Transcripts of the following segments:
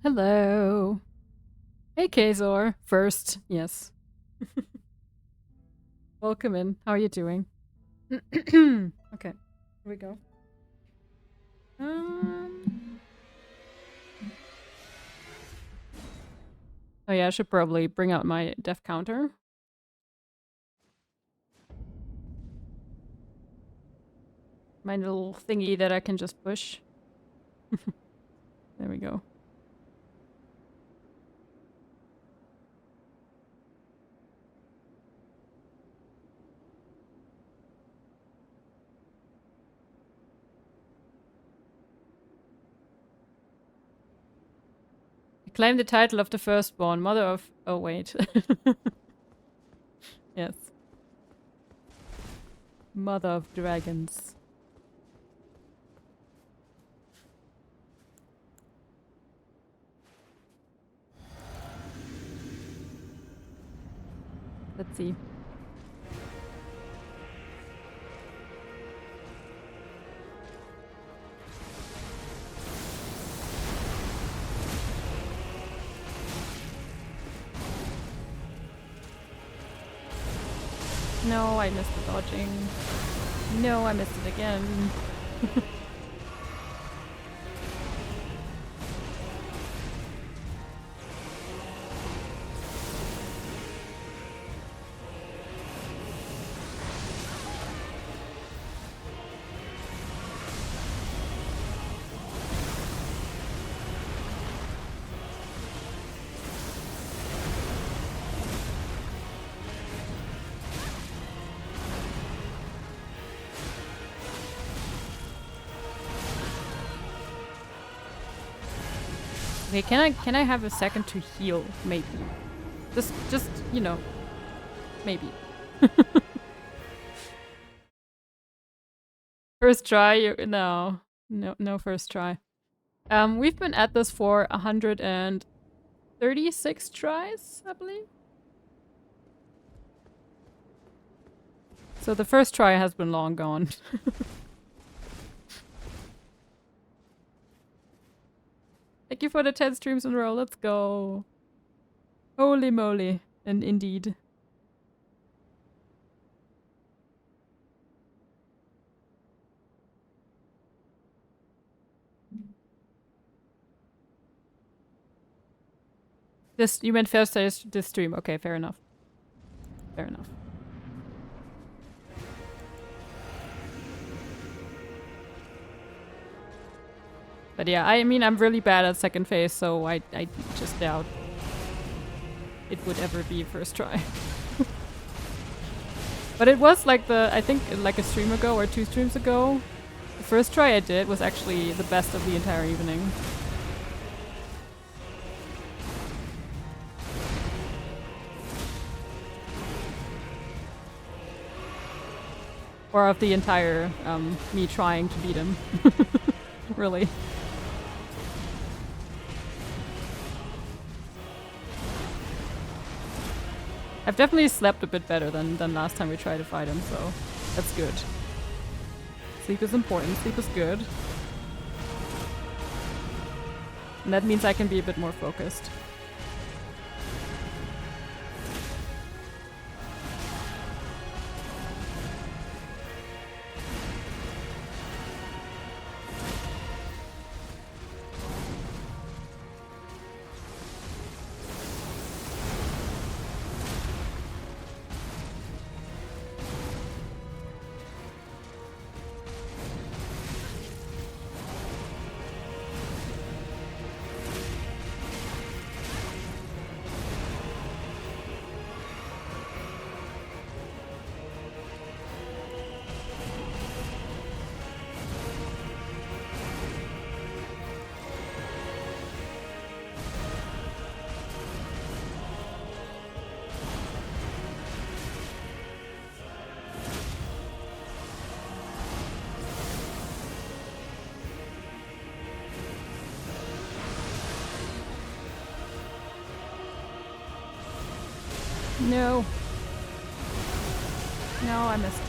Hello. Hey, Kazor. First, yes. Welcome in. How are you doing? Okay, here we go. Oh yeah, I should probably bring out my def counter. My little thingy that I can just push. There we go. Claim the title of the firstborn, mother of... Oh, wait. Yes. Mother of dragons. Let's see. No, I missed the dodging. No, I missed it again. Okay, can I have a second to heal? Maybe. Just you know, maybe. First try? No, no first try. We've been at this for 136 tries, I believe. So the first try has been long gone. Thank you for the 10 streams in a row. Let's go. Holy moly. And indeed. This, you meant first this stream. Okay, fair enough. Fair enough. But yeah, I mean, I'm really bad at second phase, so I just doubt it would ever be first try. But it was like I think like a stream ago or 2 streams ago, the first try I did was actually the best of the entire evening. Or of the entire me trying to beat him. Really. I've definitely slept a bit better than last time we tried to fight him, so that's good. Sleep is important, sleep is good. And that means I can be a bit more focused. No. No, I missed.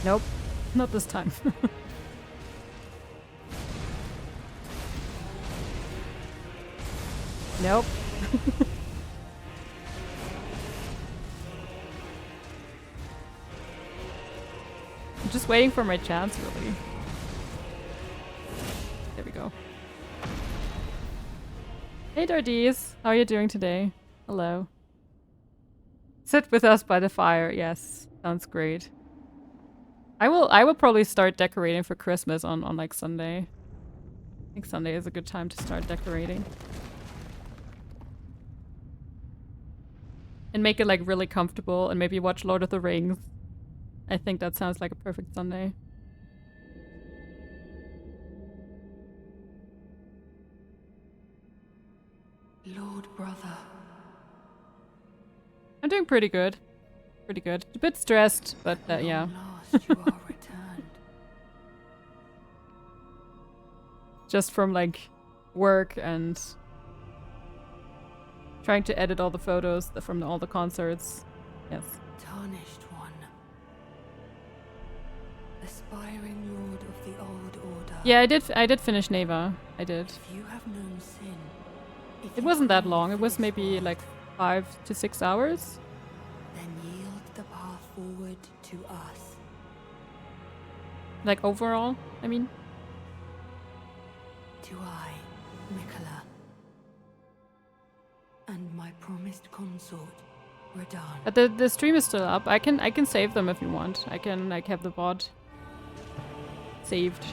Nope. Not this time. Nope. I'm just waiting for my chance, really. There we go. Hey Dardies, how are you doing today? Hello. Sit with us by the fire. Yes, sounds great. I will probably start decorating for Christmas on like Sunday. I think Sunday is a good time to start decorating. And make it like really comfortable and maybe watch Lord of the Rings. I think that sounds like a perfect Sunday. Lord brother. I'm doing pretty good. Pretty good. A bit stressed, but yeah. Last you are returned. Just from like work and trying to edit all the photos from all the concerts. Yes. Tarnished one. Aspiring lord of the old order. Yeah, I did finish Neva. I did. If you have known sin. It wasn't that long. It was maybe like 5 to 6 hours. Then yield the path forward to us. Like overall, I mean. To I, Mikola. And my promised consort, Radahn. But the stream is still up. I can save them if you want. I can like have the VOD saved.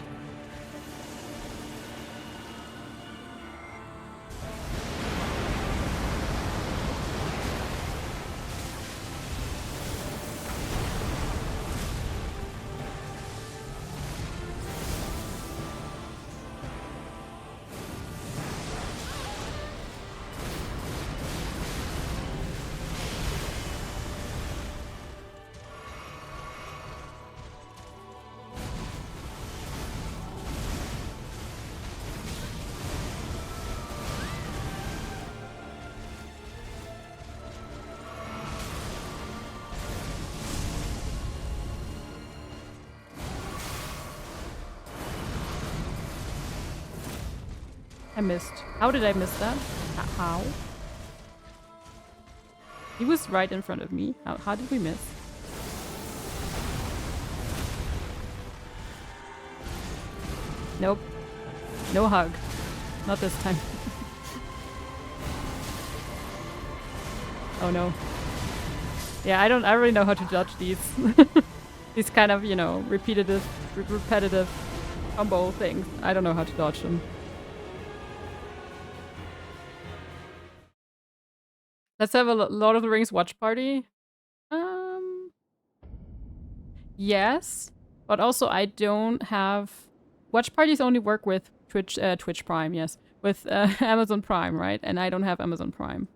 I missed. How did I miss that? How? He was right in front of me. How did we miss? Nope. No hug. Not this time. Oh no. Yeah, I don't really know how to dodge these. These kind of, you know, repetitive combo things. I don't know how to dodge them. Let's have a Lord of the Rings watch party. Yes, but also I don't have watch parties. Only work with Twitch Prime. Yes, with Amazon Prime, right? And I don't have Amazon Prime.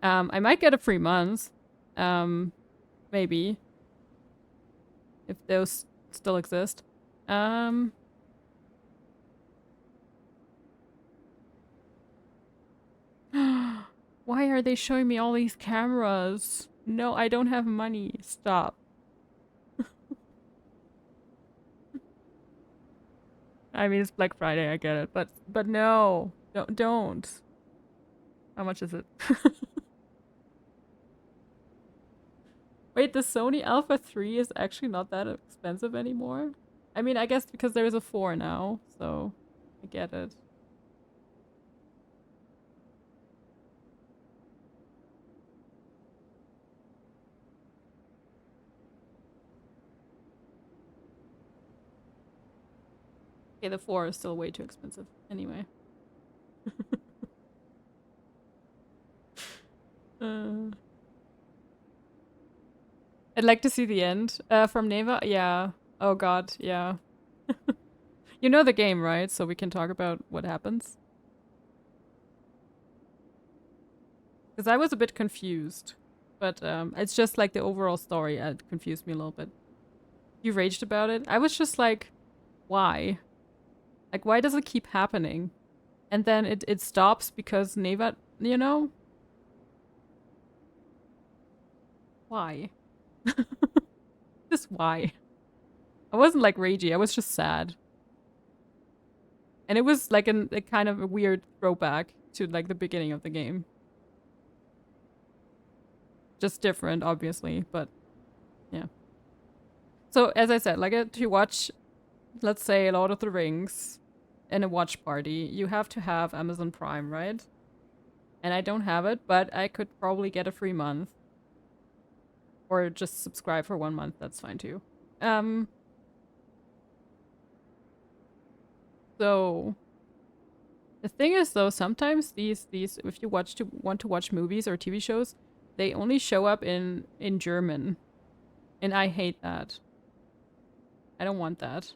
I might get a free month, maybe, if those still exist. Why are they showing me all these cameras? No, I don't have money. Stop. I mean, it's Black Friday, I get it, but no. Don't. How much is it? Wait, the Sony Alpha 3 is actually not that expensive anymore? I mean, I guess because there is a 4 now, so I get it. Okay, the 4 is still way too expensive. Anyway. I'd like to see the end. From Neva? Yeah. Oh god, yeah. You know the game, right? So we can talk about what happens. Because I was a bit confused. But it's just like the overall story confused me a little bit. You raged about it? I was just like, why? Like, why does it keep happening? And then it stops because Neva, you know? Why? Just why? I wasn't like ragey, I was just sad. And it was like a kind of a weird throwback to like the beginning of the game. Just different, obviously, but yeah. So as I said, like to watch, let's say, Lord of the Rings in a watch party, you have to have Amazon Prime, right? And I don't have it, but I could probably get a free month. Or just subscribe for 1 month, that's fine too. So the thing is though, sometimes these if you want to watch movies or TV shows, they only show up in German. And I hate that. I don't want that.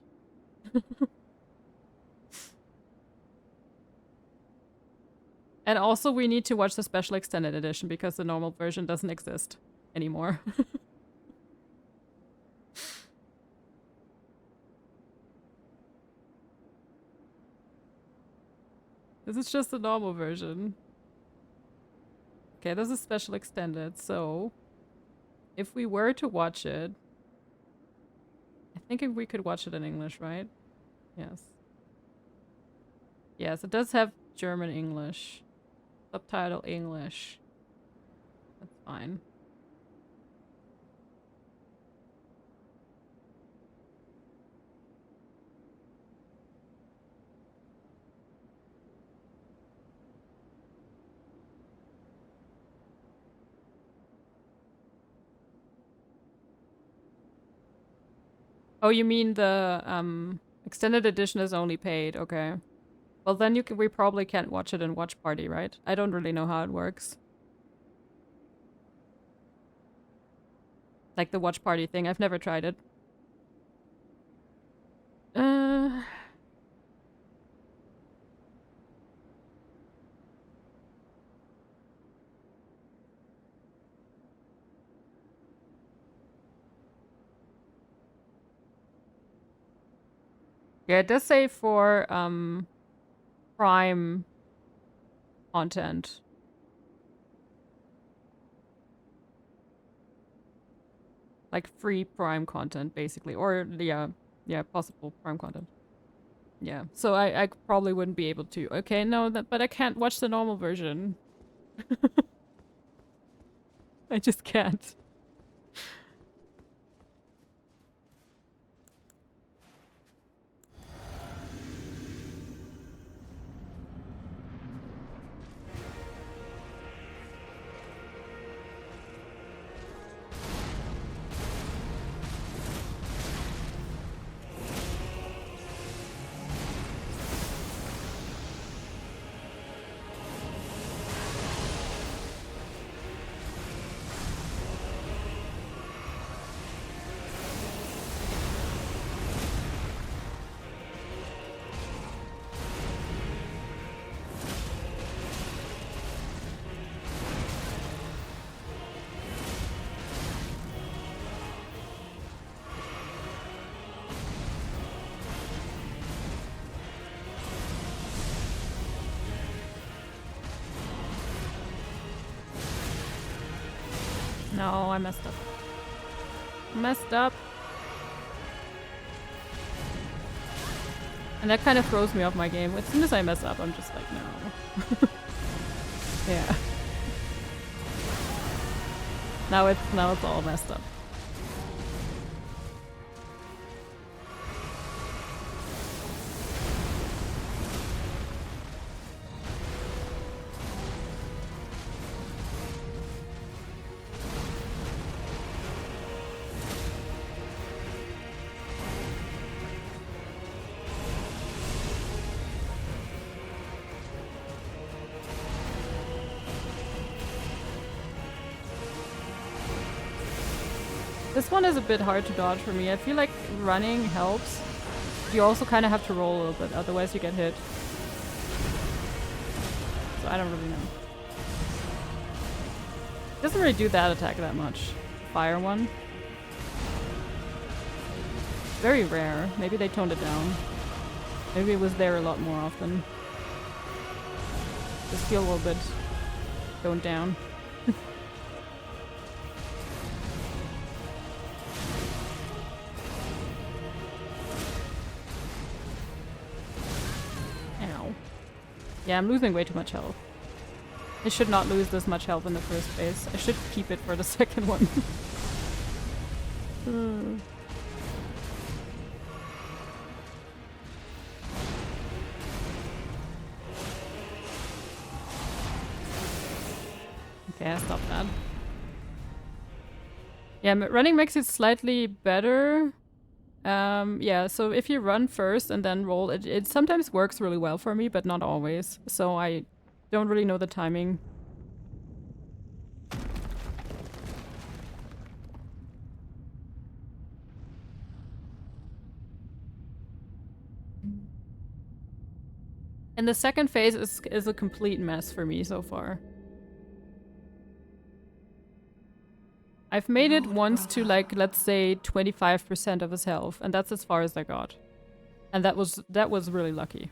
And also we need to watch the special extended edition because the normal version doesn't exist anymore. This is just the normal version. Okay, this is special extended, so if we were to watch it, I think if we could watch it in English, right? Yes. Yes, it does have German English. Subtitle English. That's fine. Oh, you mean the extended edition is only paid? Okay. Well, then we probably can't watch it in Watch Party, right? I don't really know how it works. Like the Watch Party thing. I've never tried it. Yeah, it does say for Prime content. Like free Prime content, basically. Or, yeah, possible Prime content. Yeah, so I probably wouldn't be able to. Okay, no, but I can't watch the normal version. I just can't. No, I messed up. Messed up. And that kind of throws me off my game. As soon as I mess up, I'm just like, no. Yeah. Now it's all messed up. This one is a bit hard to dodge for me. I feel like running helps. You also kind of have to roll a little bit, otherwise you get hit. So I don't really know. It doesn't really do that attack that much. Fire one. Very rare. Maybe they toned it down. Maybe it was there a lot more often. Just feel a little bit toned down. Yeah, I'm losing way too much health. I should not lose this much health in the first place. I should keep it for the second one. Okay, I stopped that. Yeah, running makes it slightly better. Yeah, so if you run first and then roll, it sometimes works really well for me, but not always. So I don't really know the timing. And the second phase is a complete mess for me so far. I've made it once to, like, let's say 25% of his health, and that's as far as I got. And that was really lucky.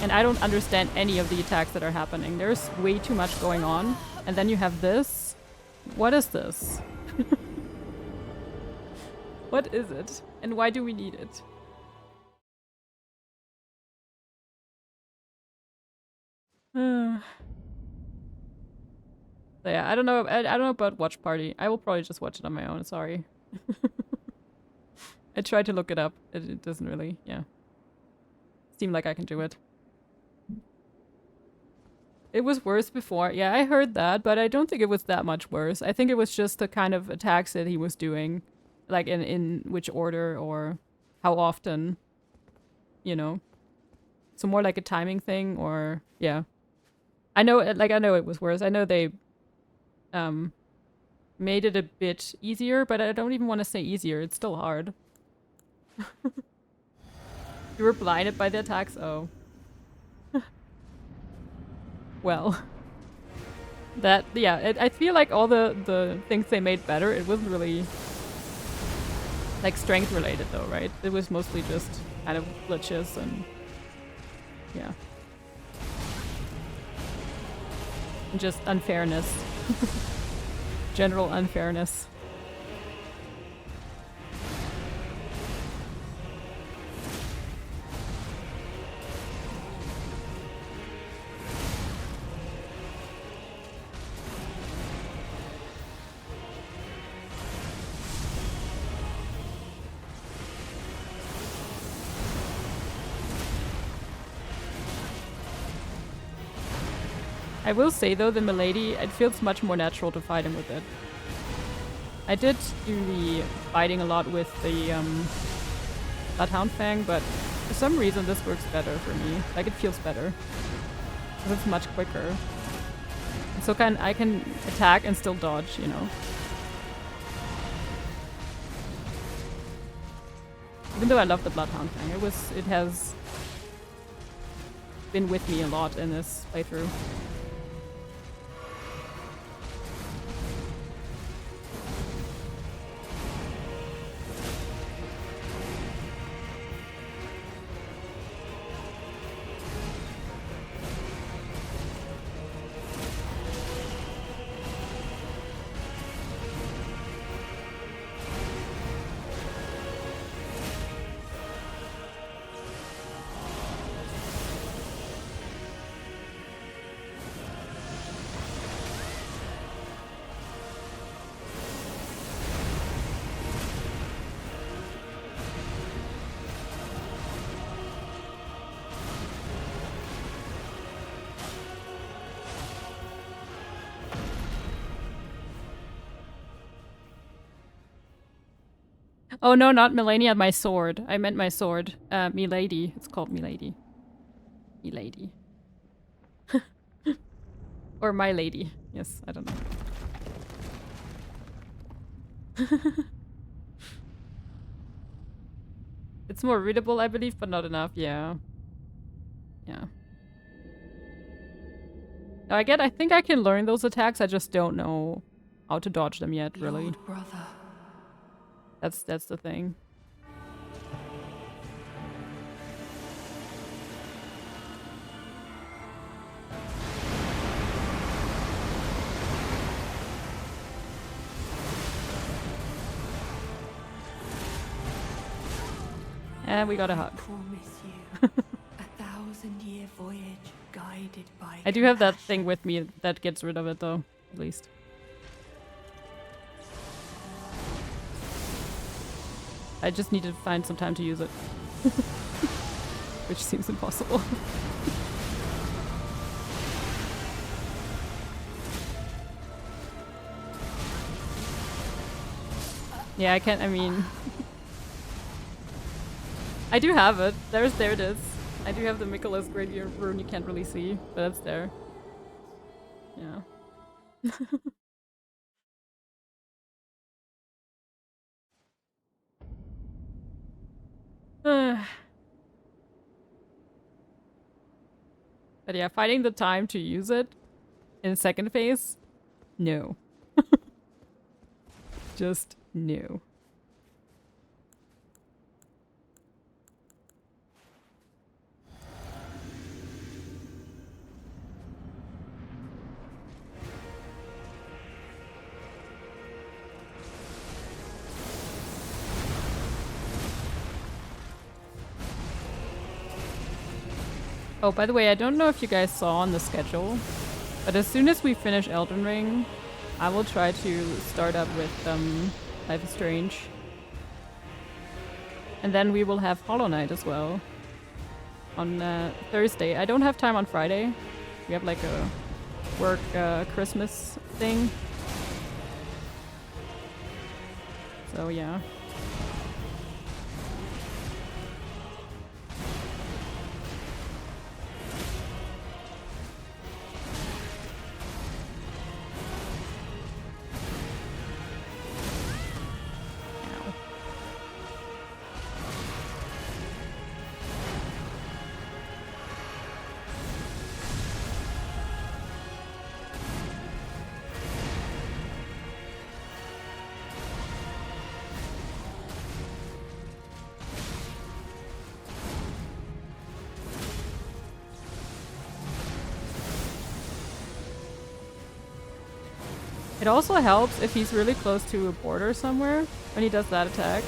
And I don't understand any of the attacks that are happening. There's way too much going on. And then you have this. What is this? What is it? And why do we need it? So yeah, I don't know. I don't know about Watch Party. I will probably just watch it on my own. Sorry. I tried to look it up. It doesn't really, yeah, seem like I can do it. It was worse before. Yeah, I heard that, but I don't think it was that much worse. I think it was just the kind of attacks that he was doing, like in which order or how often, you know. So more like a timing thing, or yeah. I know it was worse. I know they made it a bit easier, but I don't even want to say easier. It's still hard. You were blinded by the attacks? Oh. Well. That, yeah, I feel like all the things they made better, it wasn't really, like, strength related though, right? It was mostly just kind of glitches and, yeah. And just unfairness. General unfairness. I will say though, the Milady, it feels much more natural to fight him with it. I did do the fighting a lot with the Bloodhound Fang, but for some reason this works better for me. Like, it feels better. Because it's much quicker. And so I can attack and still dodge, you know. Even though I love the Bloodhound Fang, it has been with me a lot in this playthrough. Oh no, not Melania, my sword. I meant my sword. Milady. It's called Milady. Milady. Or my lady. Yes, I don't know. It's more readable, I believe, but not enough. Yeah. Yeah. Now I think I can learn those attacks. I just don't know how to dodge them yet, really. Lord brother. That's the thing. And we got a hug. Promise you, 1,000-year voyage guided by I do have that compassion. thing with me that gets rid of it though, at least. I just need to find some time to use it. Which seems impossible. Yeah, I can't, I mean... I do have it. There it is. I do have the Mikola's Graveyard rune you can't really see, but it's there. Yeah. But yeah, finding the time to use it in second phase, no. Just no. Oh, by the way, I don't know if you guys saw on the schedule, but as soon as we finish Elden Ring, I will try to start up with Life is Strange. And then we will have Hollow Knight as well on Thursday. I don't have time on Friday. We have like a work Christmas thing. So yeah. It also helps if he's really close to a border somewhere when he does that attack,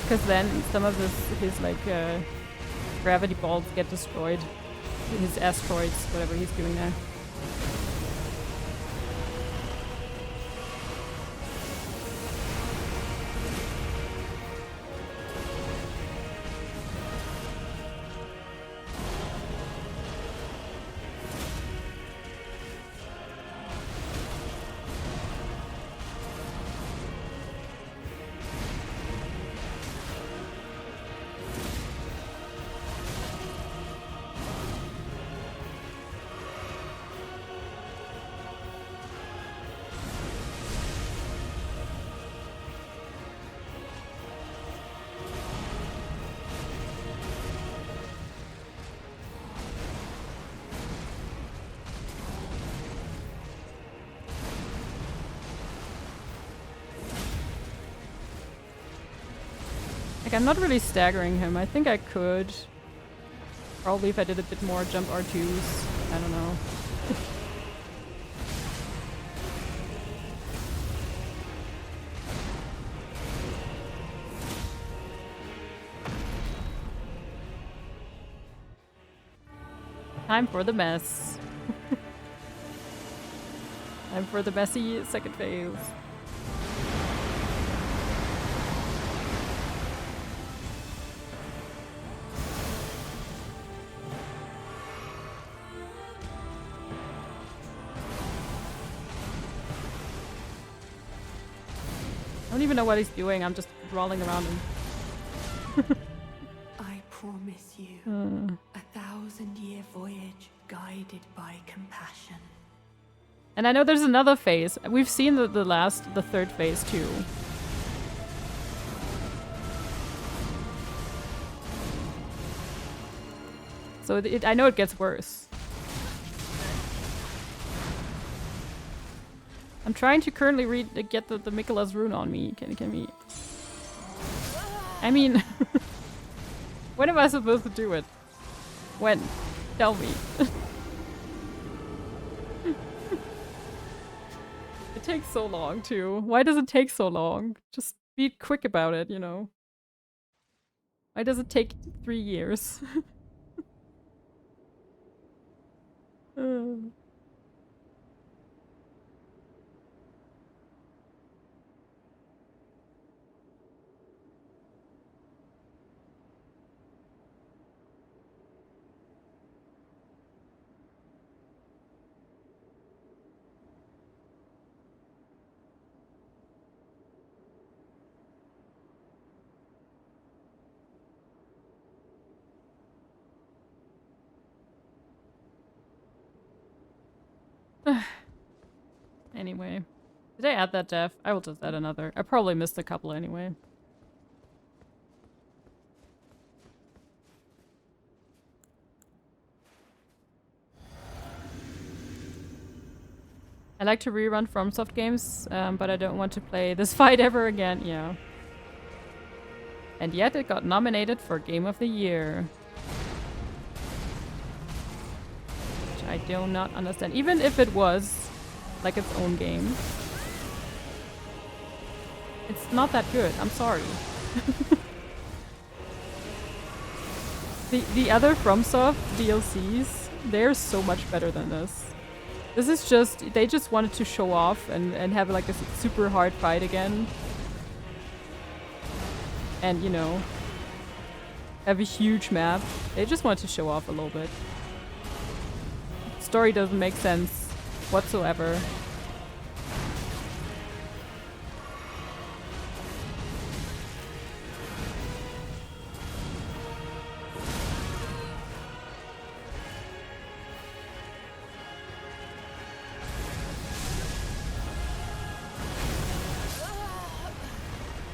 because then some of his like gravity balls get destroyed. His asteroids, whatever he's doing there. Like, I'm not really staggering him. I think I could. Probably if I did a bit more jump R2s. I don't know. Time for the mess. Time for the messy second phase. I don't even know what he's doing. I'm just rolling around him. I promise you, 1,000-year voyage guided by compassion. And I know there's another phase. We've seen the third phase too. So I know it gets worse. I'm trying to currently get the Mikola's rune on me. Can we? I mean, when am I supposed to do it? When? Tell me. It takes so long too. Why does it take so long? Just be quick about it, you know. Why does it take 3 years? Uh. Anyway. Did I add that death? I will just add another. I probably missed a couple anyway. I like to rerun FromSoft games, but I don't want to play this fight ever again. Yeah. And yet it got nominated for Game of the Year. Which I do not understand. Even if it was like its own game. It's not that good. I'm sorry. The other FromSoft DLCs, they're so much better than this. This is just, they just wanted to show off and have like a super hard fight again. And, you know, have a huge map. They just wanted to show off a little bit. Story doesn't make sense whatsoever.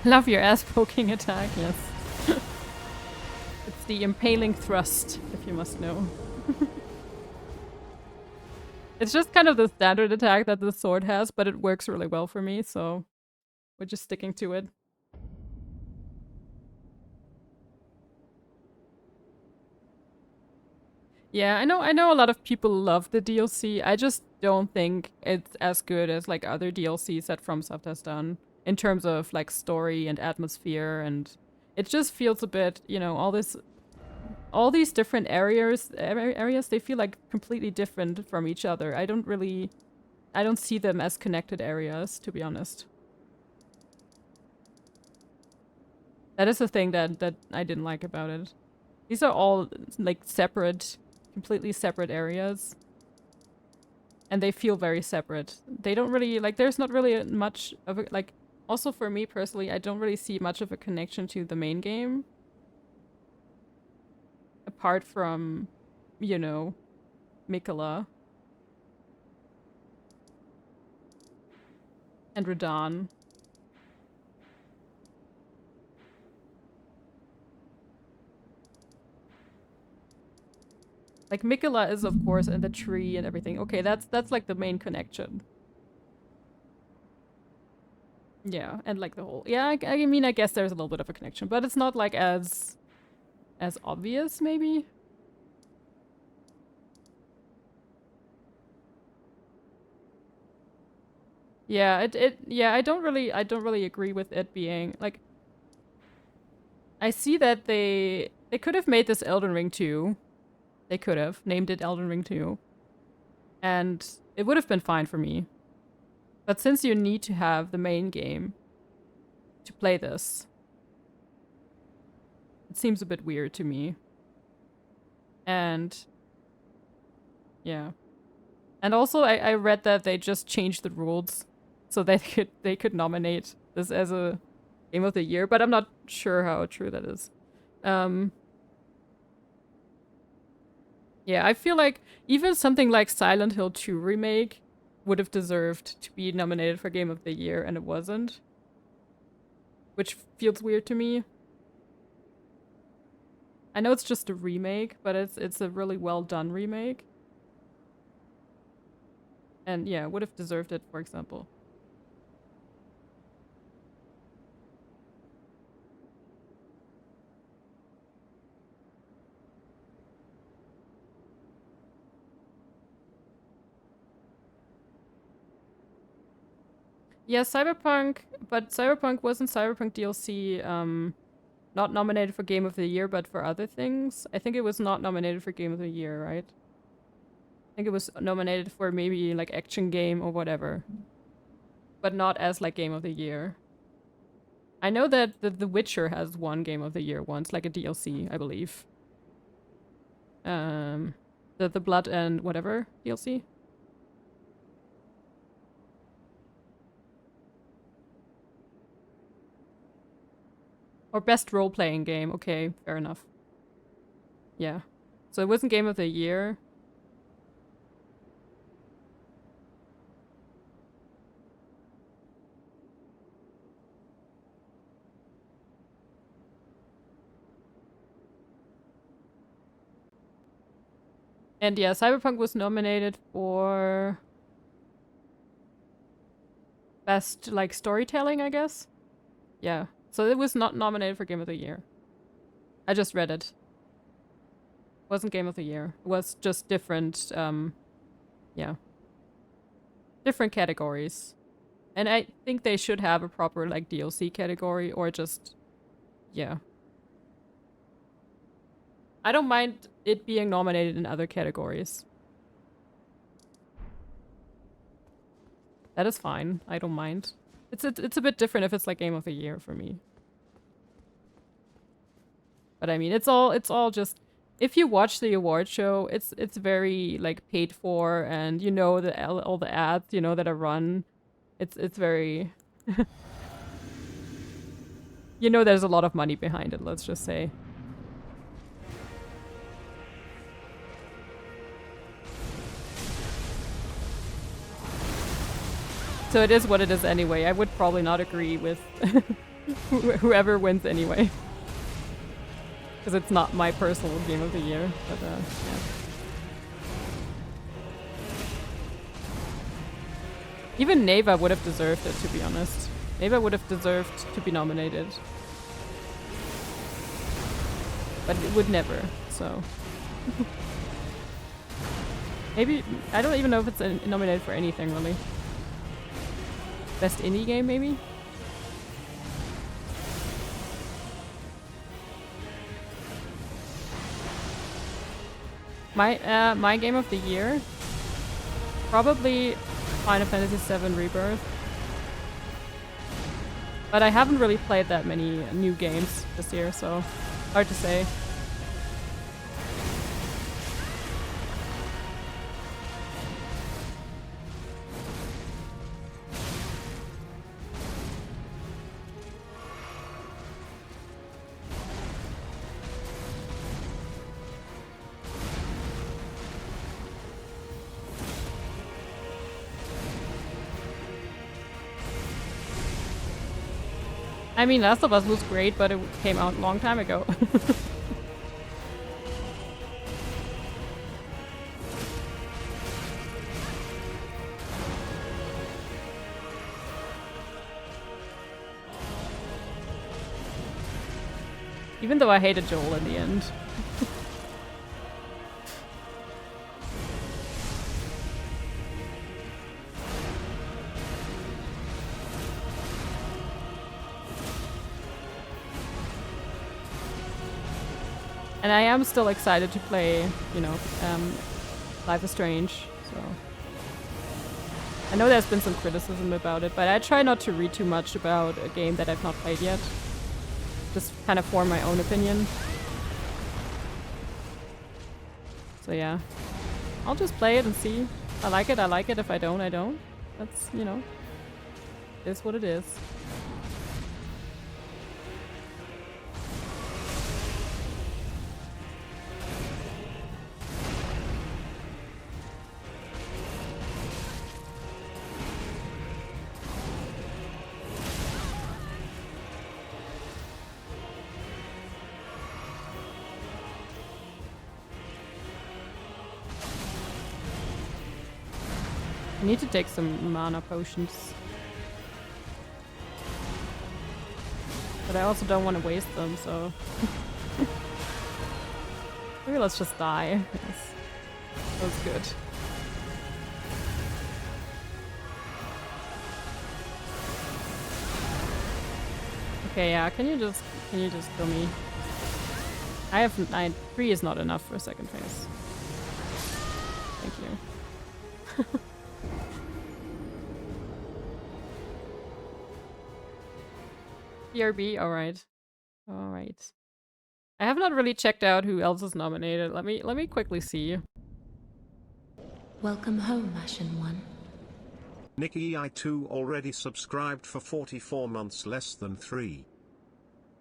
Love your ass poking attack, yes. It's the impaling thrust, if you must know. It's just kind of the standard attack that the sword has, but it works really well for me, so we're just sticking to it. Yeah, I know a lot of people love the DLC. I just don't think it's as good as like other DLCs that FromSoft has done in terms of like story and atmosphere, and it just feels a bit, you know, all these different areas they feel like completely different from each other. I don't see them as connected areas, to be honest. That is the thing that I didn't like about it. These are all like separate, completely separate areas. And they feel very separate. They don't really, like, there's not really much of a, like, also for me personally, I don't really see much of a connection to the main game. Apart from, you know, Mikola. And Radahn. Like, Mikola is, of course, in the tree and everything. Okay, that's like the main connection. Yeah, and like the whole... Yeah, I mean, I guess there's a little bit of a connection, but it's not like as obvious, maybe? Yeah, yeah, I don't really agree with it being like, I see that they could have made this Elden Ring 2. They could have named it Elden Ring 2. And it would have been fine for me. But since you need to have the main game to play this, it seems a bit weird to me. And yeah. And also I read that they just changed the rules so they could nominate this as a Game of the Year, but I'm not sure how true that is. Yeah, I feel like even something like Silent Hill 2 Remake would have deserved to be nominated for Game of the Year, and it wasn't. Which feels weird to me. I know it's just a remake, but it's a really well done remake. And yeah, would have deserved it, for example. Yeah, Cyberpunk, but Cyberpunk wasn't Cyberpunk DLC not nominated for Game of the Year, but for other things. I think it was not nominated for Game of the Year, right? I think it was nominated for maybe like action game or whatever. But not as like Game of the Year. I know that The Witcher has won Game of the Year once, like a DLC, I believe. The Blood and whatever DLC. Or best role-playing game. Okay, fair enough. Yeah. So it wasn't Game of the Year. And yeah, Cyberpunk was nominated for best, like, storytelling, I guess? Yeah. So it was not nominated for Game of the Year. I just read it. Wasn't Game of the Year. It was just different, yeah. Different categories. And I think they should have a proper, like, DLC category, or just, yeah. I don't mind it being nominated in other categories. That is fine. I don't mind. It's a bit different if it's like Game of the Year for me. But I mean, it's all just, if you watch the award show, it's very like paid for, and you know all the ads, you know, that are run. It's very you know, there's a lot of money behind it, let's just say. So it is what it is anyway. I would probably not agree with whoever wins anyway. Because it's not my personal Game of the Year. But, yeah. Even Neva would have deserved it, to be honest. Neva would have deserved to be nominated. But it would never, so... Maybe... I don't even know if it's nominated for anything, really. Best indie game, maybe? My Game of the Year? Probably Final Fantasy VII Rebirth. But I haven't really played that many new games this year, so hard to say. I mean, Last of Us was great, but it came out a long time ago. Even though I hated Joel in the end. And I am still excited to play, you know, Life is Strange, so... I know there's been some criticism about it, but I try not to read too much about a game that I've not played yet. Just kind of form my own opinion. So yeah. I'll just play it and see. If I like it, I like it. If I don't, I don't. That's, you know, it is what it is. I need to take some mana potions. But I also don't want to waste them, so... Maybe let's just die. Yes. That was good. Okay, yeah, can you just kill me? I have 3 is not enough for a second phase. Thank you. BRB, alright. Alright. I have not really checked out who else is nominated. Let me quickly see. Welcome home, Ashen One. Nikki I2 already subscribed for 44 months, less than 3.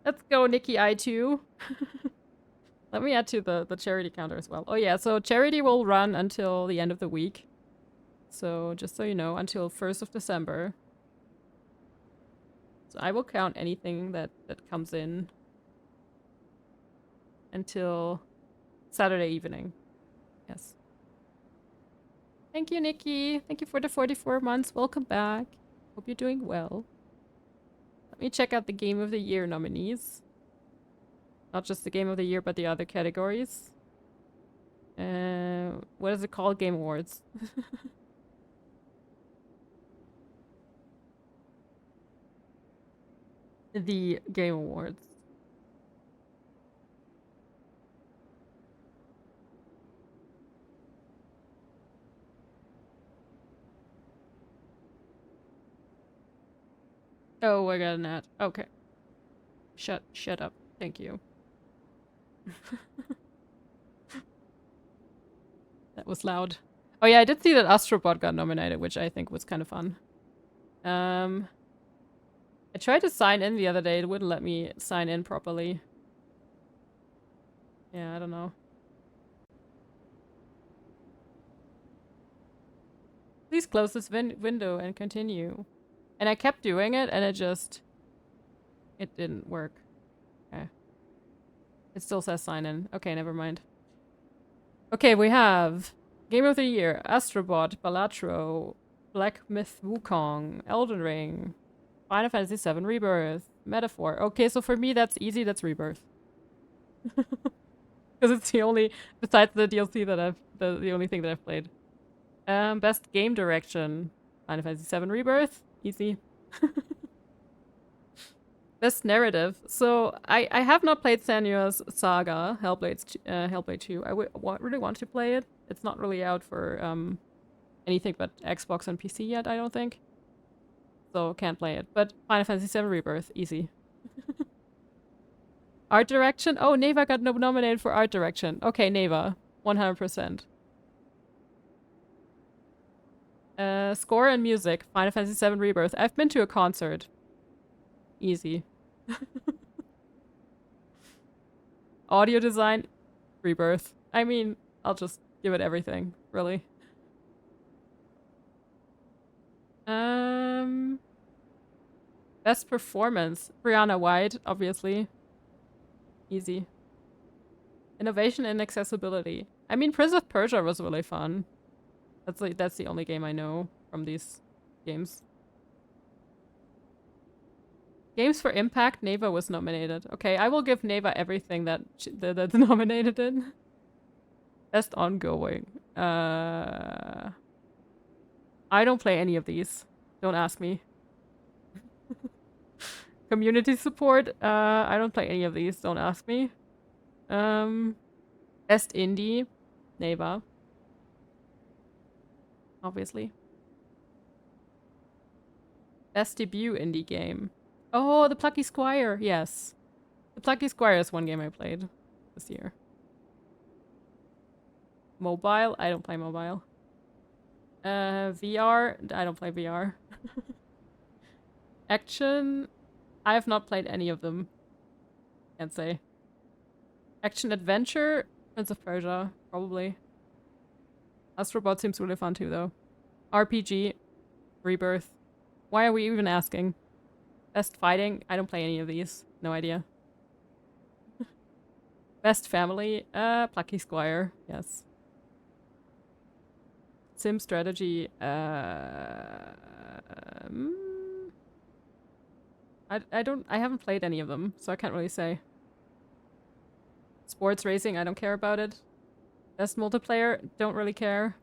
Let's go, Nikki I2. Let me add to the charity counter as well. Oh yeah, so charity will run until the end of the week. So just so you know, until 1st of December. So I will count anything that comes in until Saturday evening. Yes. Thank you, Nikki. Thank you for the 44 months. Welcome back. Hope you're doing well. Let me check out the Game of the Year nominees. Not just the Game of the Year, but the other categories. What is it called? Game Awards. The Game Awards. Oh, I got an ad. Okay. Shut up. Thank you. That was loud. Oh yeah, I did see that Astrobot got nominated, which I think was kind of fun. I tried to sign in the other day. It wouldn't let me sign in properly. Yeah, I don't know. Please close this window and continue. And I kept doing it, and it didn't work. Okay. It still says sign in. Okay, never mind. Okay, we have Game of the Year, Astrobot, Balatro, Black Myth Wukong, Elden Ring, Final Fantasy VII Rebirth, Metaphor. Okay, so for me that's easy, that's Rebirth. Because it's the only, besides the DLC that the only thing that I've played. Best Game Direction, Final Fantasy VII Rebirth, easy. Best Narrative. So I have not played Senua's Saga, Hellblade 2. I really want to play it. It's not really out for anything but Xbox and PC yet, I don't think. So can't play it. But Final Fantasy VII Rebirth, easy. Art Direction? Oh, Neva got nominated for Art Direction. Okay, Neva. 100%. Score and Music. Final Fantasy VII Rebirth. I've been to a concert. Easy. Audio Design. Rebirth. I mean, I'll just give it everything, really. Best Performance. Brianna White, obviously. Easy. Innovation and Accessibility. I mean, Prince of Persia was really fun. That's the only game I know from these games. Games for Impact, Neva was nominated. Okay, I will give Neva everything that's nominated in. Best Ongoing. I don't play any of these. Don't ask me. Community Support. I don't play any of these. Don't ask me. Best Indie. Neva. Obviously. Best Debut Indie Game. Oh, The Plucky Squire. Yes. The Plucky Squire is one game I played this year. Mobile. I don't play mobile. VR. I don't play VR. Action. I have not played any of them. Can't say. Action Adventure. Prince of Persia. Probably. Astrobot seems really fun too, though. RPG. Rebirth. Why are we even asking? Best Fighting. I don't play any of these. No idea. Best Family. Plucky Squire. Yes. Sim Strategy. I haven't played any of them, so I can't really say. Sports Racing. I don't care about it. Best Multiplayer. Don't really care.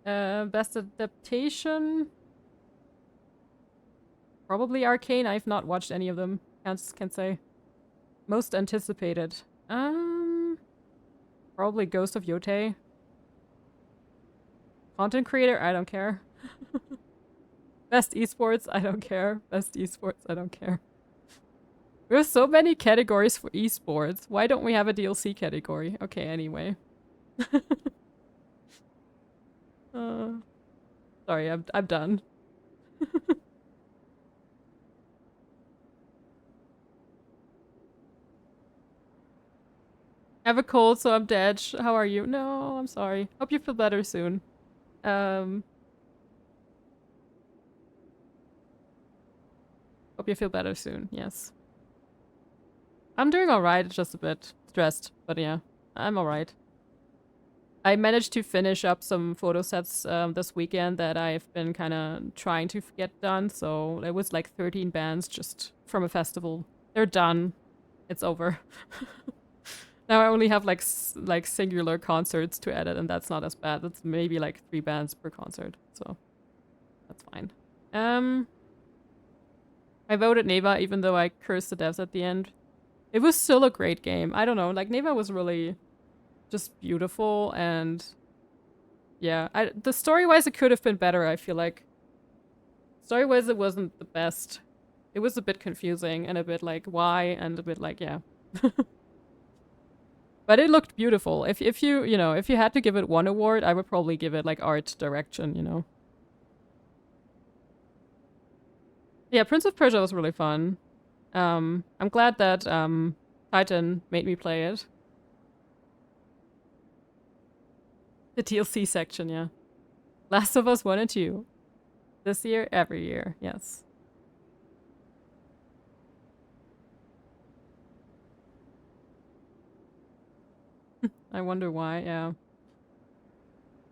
Best Adaptation. Probably Arcane. I've not watched any of them. Can't say. Most anticipated. Probably Ghost of Yotei. Content creator, I don't care. Best esports, I don't care. Best esports, I don't care. We have so many categories for esports. Why don't we have a DLC category? Okay, anyway. Sorry, I'm done. I have a cold, so I'm dead. How are you? No, I'm sorry. Hope you feel better soon. Hope you feel better soon, yes. I'm doing alright, just a bit stressed, but yeah, I'm alright. I managed to finish up some photo sets this weekend that I've been kind of trying to get done, so it was like 13 bands just from a festival. They're done. It's over. Now I only have like singular concerts to edit, and that's not as bad. That's maybe like 3 bands per concert, so that's fine. I voted Neva even though I cursed the devs at the end. It was still a great game. I don't know, like Neva was really just beautiful, and yeah, the story-wise it could have been better, I feel like. Story-wise it wasn't the best. It was a bit confusing and a bit like why and a bit like yeah. But it looked beautiful. If you, if you had to give it one award, I would probably give it like art direction, you know. Yeah, Prince of Persia was really fun. I'm glad that Titan made me play it. The DLC section, yeah. Last of Us 1 and 2. This year, every year, yes. I wonder why, yeah.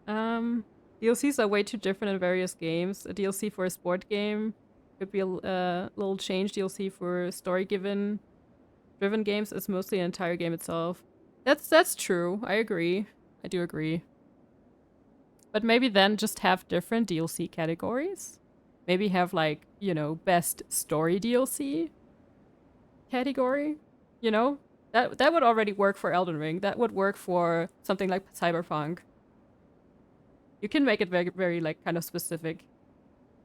DLCs are way too different in various games. A DLC for a sport game could be a little change. DLC for story-driven games is mostly an entire game itself. That's true. I agree. I do agree. But maybe then just have different DLC categories. Maybe have like, best story DLC category, That would already work for Elden Ring. That would work for something like Cyberpunk. You can make it very, very like kind of specific.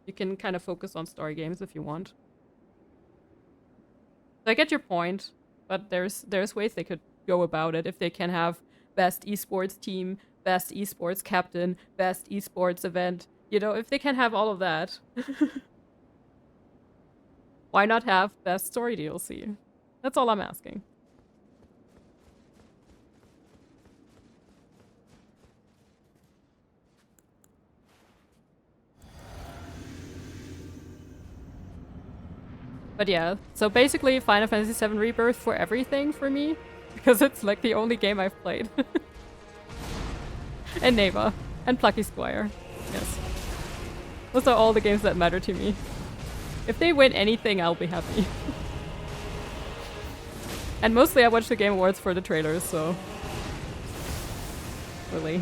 You can kind of focus on story games if you want. So I get your point, but there's ways they could go about it if they can have best esports team, best esports captain, best esports event. If they can have all of that. Why not have best story DLC? That's all I'm asking. But yeah, so basically Final Fantasy VII Rebirth for everything for me, because it's like the only game I've played. And Neva, and Plucky Squire, yes. Those are all the games that matter to me. If they win anything, I'll be happy. And mostly I watch the Game Awards for the trailers, so... Really.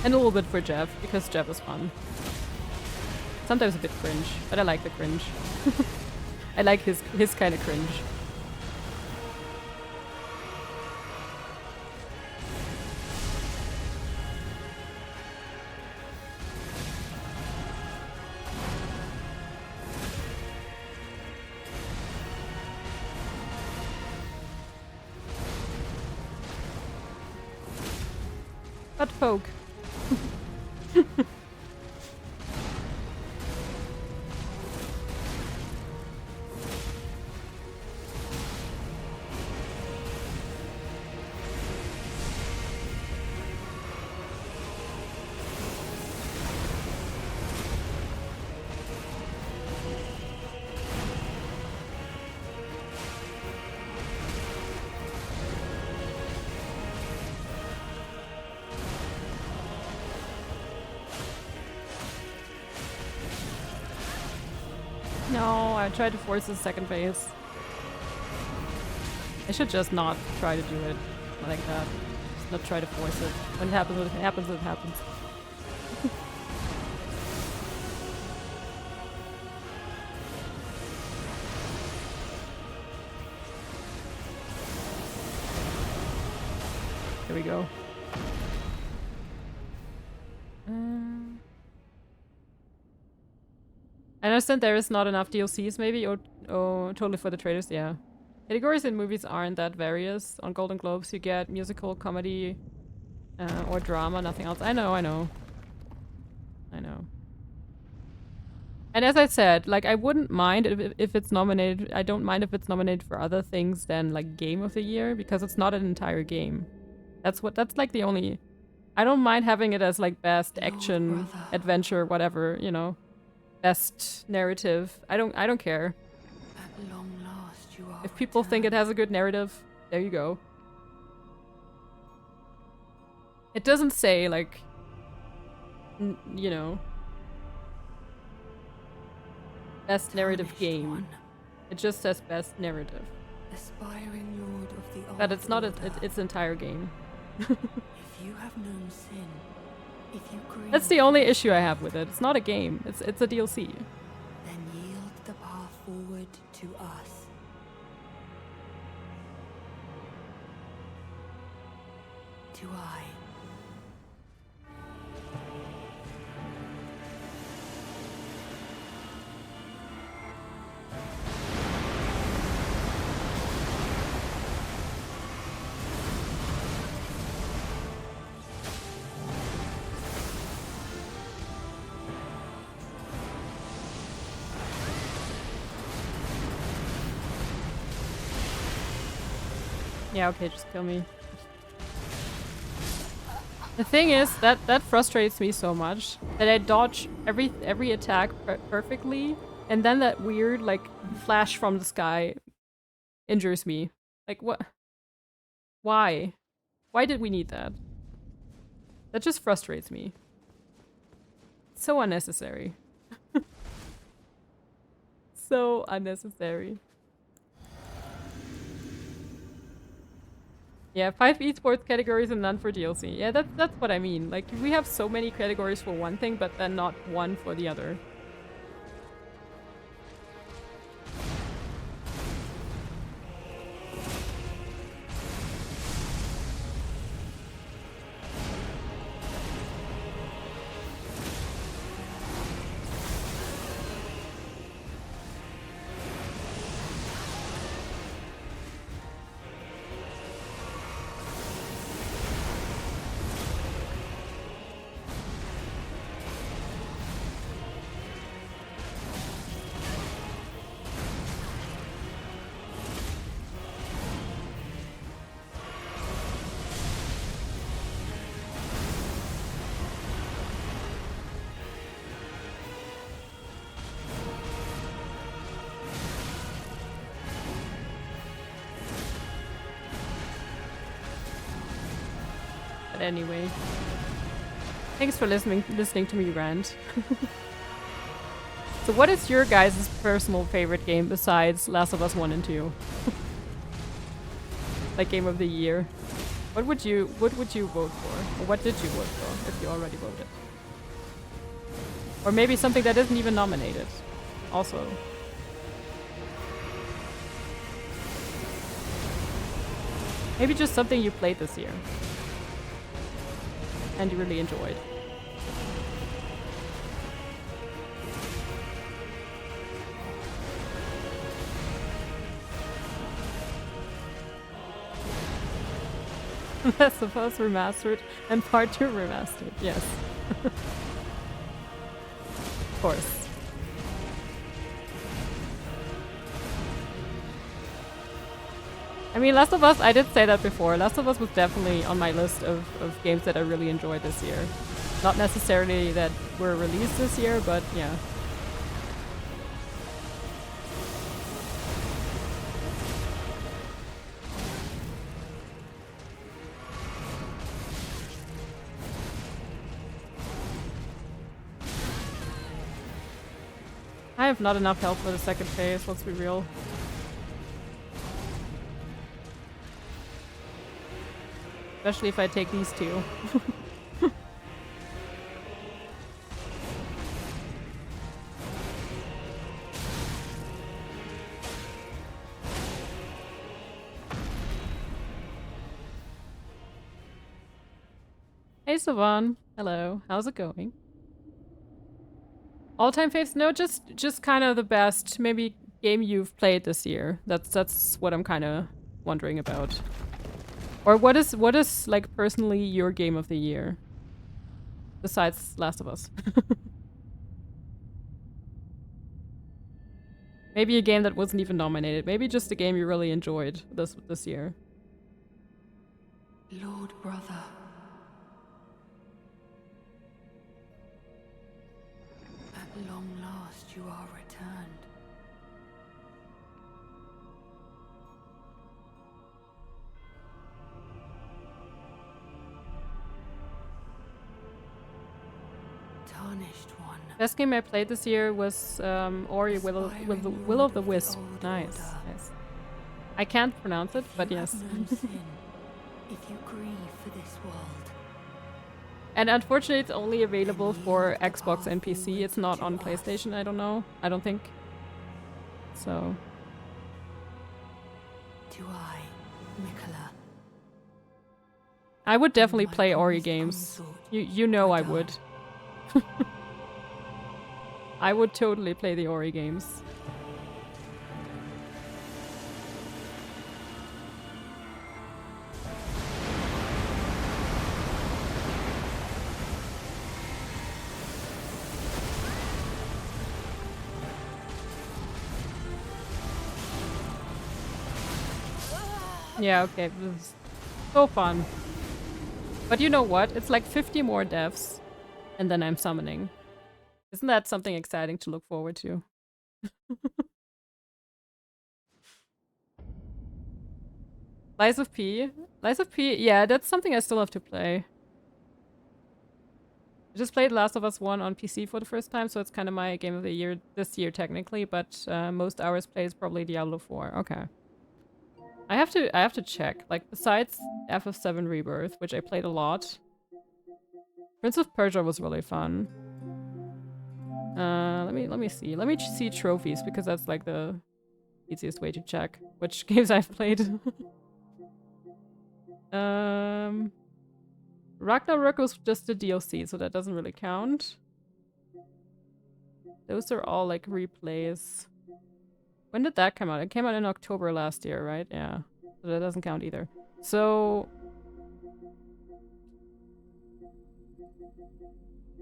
And a little bit for Jeff, because Jeff is fun. Sometimes a bit cringe, but I like the cringe. I like his kind of cringe. But folk. No, I tried to force the second phase. I should just not try to do it like that. Just not try to force it. When it happens, it happens, it happens. Here we go. I understand there is not enough DLCs maybe, or totally for the traders, yeah. Categories in movies aren't that various. On Golden Globes you get musical, comedy, or drama, nothing else. I know. And as I said, like, I wouldn't mind if it's nominated. I don't mind if it's nominated for other things than, like, Game of the Year, because it's not an entire game. That's like the only... I don't mind having it as, like, best action, adventure, whatever, you know. Best narrative. I don't care. At long last, you are If people think it has a good narrative, there you go. It doesn't say, like, you know, best narrative game. One. It just says best narrative. Aspiring lord of the But it's not order. its entire game. If you have known sin, if you grieve, That's the only issue I have with it. It's not a game. It's a DLC. then yield the path forward to us. To I. Yeah, okay, just kill me. The thing is, that frustrates me so much that I dodge every attack perfectly, and then that weird, like, flash from the sky injures me. Like, what? Why? Why did we need that? That just frustrates me. It's so unnecessary. So unnecessary. Yeah, 5 esports categories and none for DLC. Yeah, that's what I mean. Like, we have so many categories for one thing, but then not one for the other. But anyway, thanks for listening to me rant. So what is your guys' personal favorite game besides Last of Us 1 and 2? Like, game of the year. What would you vote for? Or what did you vote for, if you already voted? Or maybe something that isn't even nominated. Also. Maybe just something you played this year. And you really enjoyed. Last of Us remastered and Part 2 remastered, yes. Of course. I mean, Last of Us, I did say that before. Last of Us was definitely on my list of games that I really enjoyed this year. Not necessarily that were released this year, but yeah. I have not enough health for the second phase, let's be real. Especially if I take these two. Hey Savan, hello. How's it going? All-time faves? No, just kind of the best maybe game you've played this year. That's what I'm kind of wondering about. Or what is like personally your game of the year besides Last of Us? Maybe a game that wasn't even nominated. Maybe just a game you really enjoyed this year. Lord brother. At long last you are returned. Tarnished one. Best game I played this year was Ori Will of the Wisp. Nice, nice. I can't pronounce it, but yes. If you grieve for this world. And unfortunately, it's only available for Xbox and PC. It's not on PlayStation, I don't know. I don't think. So. Do I, Mikola? I would definitely play Ori games. You know I would. I would totally play the Ori games. Yeah, okay, this is so fun. But you know what? It's like 50 more deaths, and then I'm summoning. Isn't that something exciting to look forward to? Lies of P? Lies of P, yeah, that's something I still have to play. I just played Last of Us 1 on PC for the first time, so it's kind of my game of the year this year technically, but most hours played is probably Diablo 4. Okay. I have to check. Like besides FF7 Rebirth, which I played a lot, Prince of Persia was really fun. Let me see. Let me see trophies because that's like the easiest way to check which games I've played. Ragnarok was just a DLC, so that doesn't really count. Those are all like replays. When did that come out? It came out in October last year, right? Yeah. So that doesn't count either. So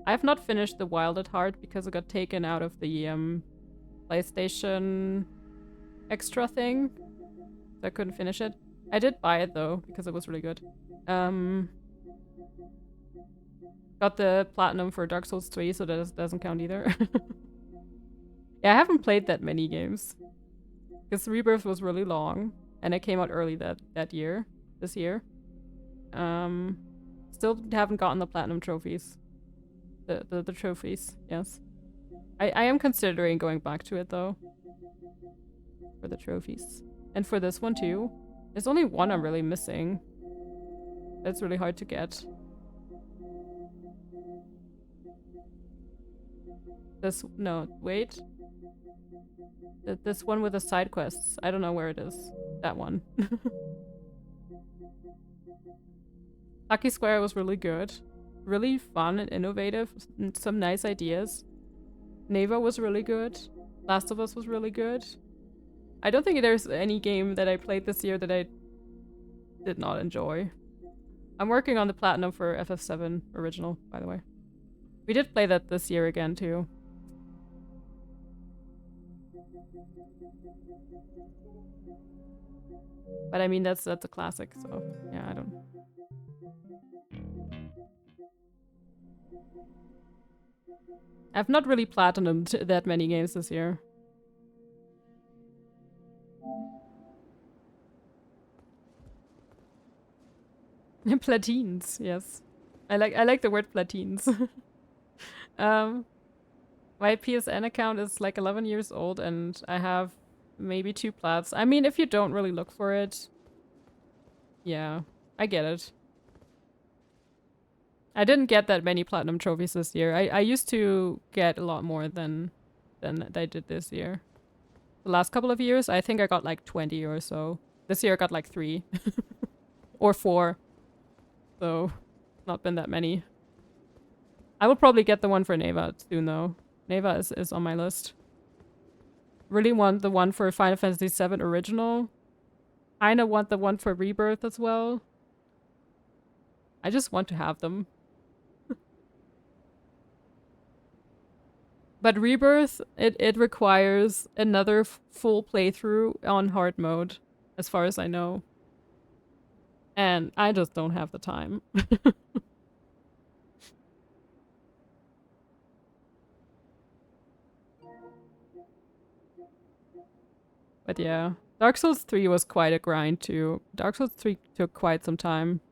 I have not finished The Wild at Heart because it got taken out of the PlayStation extra thing. So I couldn't finish it. I did buy it though, because it was really good. Got the platinum for Dark Souls 3, so that doesn't count either. Yeah, I haven't played that many games. Because Rebirth was really long, and it came out early this year. Still haven't gotten the platinum trophies. The trophies, yes. I am considering going back to it though. For the trophies. And for this one too. There's only one I'm really missing. That's really hard to get. No, wait. This one with the side quests. I don't know where it is. That one. Lucky Square was really good. Really fun and innovative. Some nice ideas. Neva was really good. Last of Us was really good. I don't think there's any game that I played this year that I did not enjoy. I'm working on the platinum for FF7 original, by the way. We did play that this year again, too. But I mean, that's a classic, so yeah, I don't... I've not really platinumed that many games this year. Platines, yes. I like the word platines. Well, My PSN account is like 11 years old and I have maybe 2 plats. I mean, if you don't really look for it, yeah, I get it. I didn't get that many platinum trophies this year. I used to get a lot more than I did this year. The last couple of years, I think I got like 20 or so. This year I got like 3 or 4. So, not been that many. I will probably get the one for Neva soon though. Neva is on my list. Really want the one for Final Fantasy VII Original. Kinda want the one for Rebirth as well. I just want to have them. But Rebirth, it requires another full playthrough on hard mode, as far as I know. And I just don't have the time. But yeah, Dark Souls 3 was quite a grind too. Dark Souls 3 took quite some time.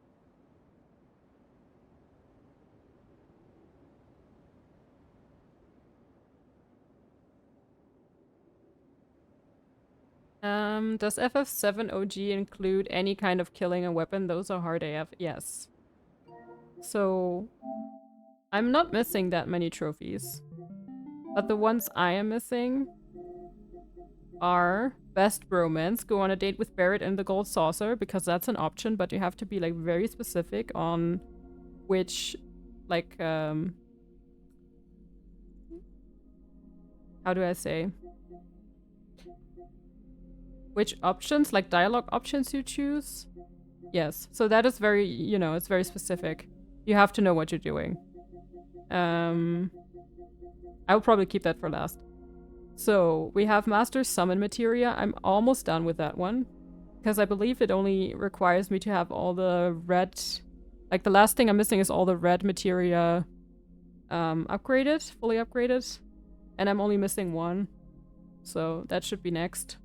Does FF7 OG include any kind of killing a weapon? Those are hard AF. Yes. So, I'm not missing that many trophies. But the ones I am missing are Best Bromance, go on a date with Barrett and the Gold Saucer, because that's an option, but you have to be like very specific on which, like, how do I say? Which options, like dialogue options you choose? Yes, so that is very, you know, it's very specific. You have to know what you're doing. I will probably keep that for last. So, we have Master Summon Materia. I'm almost done with that one. Because I believe it only requires me to have all the red... Like, the last thing I'm missing is all the red materia upgraded, fully upgraded. And I'm only missing one. So, that should be next.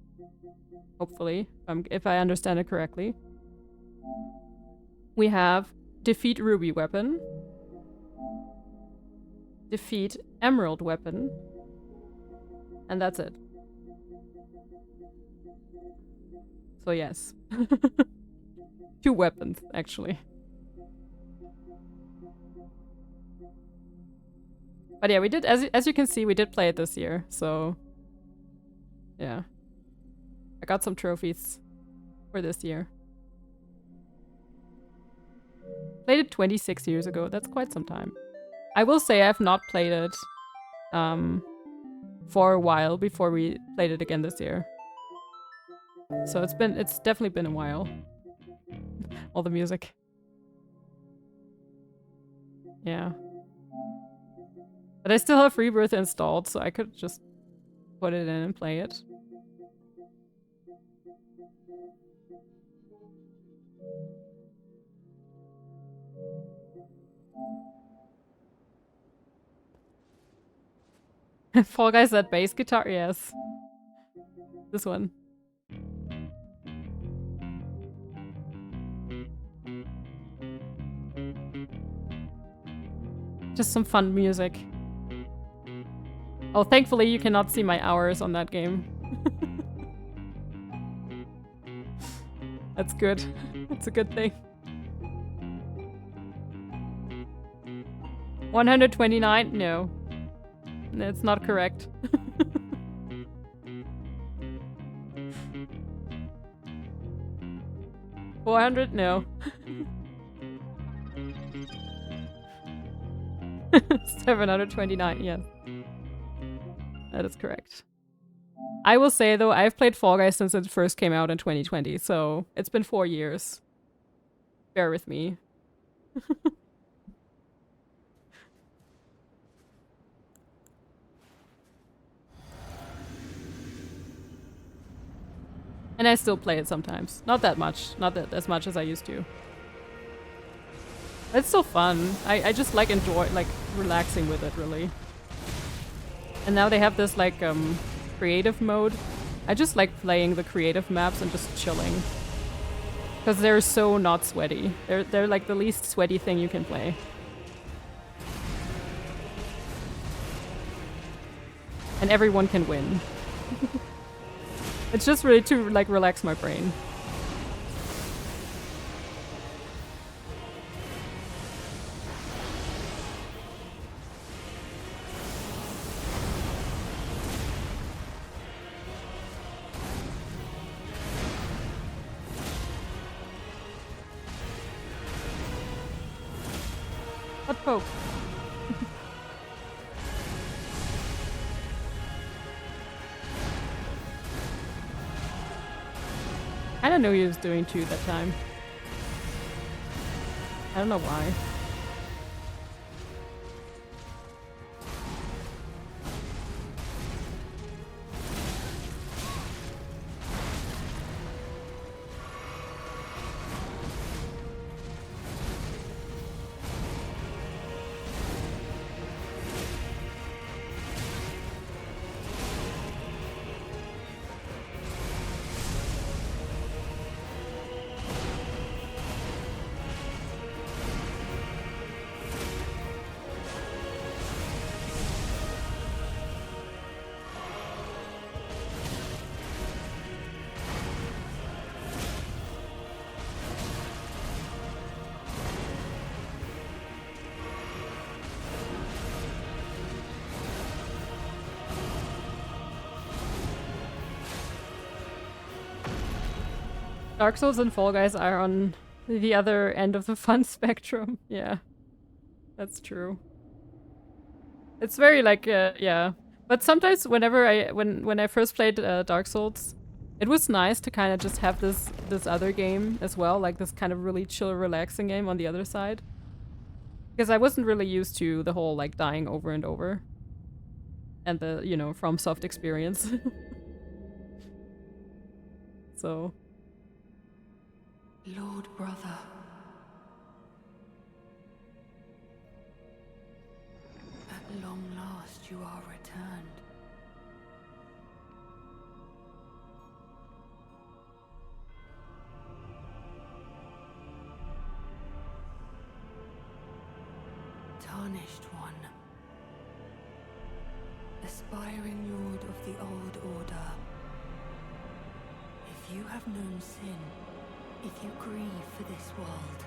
Hopefully, if I understand it correctly. We have Defeat Ruby Weapon. Defeat Emerald Weapon. And that's it. So yes. 2 weapons, actually. But yeah, we did, as you can see, we did play it this year, so... Yeah. I got some trophies for this year. Played it 26 years ago, that's quite some time. I will say I've not played it, for a while before we played it again this year. So it's definitely been a while. All the music. Yeah. But I still have Rebirth installed, so I could just put it in and play it. Fall Guys, that bass guitar? Yes. This one. Just some fun music. Oh, thankfully you cannot see my hours on that game. That's good. That's a good thing. 129? No. That's not correct. $400? No. 729, yes. That is correct. I will say though, I've played Fall Guys since it first came out in 2020, so it's been 4 years. Bear with me. And I still play it sometimes. Not that much. Not that as much as I used to. It's still fun. I just like relaxing with it, really. And now they have this like creative mode. I just like playing the creative maps and just chilling. Because they're so not sweaty. They're like the least sweaty thing you can play. and everyone can win. It's just really to like relax my brain. What poke? I don't know he was doing 2 that time. I don't know why. Dark Souls and Fall Guys are on the other end of the fun spectrum. Yeah, that's true. It's very like, yeah. But sometimes whenever when I first played Dark Souls, it was nice to kind of just have this other game as well, like this kind of really chill, relaxing game on the other side. Because I wasn't really used to the whole like dying over and over. And the, you know, FromSoft experience. So... Lord brother. At long last you are returned. Tarnished one. Aspiring lord of the old order. If you have known sin, if you grieve for this world,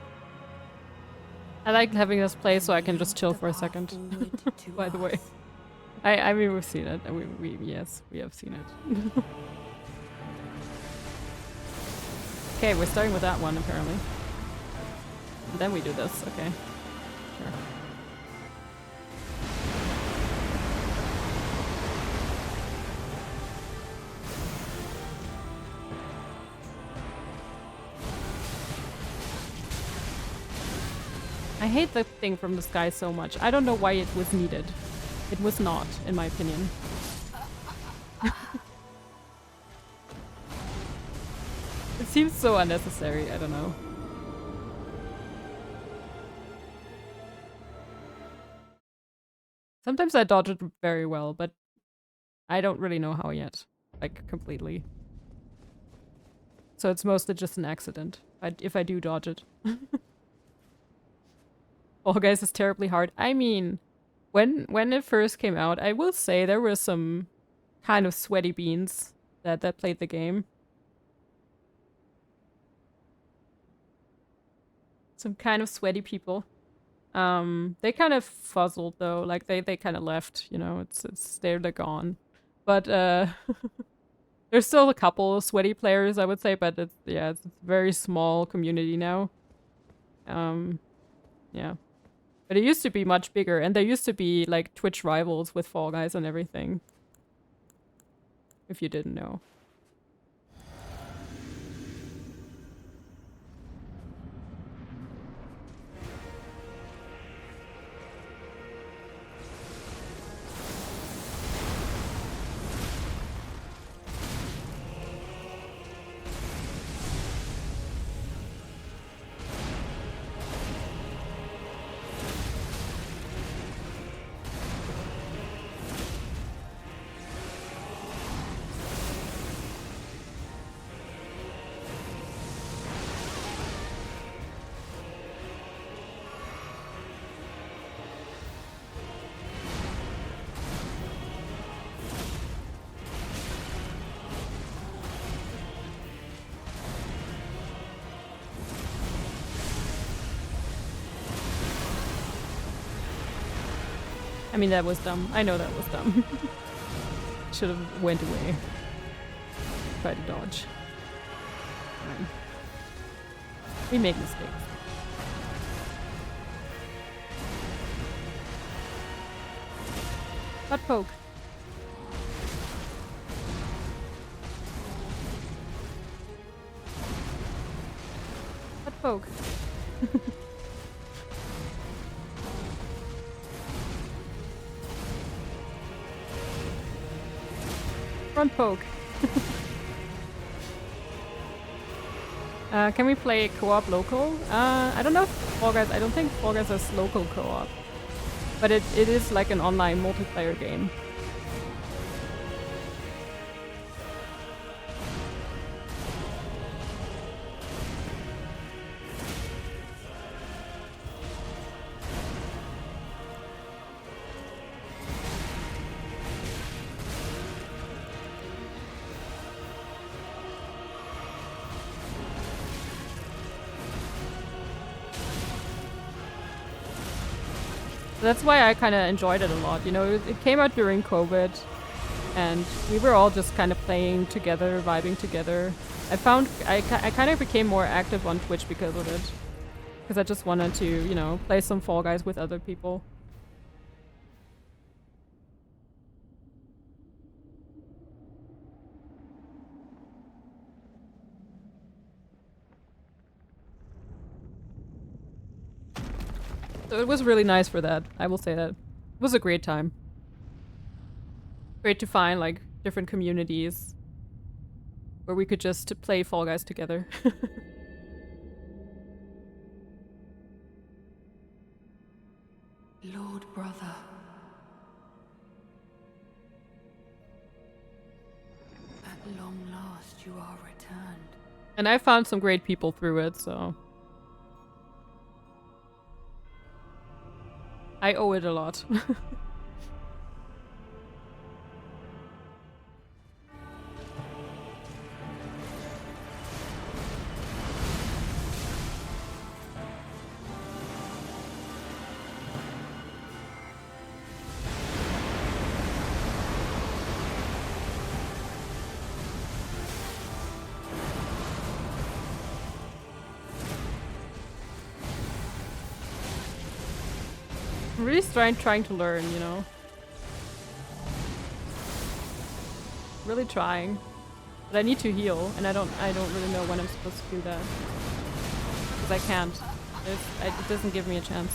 I like having this play so I can just chill for a second. By the way, I mean we've seen it. Yes, we have seen it. Okay, we're starting with that one apparently. And then we do this. Okay, sure. I hate the thing from the sky so much. I don't know why it was needed. It was not, in my opinion. It seems so unnecessary, I don't know. Sometimes I dodge it very well, but I don't really know how yet. Like, completely. So it's mostly just an accident, if I do dodge it. Fall Guys is terribly hard. I mean, when it first came out, I will say there were some kind of sweaty beans that played the game. Some kind of sweaty people. They kind of fuzzled though, like they kind of left, you know, they're gone. But there's still a couple of sweaty players, I would say, but it's a very small community now. Yeah. But it used to be much bigger, and there used to be, like, Twitch rivals with Fall Guys and everything. If you didn't know. mean, that was dumb. I know that was dumb. Should have went away. Try to dodge. Fine. We make mistakes. Butt poke. Butt poke. Front poke. Can we play co-op local? I don't know if Fall Guys, I don't think Fall Guys has local co-op. But it is like an online multiplayer game. That's why I kind of enjoyed it a lot. You know, it came out during COVID, and we were all just kind of playing together, vibing together. I found I kind of became more active on Twitch because of it. Because I just wanted to, you know, play some Fall Guys with other people. So it was really nice for that. I will say that. It was a great time. Great to find like different communities where we could just play Fall Guys together. Lord brother. At long last you are returned. And I found some great people through it, so I owe it a lot. I'm really trying to learn, you know. Really trying. But I need to heal, and I don't really know when I'm supposed to do that. Because I can't. It doesn't give me a chance.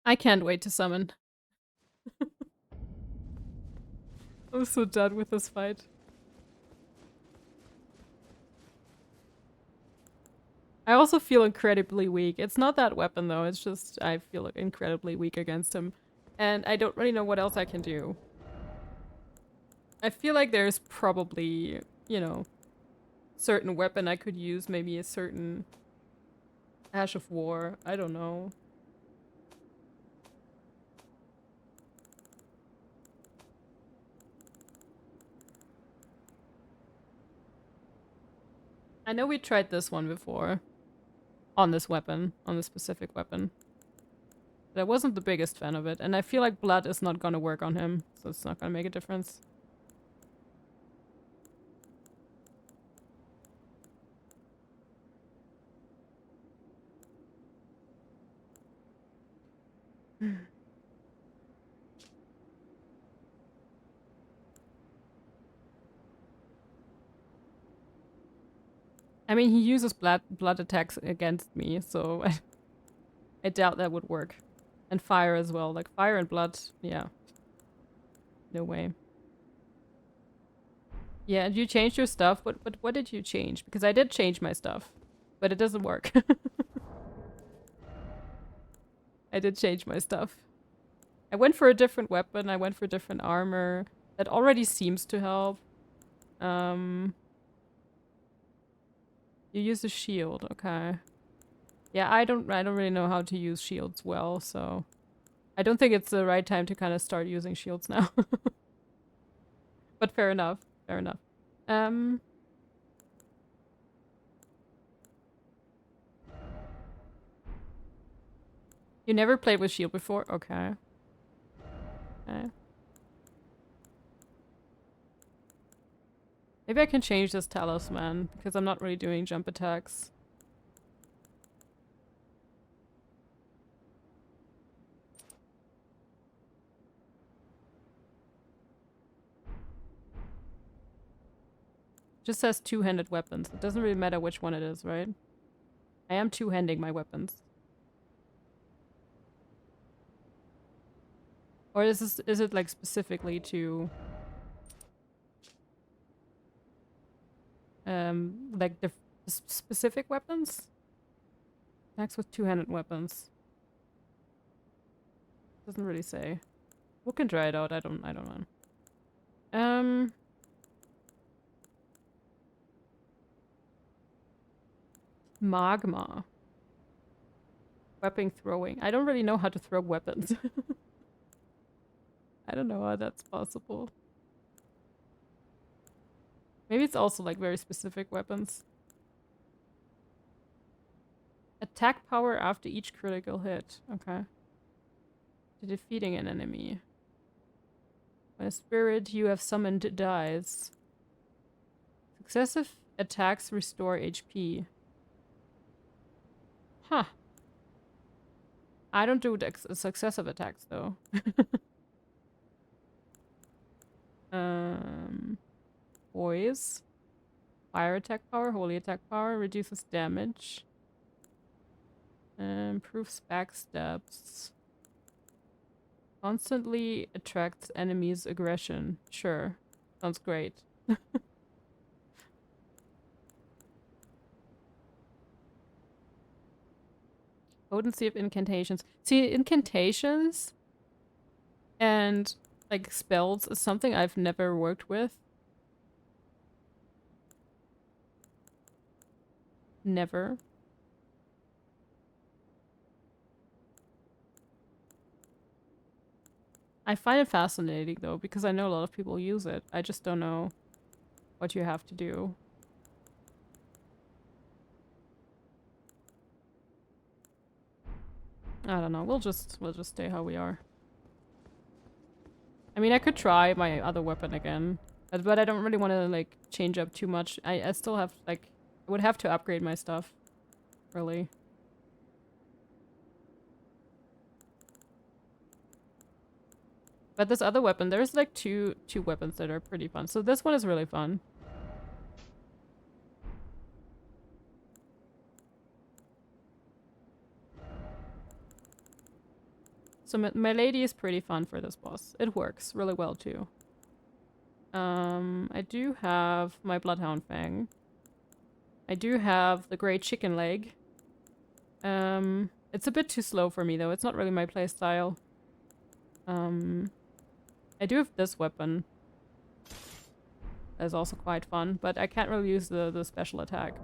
I can't wait to summon. I'm so done with this fight. I also feel incredibly weak. It's not that weapon though, it's just I feel incredibly weak against him. And I don't really know what else I can do. I feel like there's probably, you know, certain weapon I could use, maybe a certain Ash of War. I don't know. I know we tried this one before. On this weapon. On this specific weapon. But I wasn't the biggest fan of it. And I feel like blood is not gonna work on him. So it's not gonna make a difference. I mean, he uses blood attacks against me, so I doubt that would work. And fire as well. Like, fire and blood, yeah. No way. Yeah, and you changed your stuff, but what did you change? Because I did change my stuff, but it doesn't work. I did change my stuff. I went for a different weapon, I went for different armor. That already seems to help. You use a shield, okay. Yeah, I don't really know how to use shields well, so I don't think it's the right time to kind of start using shields now. But fair enough, fair enough. You never played with shield before? Okay. Okay. Maybe I can change this talisman, because I'm not really doing jump attacks. Just says two-handed weapons. It doesn't really matter which one it is, right? I am two-handing my weapons. Or is it like specifically to like the specific weapons? Attacks with two-handed weapons. Doesn't really say. We can try it out. I don't know. Magma. Weapon throwing. I don't really know how to throw weapons. I don't know how that's possible. Maybe it's also like very specific weapons. Attack power after each critical hit. Okay. To defeating an enemy. When a spirit you have summoned dies. Successive attacks restore HP. Huh. I don't do successive attacks though. Poise. Fire attack power, holy attack power, reduces damage. Improves backstabs. Constantly attracts enemies' aggression. Sure. Sounds great. Potency of incantations. See, incantations and like spells is something I've never worked with. Never. I find it fascinating though, because I know a lot of people use it. I just don't know what you have to do. I don't know. We'll just stay how we are. I mean, I could try my other weapon again, but I don't really want to like change up too much. I still have like I would have to upgrade my stuff, really. But this other weapon, there's like two weapons that are pretty fun. So this one is really fun. So my lady is pretty fun for this boss. It works really well too. I do have my Bloodhound Fang. I do have the Great Chicken Leg. It's a bit too slow for me though. It's not really my playstyle. I do have this weapon. That's also quite fun, but I can't really use the special attack.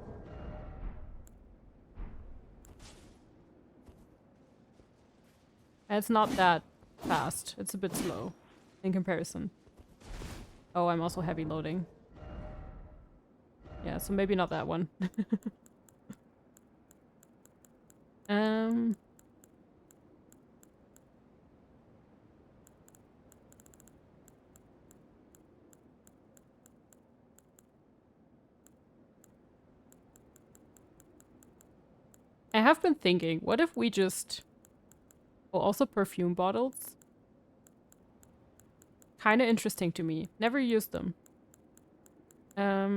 And it's not that fast. It's a bit slow in comparison. Oh, I'm also heavy loading. Yeah, so maybe not that one. I have been thinking, what if we just... Oh, also perfume bottles. Kind of interesting to me. Never used them. Yeah,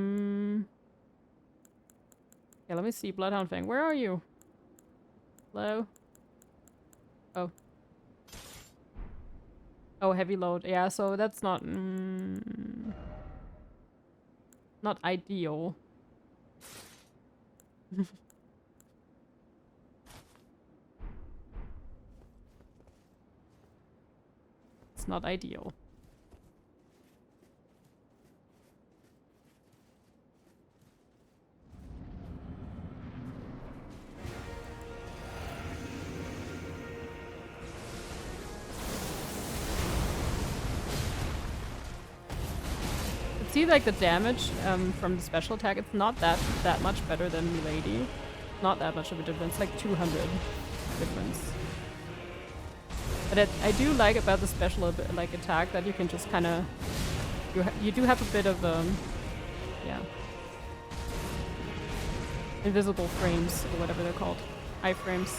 let me see. Bloodhound Fang. Where are you? Hello? Oh. Oh, heavy load. Yeah, so that's not... not ideal. It's not ideal. See, like the damage from the special attack, it's not that much better than Milady. Not that much of a difference, like 200 difference. But I do like about the special like attack that you can just kind of you do have a bit of yeah, invisible frames or whatever they're called, iframes.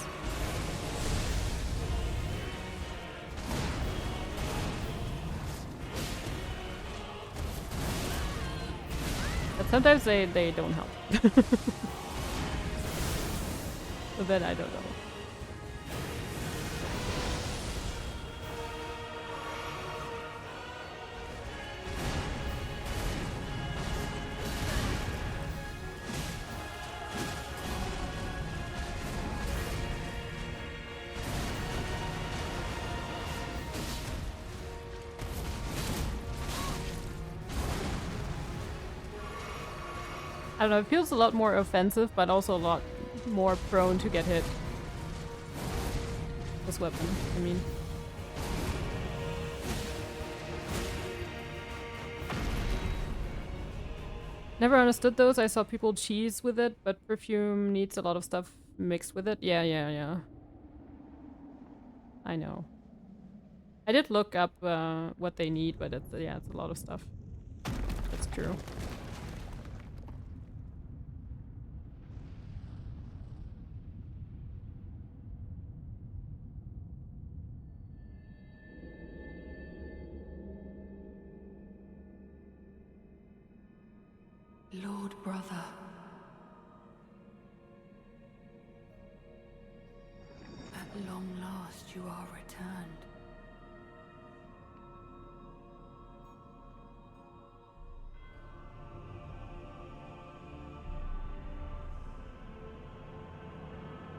But sometimes they don't help. So then I don't know. I don't know, it feels a lot more offensive, but also a lot more prone to get hit. This weapon, I mean. Never understood those. I saw people cheese with it, but perfume needs a lot of stuff mixed with it. Yeah. I know. I did look up what they need, but it's a lot of stuff. That's true. Lord brother. At long last you are returned.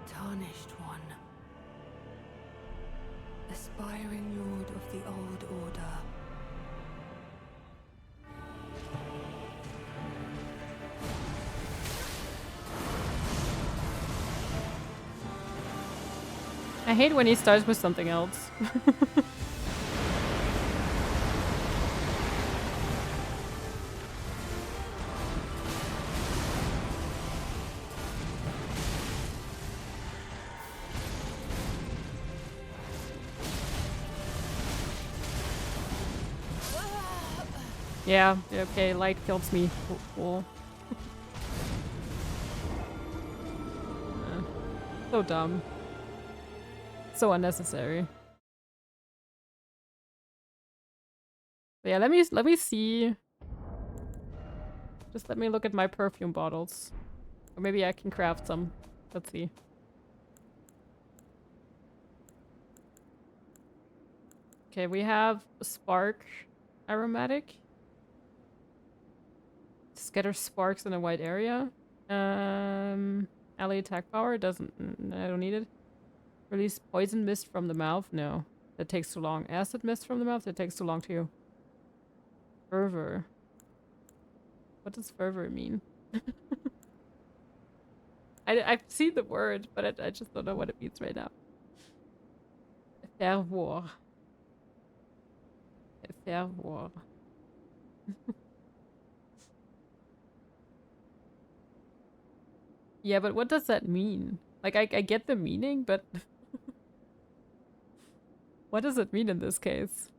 Tarnished one. Aspiring lord of the old order. I hate when he starts with something else. Yeah, okay, light kills me. Cool. So dumb. So unnecessary. But yeah, let me see. Just let me look at my perfume bottles. Or maybe I can craft some. Let's see. Okay, we have spark aromatic. Scatter sparks in a wide area. Ally attack power doesn't. I don't need it. Release poison mist from the mouth. No, that takes too long. Acid mist from the mouth. That takes too long too. Fervor. What does fervor mean? I've seen the word, but I just don't know what it means right now. Fervor. Fervor. Yeah, but what does that mean? Like, I get the meaning, but what does it mean in this case?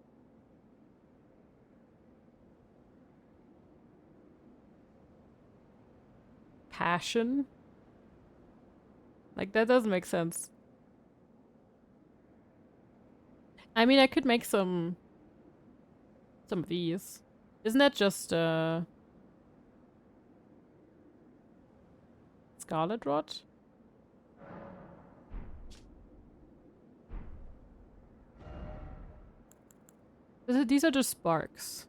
Passion? Like, that doesn't make sense. I mean, I could make some of these. Isn't that just, Scarlet Rot? These are just sparks.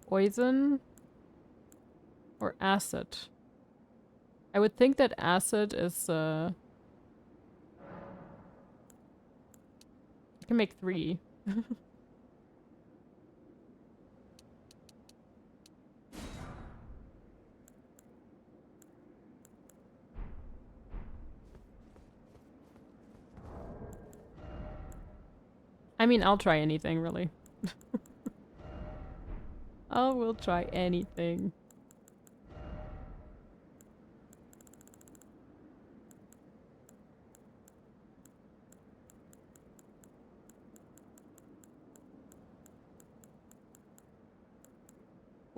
Poison or acid? I would think that acid is, I can make 3. I mean, I'll try anything, really. I will try anything.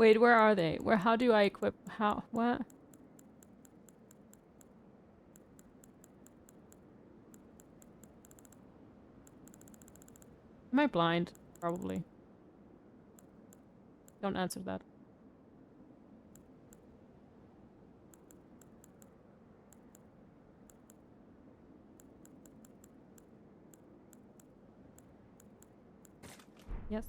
Wait, where are they? How do I equip? What? Am I blind? Probably. Don't answer that. Yes.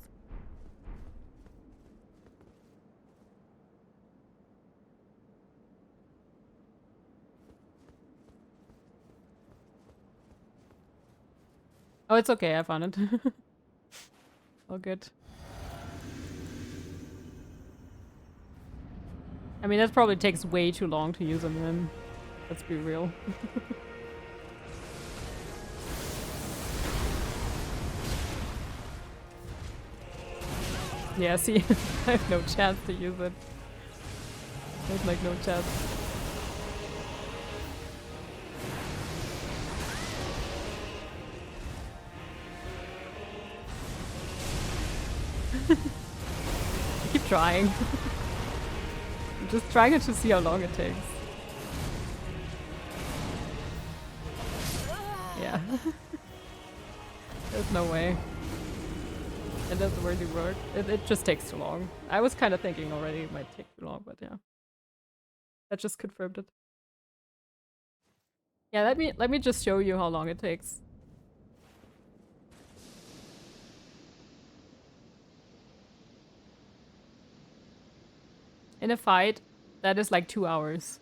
Oh, it's okay. I found it. All good. I mean, that probably takes way too long to use them then. Let's be real. Yeah, see, I have no chance to use it. There's like no chance. I keep trying. I'm just trying to see how long it takes. Yeah. There's no way. It doesn't really work. It just takes too long. I was kind of thinking already it might take too long, but yeah. That just confirmed it. Yeah, let me just show you how long it takes. In a fight, that is like 2 hours.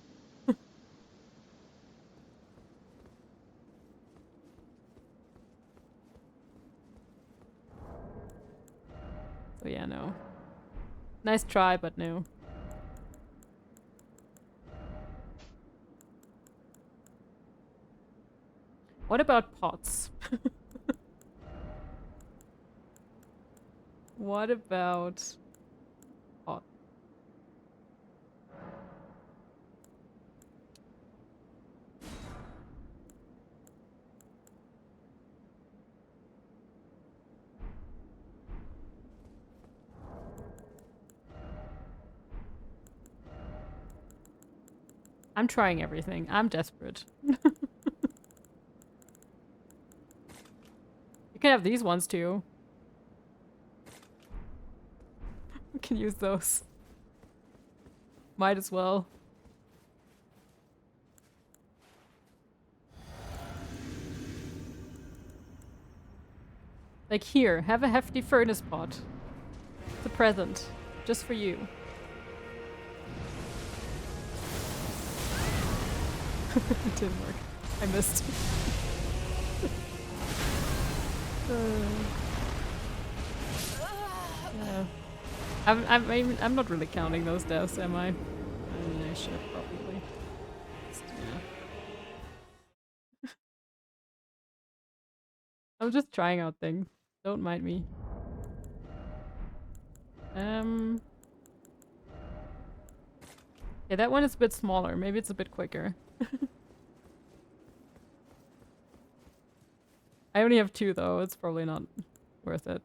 So yeah, no. Nice try, but no. What about pots? What about pots? I'm trying everything. I'm desperate. You can have these ones too. We can use those. Might as well. Like here, have a hefty furnace pot. It's a present. Just for you. It didn't work. I missed. Yeah. I'm not really counting those deaths, am I? I mean, I should probably. Yeah. I'm just trying out things. Don't mind me. Yeah, that one is a bit smaller. Maybe it's a bit quicker. I only have 2 though. It's probably not worth it.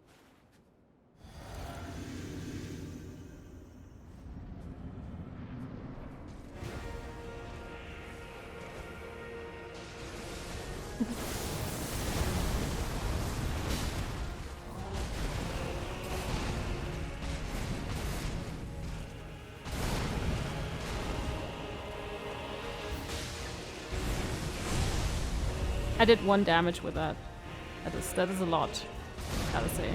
I did 1 damage with that. That is a lot, gotta say.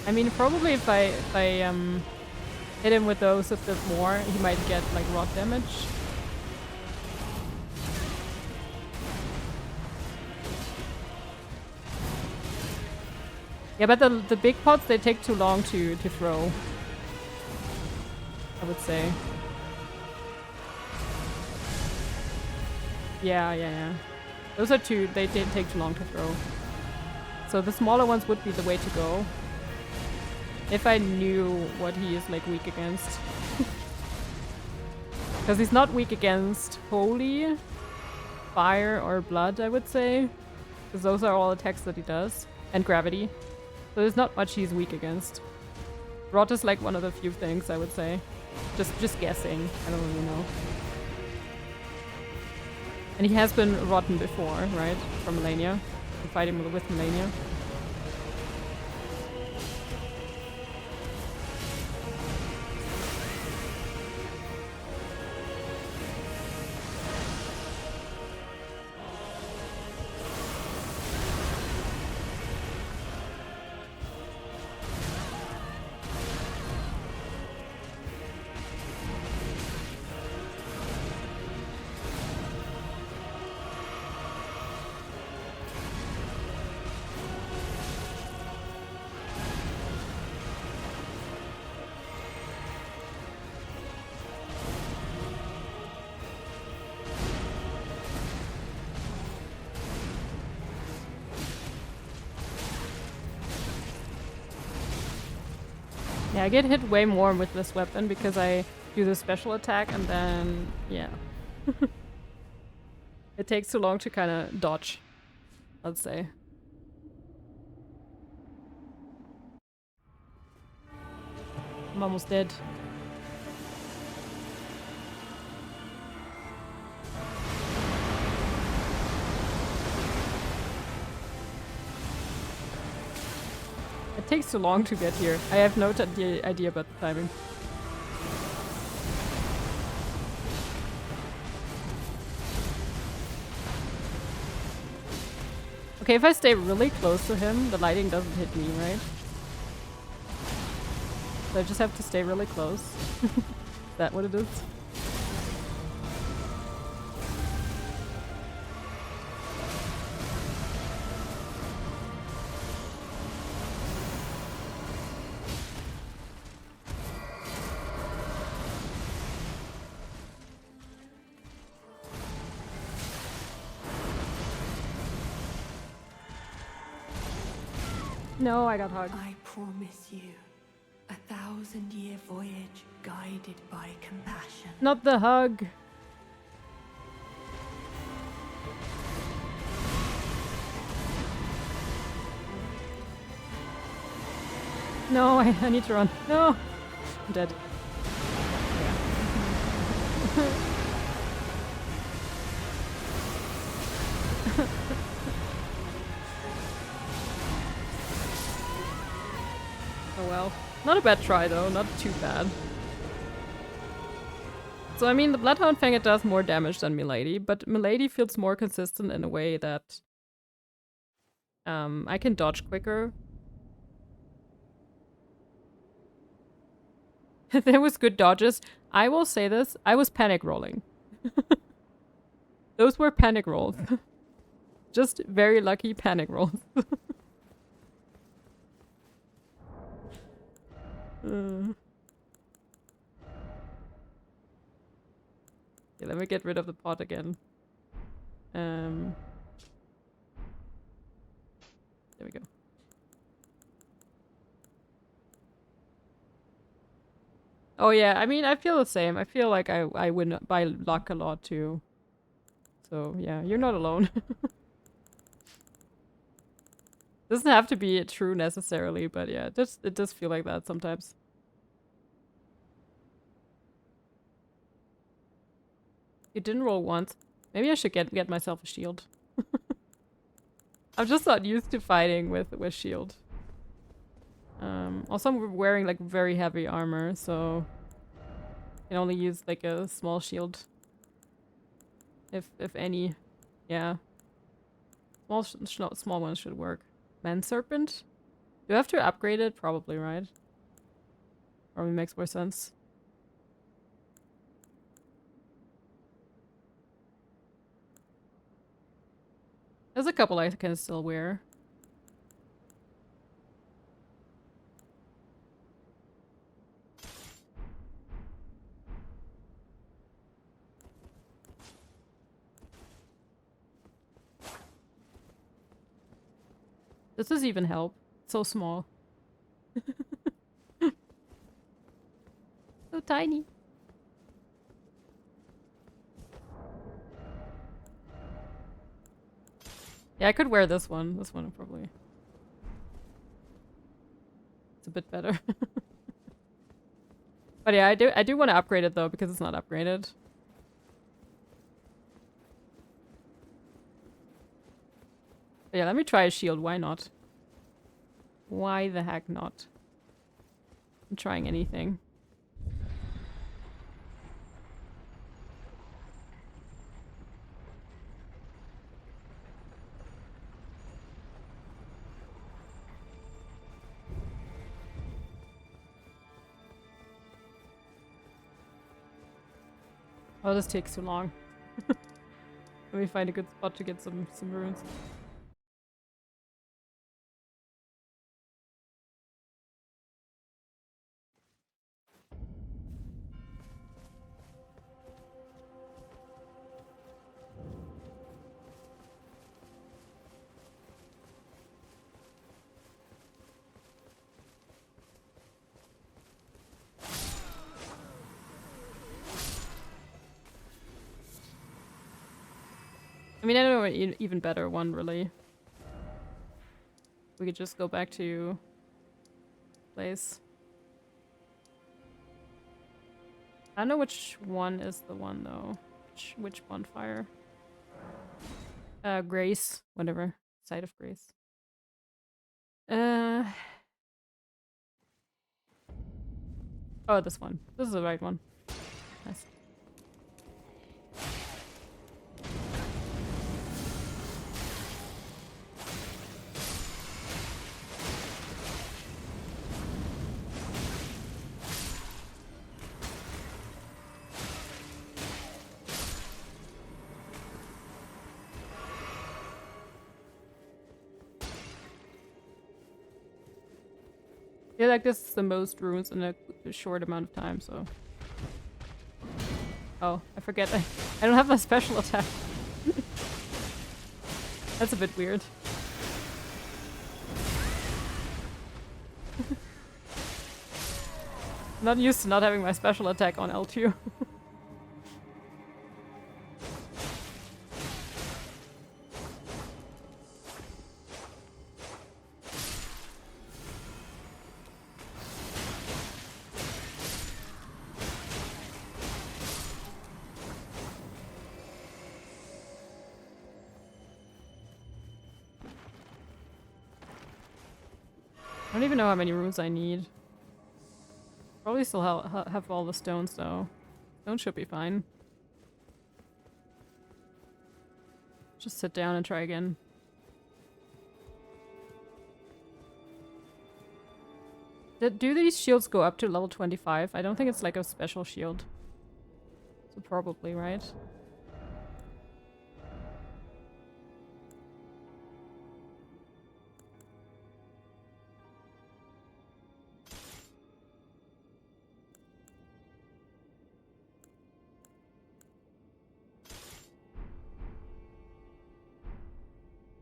I mean, probably if I hit him with those a bit more, he might get like rot damage. Yeah, but the big pots, they take too long to throw, I would say. Yeah. Those are 2, they did take too long to throw. So the smaller ones would be the way to go. If I knew what he is like weak against. Because he's not weak against holy, fire, or blood, I would say. Because those are all attacks that he does. And gravity. So there's not much he's weak against. Rot is like one of the few things, I would say. Just guessing. I don't really know. And he has been rotten before, right? From Melania. Fighting with Melania. Yeah, I get hit way more with this weapon because I do the special attack and then, yeah. It takes too long to kind of dodge, let's say. I'm almost dead. It takes too long to get here. I have no idea about the timing. Okay, if I stay really close to him, the lighting doesn't hit me, right? So I just have to stay really close. Is that what it is? No, I got hugged. I promise you, 1,000-year voyage guided by compassion. Not the hug. No, I need to run. No! I'm dead. Oh well. Not a bad try though, not too bad. So I mean, the Bloodhound Fang, it does more damage than Milady, but Milady feels more consistent in a way that I can dodge quicker. There was good dodges. I will say this, I was panic rolling. Those were panic rolls. Just very lucky panic rolls. Okay, let me get rid of the pot again. There we go. Oh yeah, I mean, I feel the same. I feel like I win by luck a lot too. So yeah, you're not alone. Doesn't have to be true necessarily, but yeah, it does feel like that sometimes. You didn't roll once. Maybe I should get myself a shield. I'm just not used to fighting with shield. Also I'm wearing like very heavy armor, so I can only use like a small shield. If any. Yeah. Small ones should work. Man Serpent? Do I have to upgrade it? Probably, right? Probably makes more sense. There's a couple I can still wear. This does even help. It's so small. So tiny. Yeah, I could wear this one. This one probably. It's a bit better. But yeah, I do want to upgrade it though because it's not upgraded. But yeah, let me try a shield. Why not? Why the heck not? I'm trying anything. Oh, this takes too long. Let me find a good spot to get some runes. I mean, I don't know an even better one, really. We could just go back to place. I don't know which one is the one, though. Which bonfire? Grace. Whatever. Site of Grace. Oh, this one. This is the right one. Nice. I feel like this is the most runes in a short amount of time, so... Oh, I forget. I don't have my special attack. That's a bit weird. I'm not used to not having my special attack on L2. I don't even know how many runes I need. Probably still have all the stones though. Stones should be fine. Just sit down and try again. Do these shields go up to level 25? I don't think it's like a special shield. So probably, right?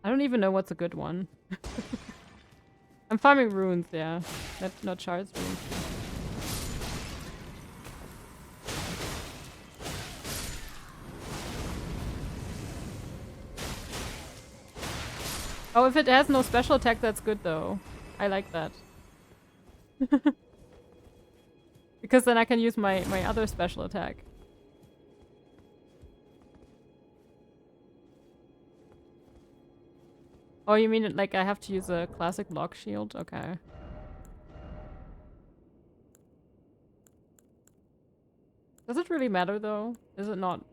I don't even know what's a good one. I'm farming runes, yeah. Not shards, runes. Oh, if it has no special attack, that's good though. I like that. Because then I can use my other special attack. Oh, you mean like I have to use a classic block shield? Okay. Does it really matter though? Is it not?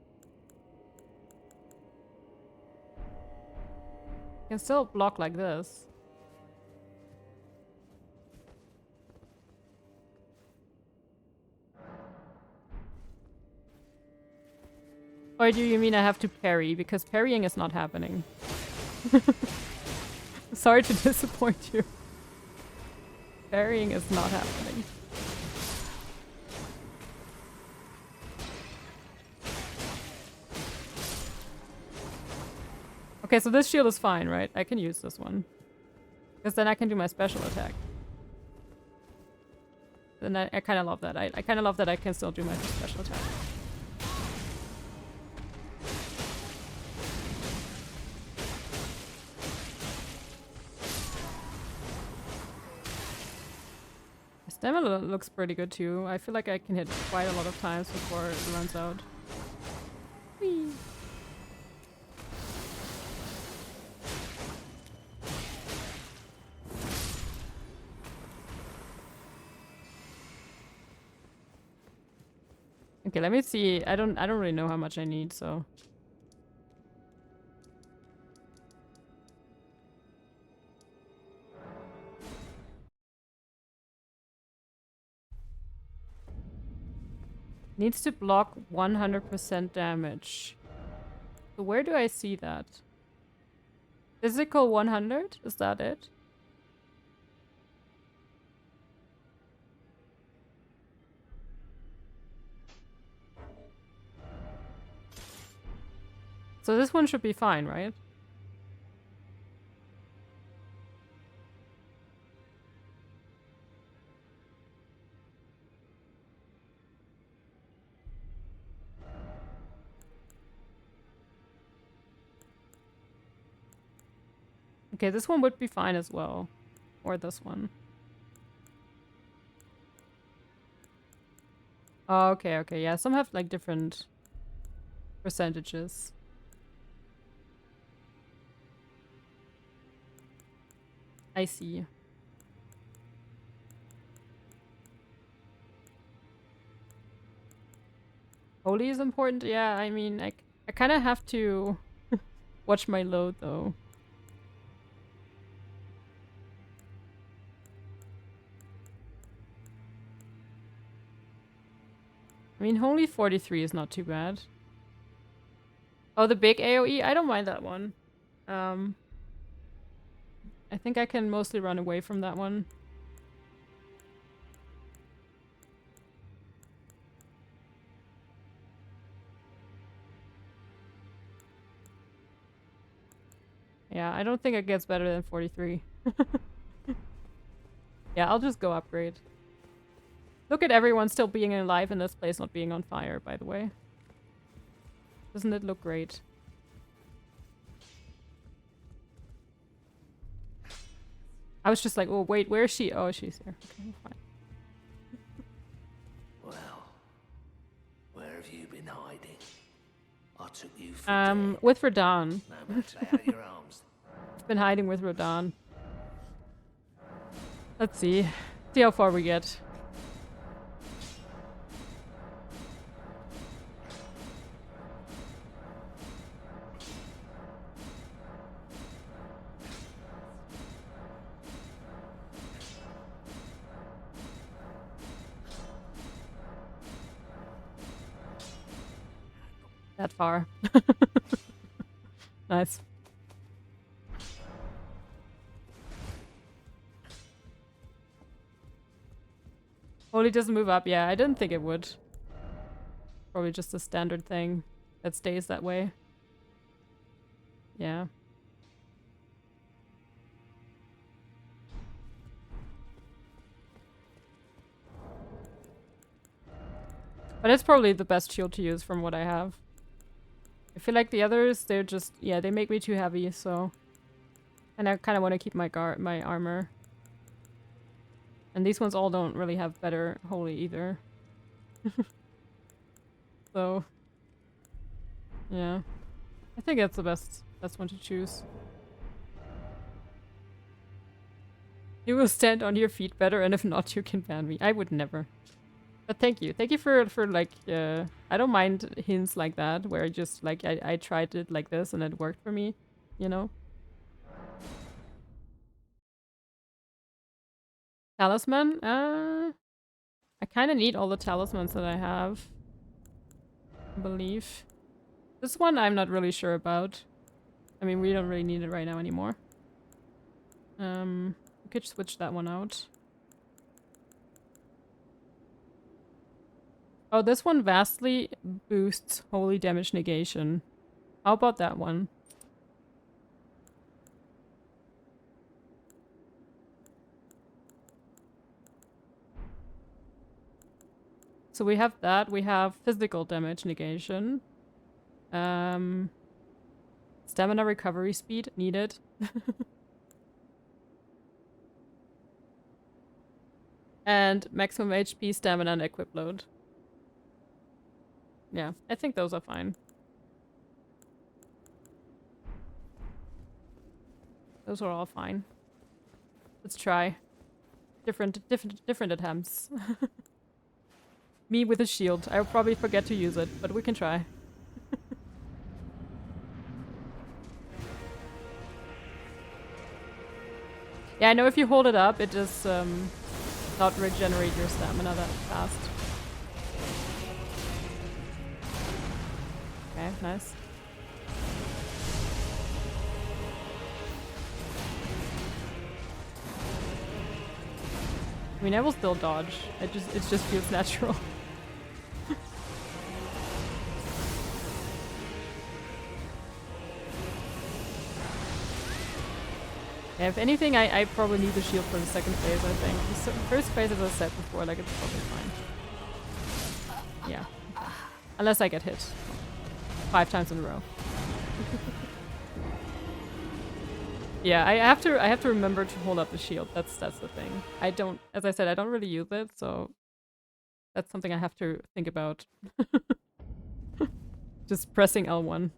I can still block like this. Or do you mean I have to parry? Because parrying is not happening. Sorry to disappoint you. Parrying is not happening. Okay, so this shield is fine, right? I can use this one. Because then I can do my special attack. Then I kind of love that. I kind of love that I can still do my special attack. Stamina looks pretty good too. I feel like I can hit quite a lot of times before it runs out. Whee! Okay, let me see. I don't really know how much I need, so. Needs to block 100% damage. So where do I see that? Physical 100? Is that it? So this one should be fine, right? Okay, this one would be fine as well. Or this one. Oh, okay, okay. Yeah, some have like different percentages. I see. Holy is important? Yeah, I mean, I kind of have to watch my load though. I mean, Holy 43 is not too bad. Oh, the big AoE? I don't mind that one. I think I can mostly run away from that one. Yeah, I don't think it gets better than 43. Yeah, I'll just go upgrade. Look at everyone still being alive in this place, not being on fire, by the way. Doesn't it look great? I was just like, oh, wait, where is she? Oh, she's here. Okay, fine. Well, where have you been hiding? I took you for dead. With Radahn. No matter out your arms. I've been hiding with Radahn. Let's see. See how far we get. That far. Nice. Holy doesn't move up. Yeah, I didn't think it would. Probably just a standard thing that stays that way. Yeah. But it's probably the best shield to use from what I have. I feel like the others, they're just, yeah, they make me too heavy, so. And I kind of want to keep my my armor. And these ones all don't really have better holy either. So. Yeah. I think that's the best one to choose. You will stand on your feet better, and if not, you can ban me. I would never. But thank you. Thank you for like, I don't mind hints like that, where just, like, I tried it like this and it worked for me, you know? Talisman? I kind of need all the talismans that I have. I believe. This one I'm not really sure about. I mean, we don't really need it right now anymore. We could switch that one out. Oh, this one vastly boosts holy damage negation. How about that one? So we have that. We have physical damage negation. Stamina recovery speed needed. And maximum HP, stamina, and equip load. Yeah, I think those are fine. Those are all fine. Let's try. Different attempts. Me with a shield. I'll probably forget to use it, but we can try. Yeah, I know if you hold it up, it does not regenerate your stamina that fast. Okay, nice. I mean, I will still dodge. It just feels natural. Yeah, if anything, I probably need the shield for the second phase, I think. The first phase, as I said before, like, it's probably fine. Yeah. Unless I get hit 5 times in a row. Yeah, I have to remember to hold up the shield. That's the thing. I don't, as I said, I don't really use it, so that's something I have to think about. Just pressing L1.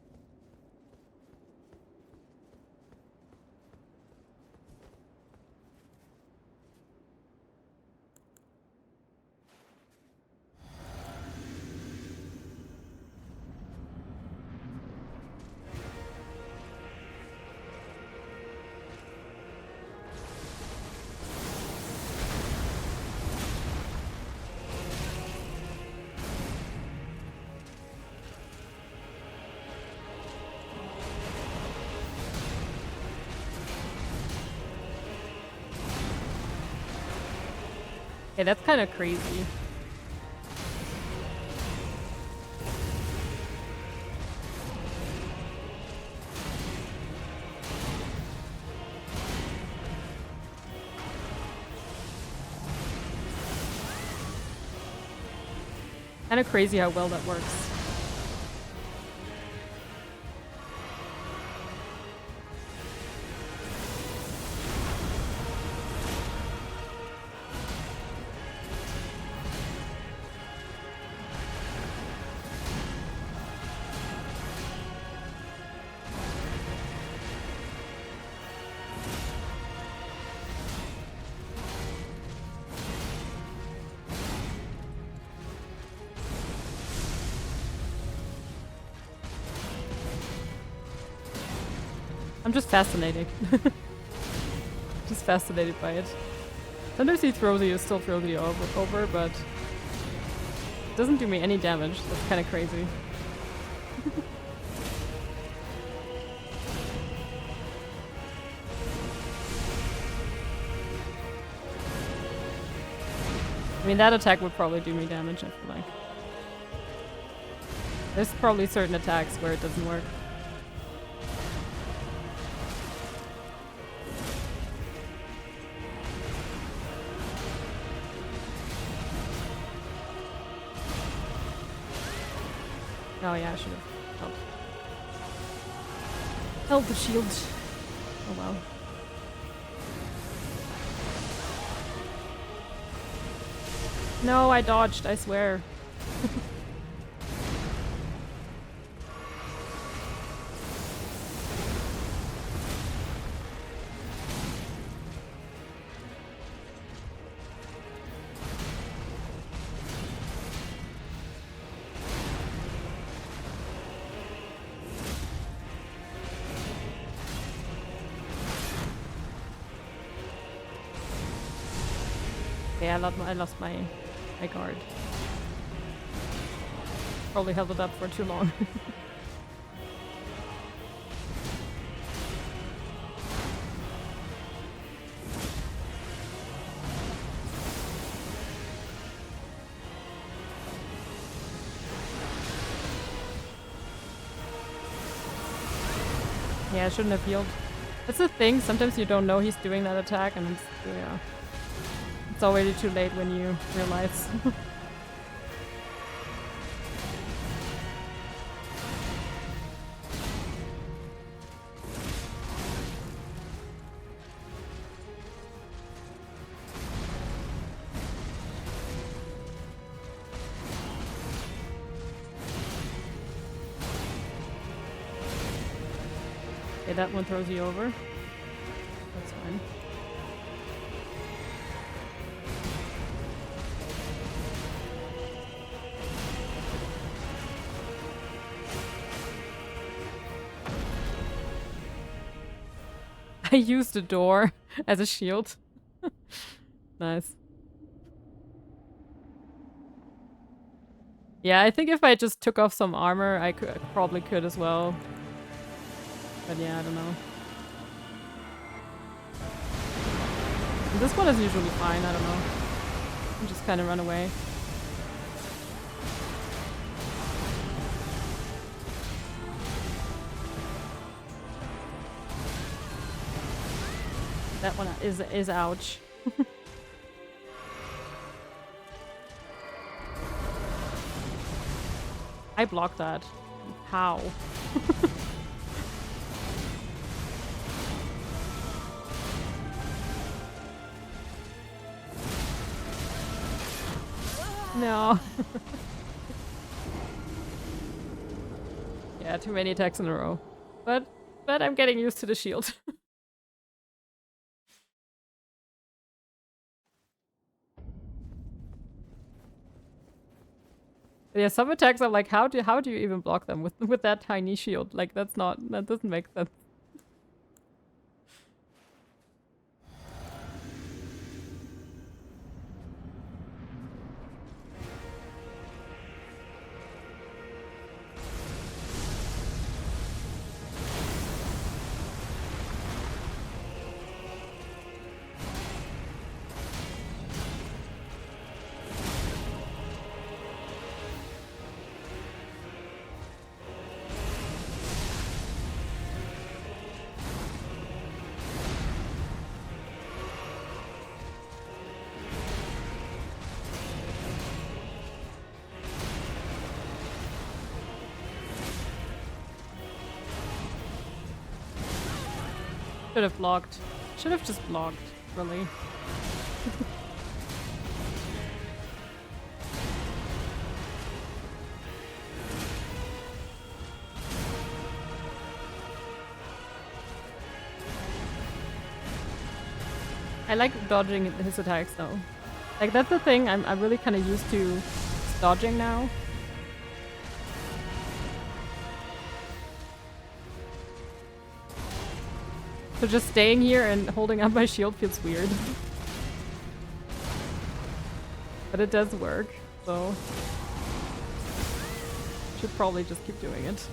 Okay, that's kind of crazy. Kind of crazy how well that works. I'm just fascinated. Just fascinated by it. Sometimes he still throws you over, but it doesn't do me any damage. That's kind of crazy. I mean, that attack would probably do me damage, I feel like. There's probably certain attacks where it doesn't work. Oh yeah, I should have helped. Held the shield. Oh well. No, I dodged, I swear. Okay, I lost my guard. Probably held it up for too long. Yeah, I shouldn't have healed. That's the thing, sometimes you don't know he's doing that attack and it's, yeah. It's already too late when you realize. Okay, that one throws you over. That's fine. I used the door as a shield. Nice. Yeah, I think if I just took off some armor, I probably could as well. But yeah, I don't know. This one is usually fine, I don't know. I just kind of run away. That one is ouch. I blocked that. How? No. Yeah, too many attacks in a row. But I'm getting used to the shield. Yeah, some attacks I'm like, how do you even block them with that tiny shield? Like that doesn't make sense. Should have blocked. Should have just blocked, really. I like dodging his attacks though. Like that's the thing, I'm really kind of used to dodging now. So just staying here and holding up my shield feels weird. But it does work, so should probably just keep doing it.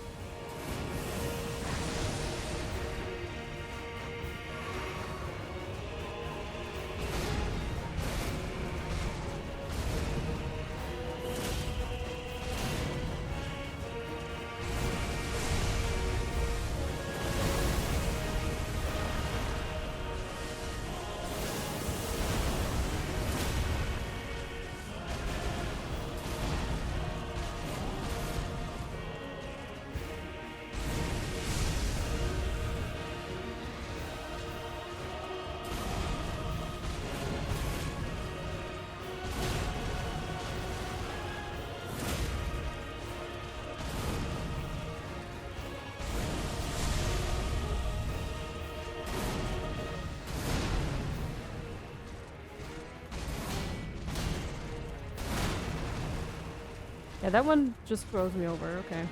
Yeah, that one just throws me over, okay.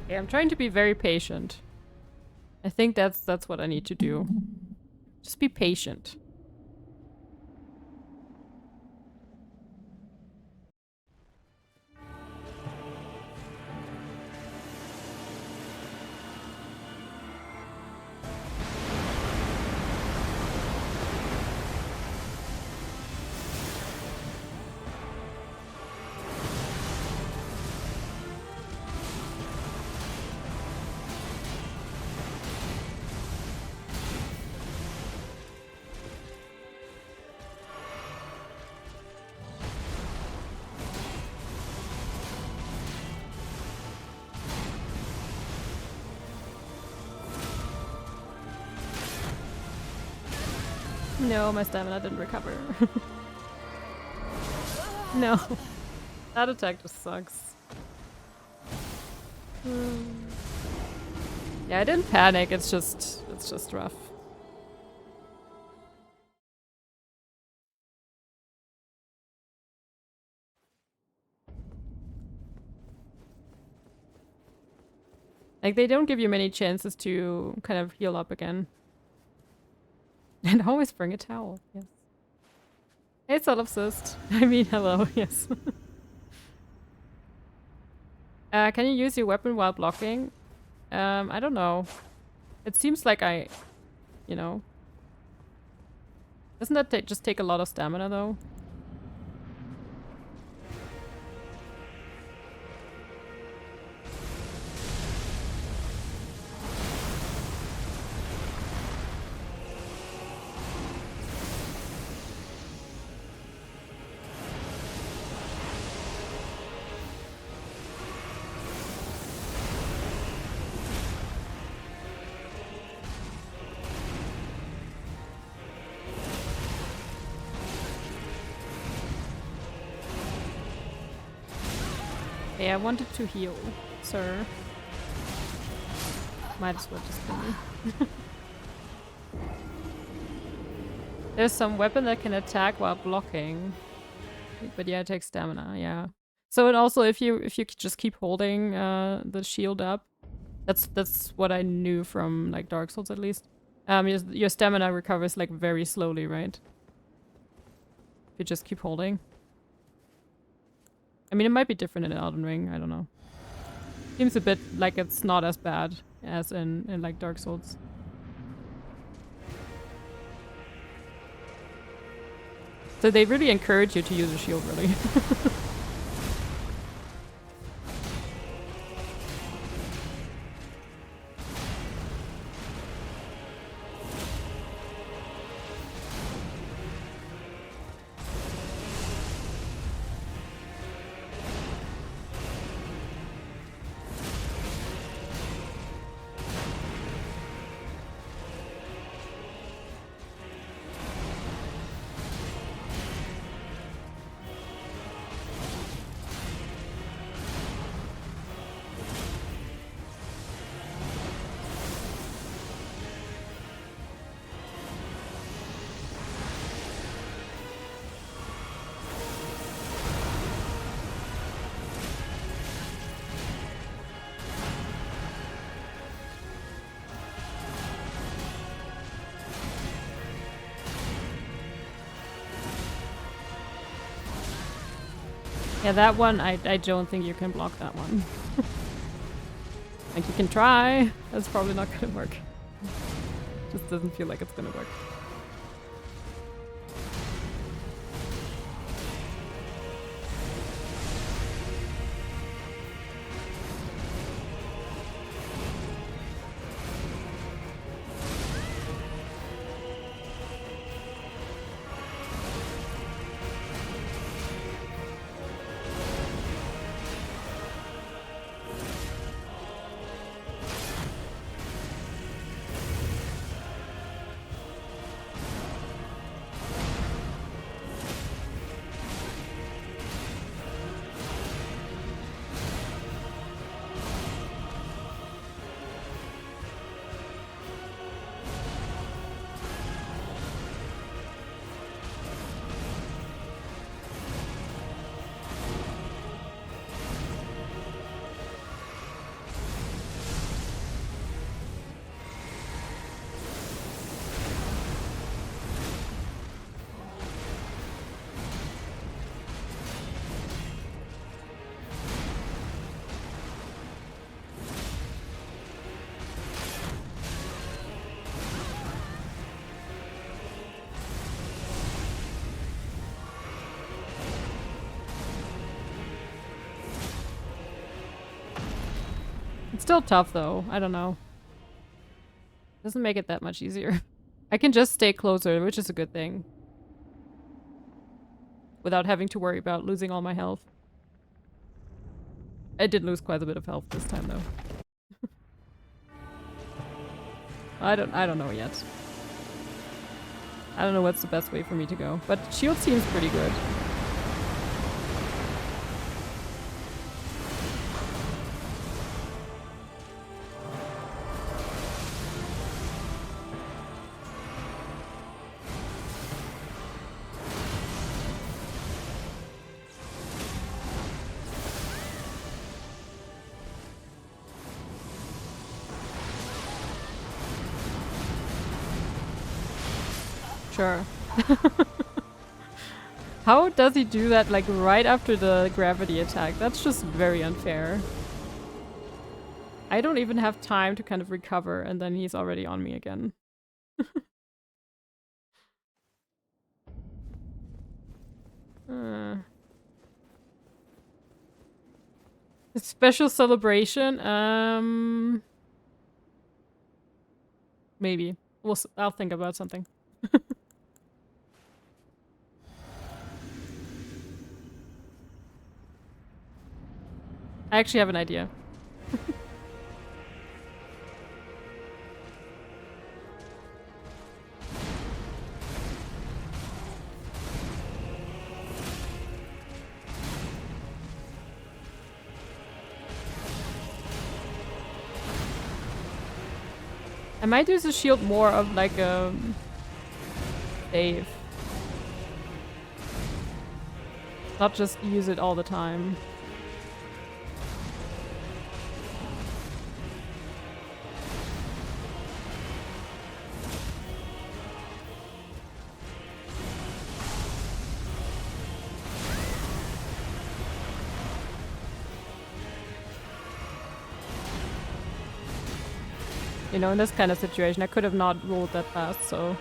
Okay, I'm trying to be very patient. I think that's what I need to do. Just be patient. No, my stamina didn't recover. No. That attack just sucks. Yeah, I didn't panic, it's just rough. Like, they don't give you many chances to kind of heal up again. And always bring a towel, yes. Hey, Solipsist. I mean, hello, yes. Can you use your weapon while blocking? I don't know. It seems like you know. Doesn't that just take a lot of stamina, though? Hey, I wanted to heal, sir. Might as well just kill me. There's some weapon that can attack while blocking. But yeah, it takes stamina, yeah. So and also if you just keep holding the shield up, that's what I knew from like Dark Souls at least. Your stamina recovers like very slowly, right? If you just keep holding. I mean, it might be different in Elden Ring, I don't know. Seems a bit like it's not as bad as in like Dark Souls. So they really encourage you to use a shield, really. Yeah, that one, I don't think you can block that one. Like, you can try. That's probably not gonna work. Just doesn't feel like it's gonna work. It's still tough though. I don't know. Doesn't make it that much easier. I can just stay closer, which is a good thing. Without having to worry about losing all my health. I did lose quite a bit of health this time though. I don't know yet. I don't know what's the best way for me to go, but shield seems pretty good. Sure. How does he do that, like, right after the gravity attack? That's just very unfair. I don't even have time to kind of recover, and then he's already on me again. A special celebration? Maybe. I'll think about something. I actually have an idea. I might use a shield more of like a save. Not just use it all the time. You know, in this kind of situation, I could have not rolled that fast, so...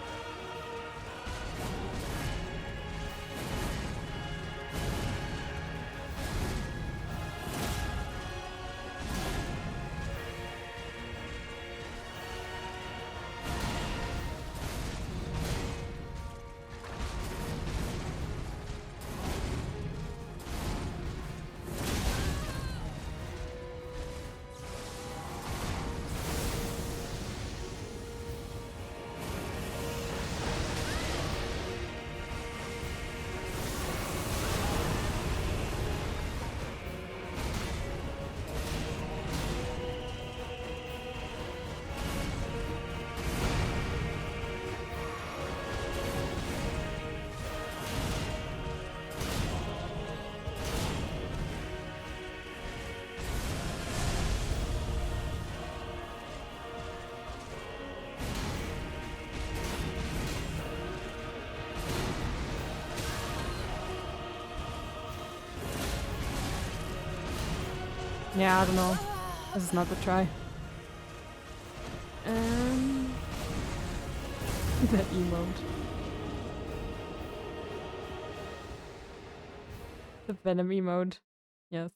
Yeah, I don't know. This is not the try. That emote. The Venom emote. Yes.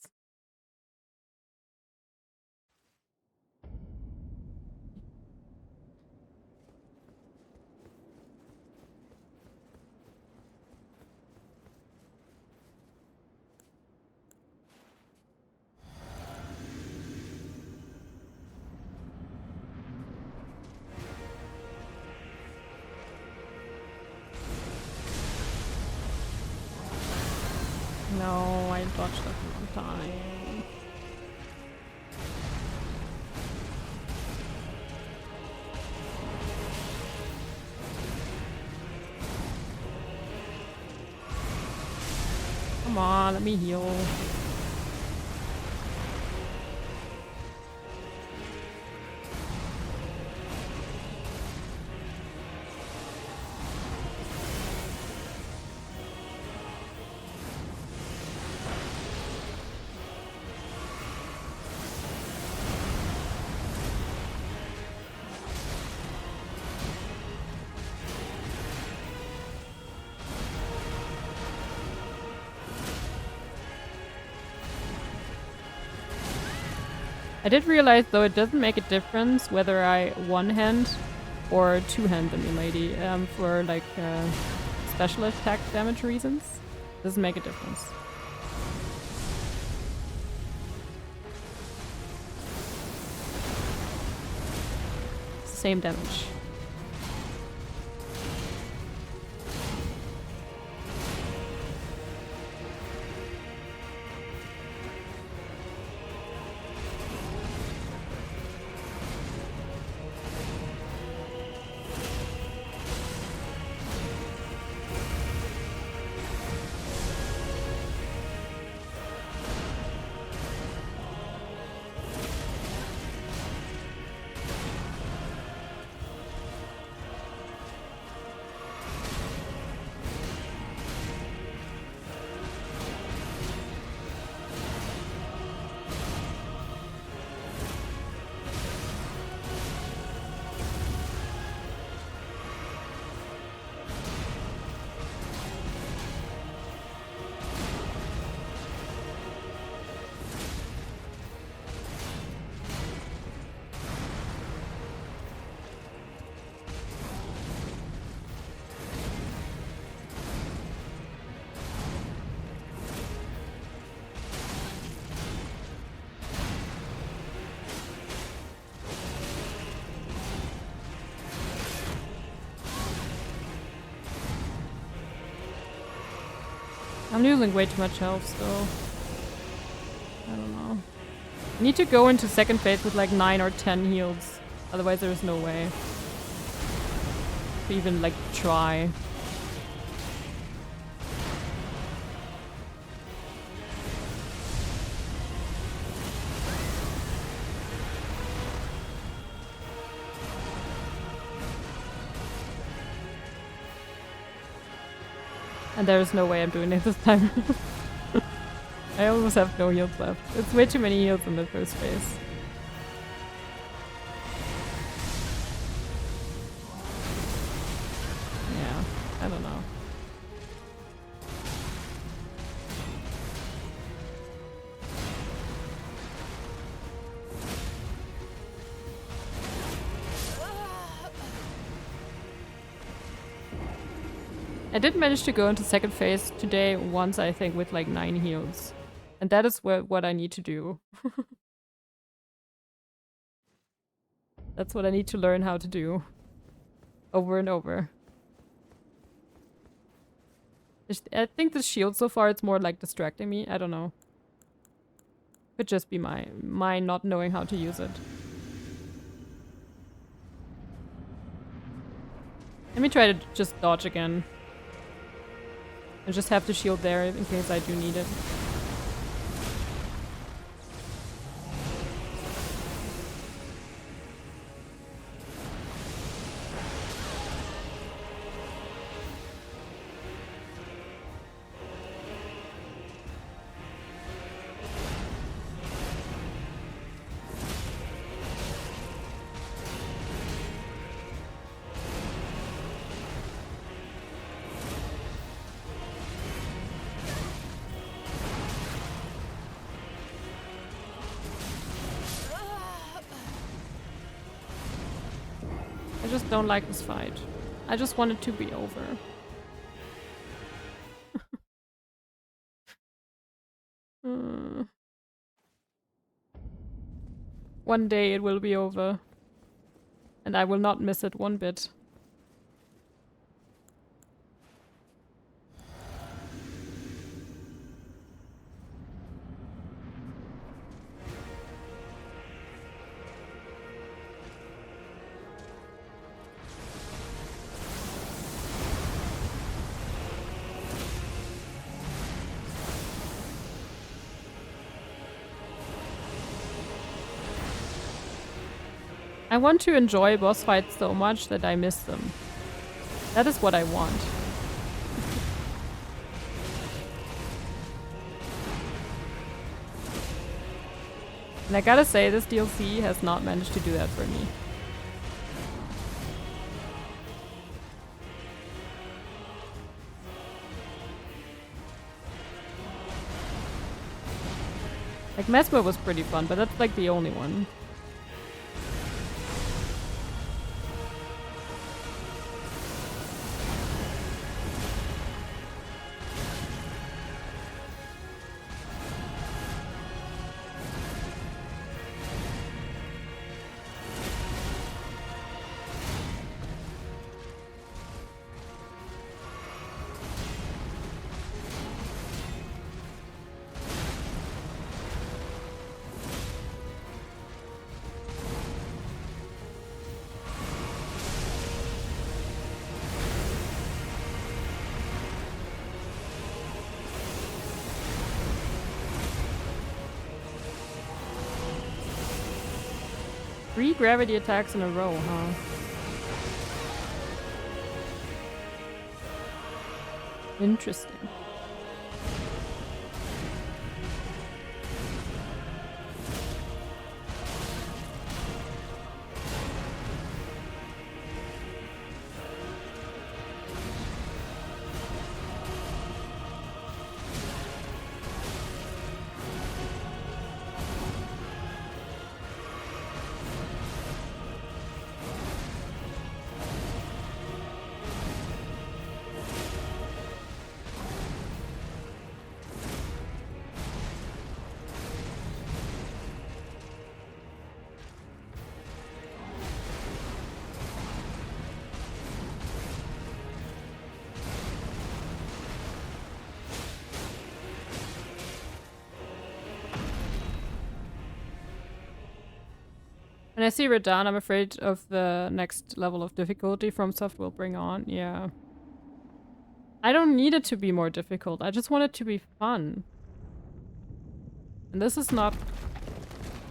No, I dodged that one time. Come on, let me heal. I did realize though it doesn't make a difference whether I one-hand or two-hand the Milady for like special attack damage reasons. Doesn't make a difference. Same damage. I'm losing way too much health still. I don't know. I need to go into second phase with like 9 or 10 heals. Otherwise there's no way to even like try. And there's no way I'm doing it this time. I almost have no heals left. It's way too many heals in the first phase. Yeah, I don't know. I did manage to go into second phase today once, I think, with like 9 heals. And that is what I need to do. That's what I need to learn how to do. Over and over. I think the shield so far, it's more like distracting me. I don't know. Could just be my not knowing how to use it. Let me try to just dodge again. And just have the shield there in case I do need it. I just don't like this fight. I just want it to be over. One day it will be over. And I will not miss it one bit. I want to enjoy boss fights so much that I miss them. That is what I want. And I gotta say, this DLC has not managed to do that for me. Like, Mesmer was pretty fun, but that's like the only one. Three gravity attacks in a row, huh? Interesting. When I see Radahn, I'm afraid of the next level of difficulty FromSoft will bring on. Yeah. I don't need it to be more difficult. I just want it to be fun. And this is not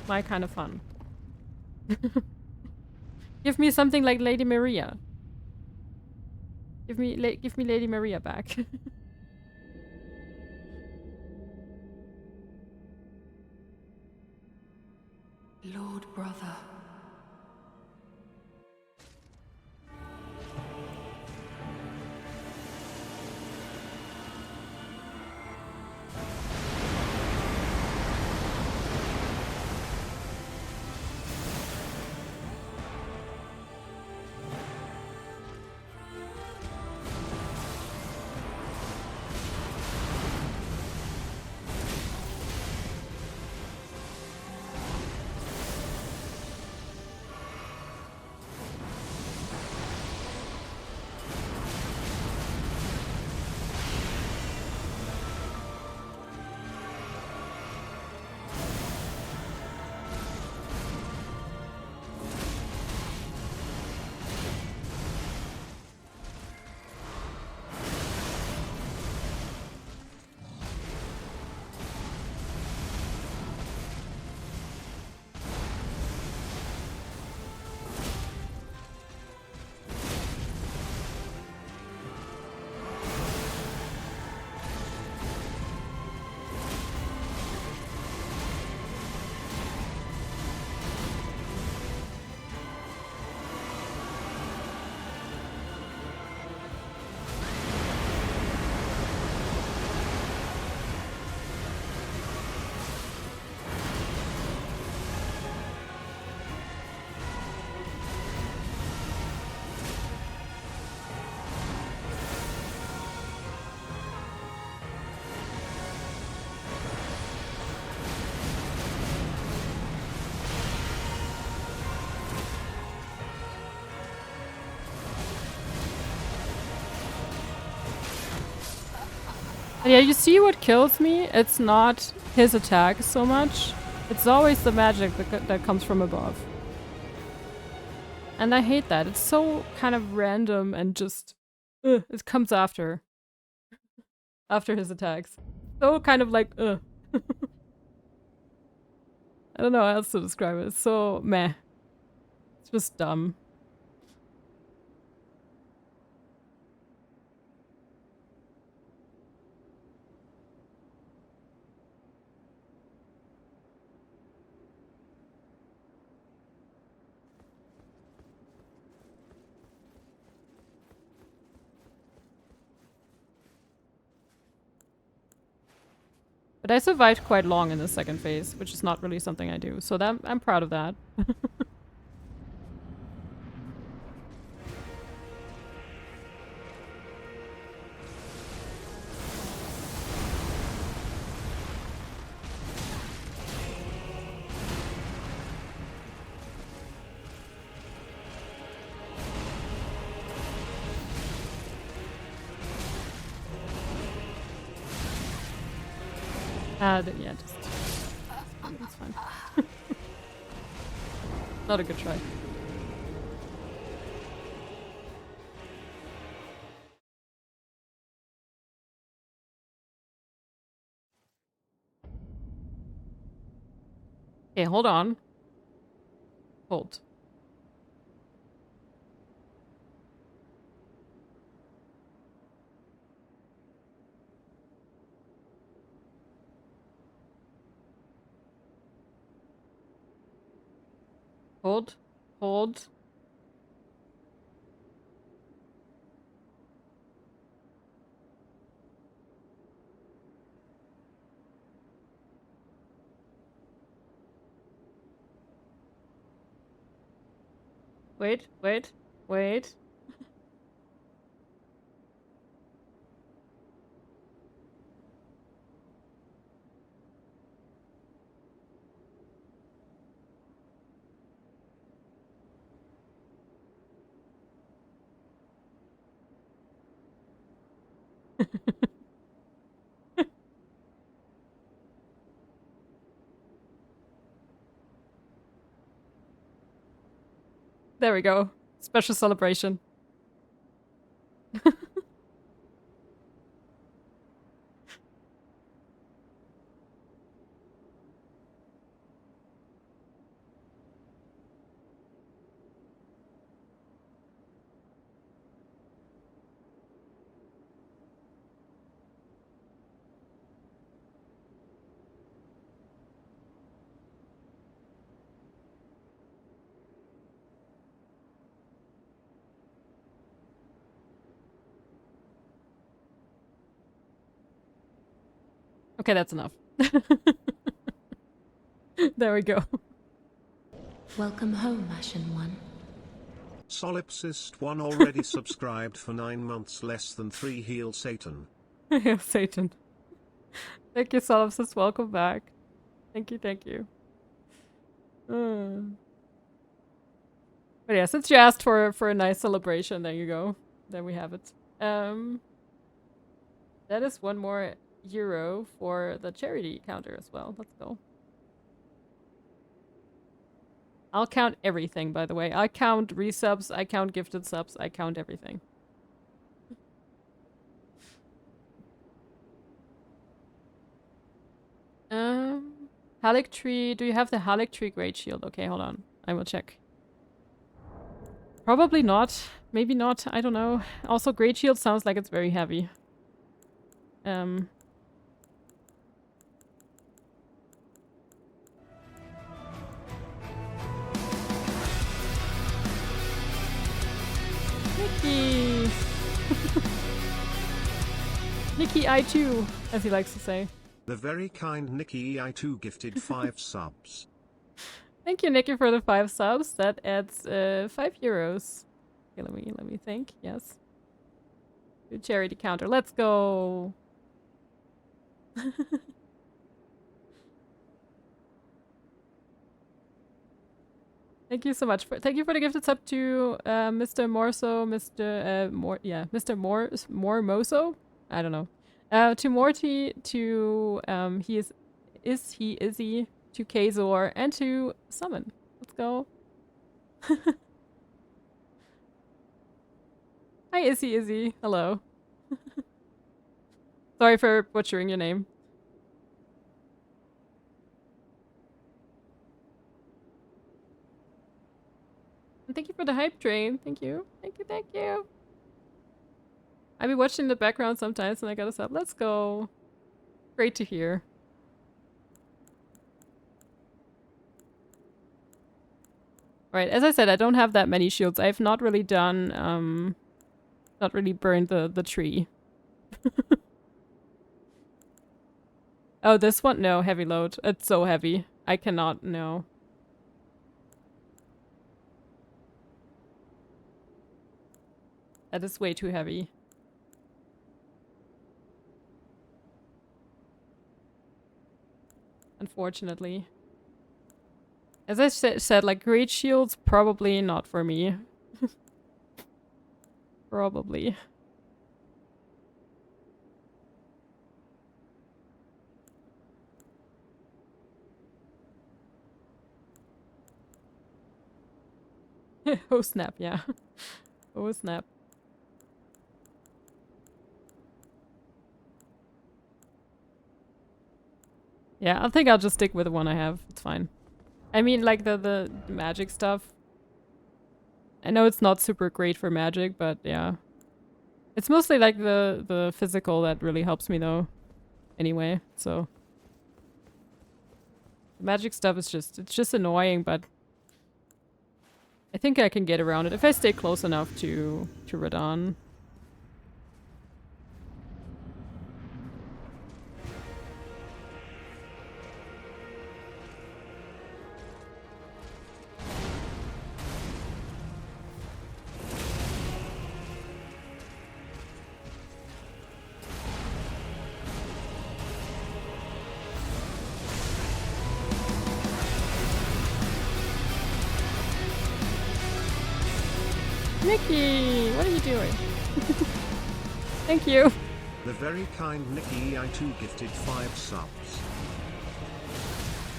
my kind of fun. Give me something like Lady Maria. Give me Lady Maria back. Lord brother. Yeah, you see what kills me? It's not his attack so much. It's always the magic that comes from above. And I hate that. It's so kind of random and just... it comes after. After his attacks. So kind of like, I don't know how else to describe it. It's so meh. It's just dumb. But I survived quite long in the second phase, which is not really something I do. So that I'm proud of that. Yeah, just... That's fine. Not a good try. Okay, hold on. Hold. Hold. Hold. Wait, wait, wait. There we go. Special celebration. Okay, that's enough. There we go. Welcome home, Ashen One. Solipsist1 already subscribed for 9 months less than 3 heal Satan. Yeah, Satan. Thank you, Solipsis. Welcome back. Thank you, thank you. But yeah, since you asked for a nice celebration, there you go. There we have it. That is 1 more euro for the charity counter as well. Let's go. I'll count everything, by the way. I count resubs, I count gifted subs, I count everything. Erdtree. Do you have the Erdtree Great Shield? Okay, hold on. I will check. Probably not. Maybe not. I don't know. Also, Great Shield sounds like it's very heavy. Nikki! Nikki I2, as he likes to say. The very kind Nikki I2 gifted 5 subs. Thank you, Nikki, for the 5 subs. That adds 5 euros. Okay, let me think. Yes. Do charity counter. Let's go. Thank you so much thank you for the gifted sub to Mr. Morso, Mr. Mormoso. I don't know. To Morty, to Izzy, to Kazor, and to Summon. Let's go. Hi, Izzy. Hello. Sorry for butchering your name. And thank you for the hype train. Thank you. Thank you. I be watching in the background sometimes and I got a sub. Let's go. Great to hear. Right, as I said, I don't have that many shields. I've not really done, not really burned the tree. Oh, this one? No, heavy load. It's so heavy. I cannot, no. That is way too heavy. Unfortunately. As I said, like, great shields, probably not for me. Probably. Oh snap, yeah. Oh snap. Yeah, I think I'll just stick with the one I have. It's fine. I mean, like, the magic stuff. I know it's not super great for magic, but yeah. It's mostly like the physical that really helps me though. Anyway, so. The magic stuff is it's just annoying, but I think I can get around it if I stay close enough to Radon. Nikki, what are you doing? Thank you. The very kind Nikki I2 gifted 5 subs.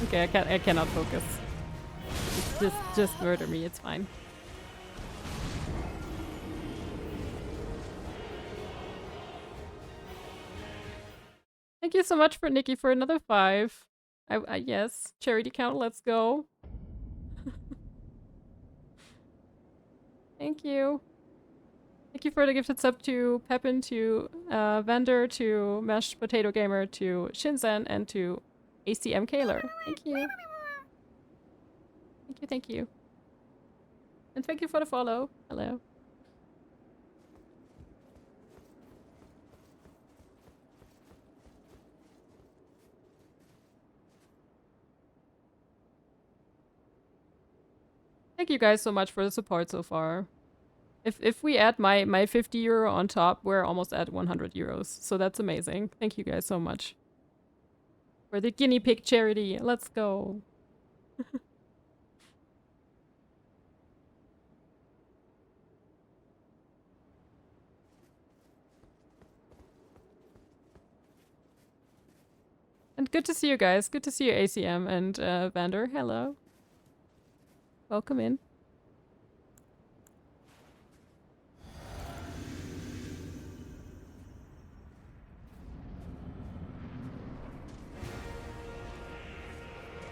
Okay, I cannot focus. Just murder me, it's fine. Thank you so much for Nikki for another 5. Yes, charity count, let's go. Thank you. Thank you for the gifted sub to Pepin, to Vendor, to Mashed Potato Gamer, to Shinzen, and to ACM Kaler. Thank you. Thank you, thank you. And thank you for the follow. Hello. Thank you guys so much for the support so far. If we add my 50 euro on top, we're almost at 100 euros. So that's amazing. Thank you guys so much. For the guinea pig charity. Let's go. And good to see you guys. Good to see you, ACM and Vander. Hello. Welcome in.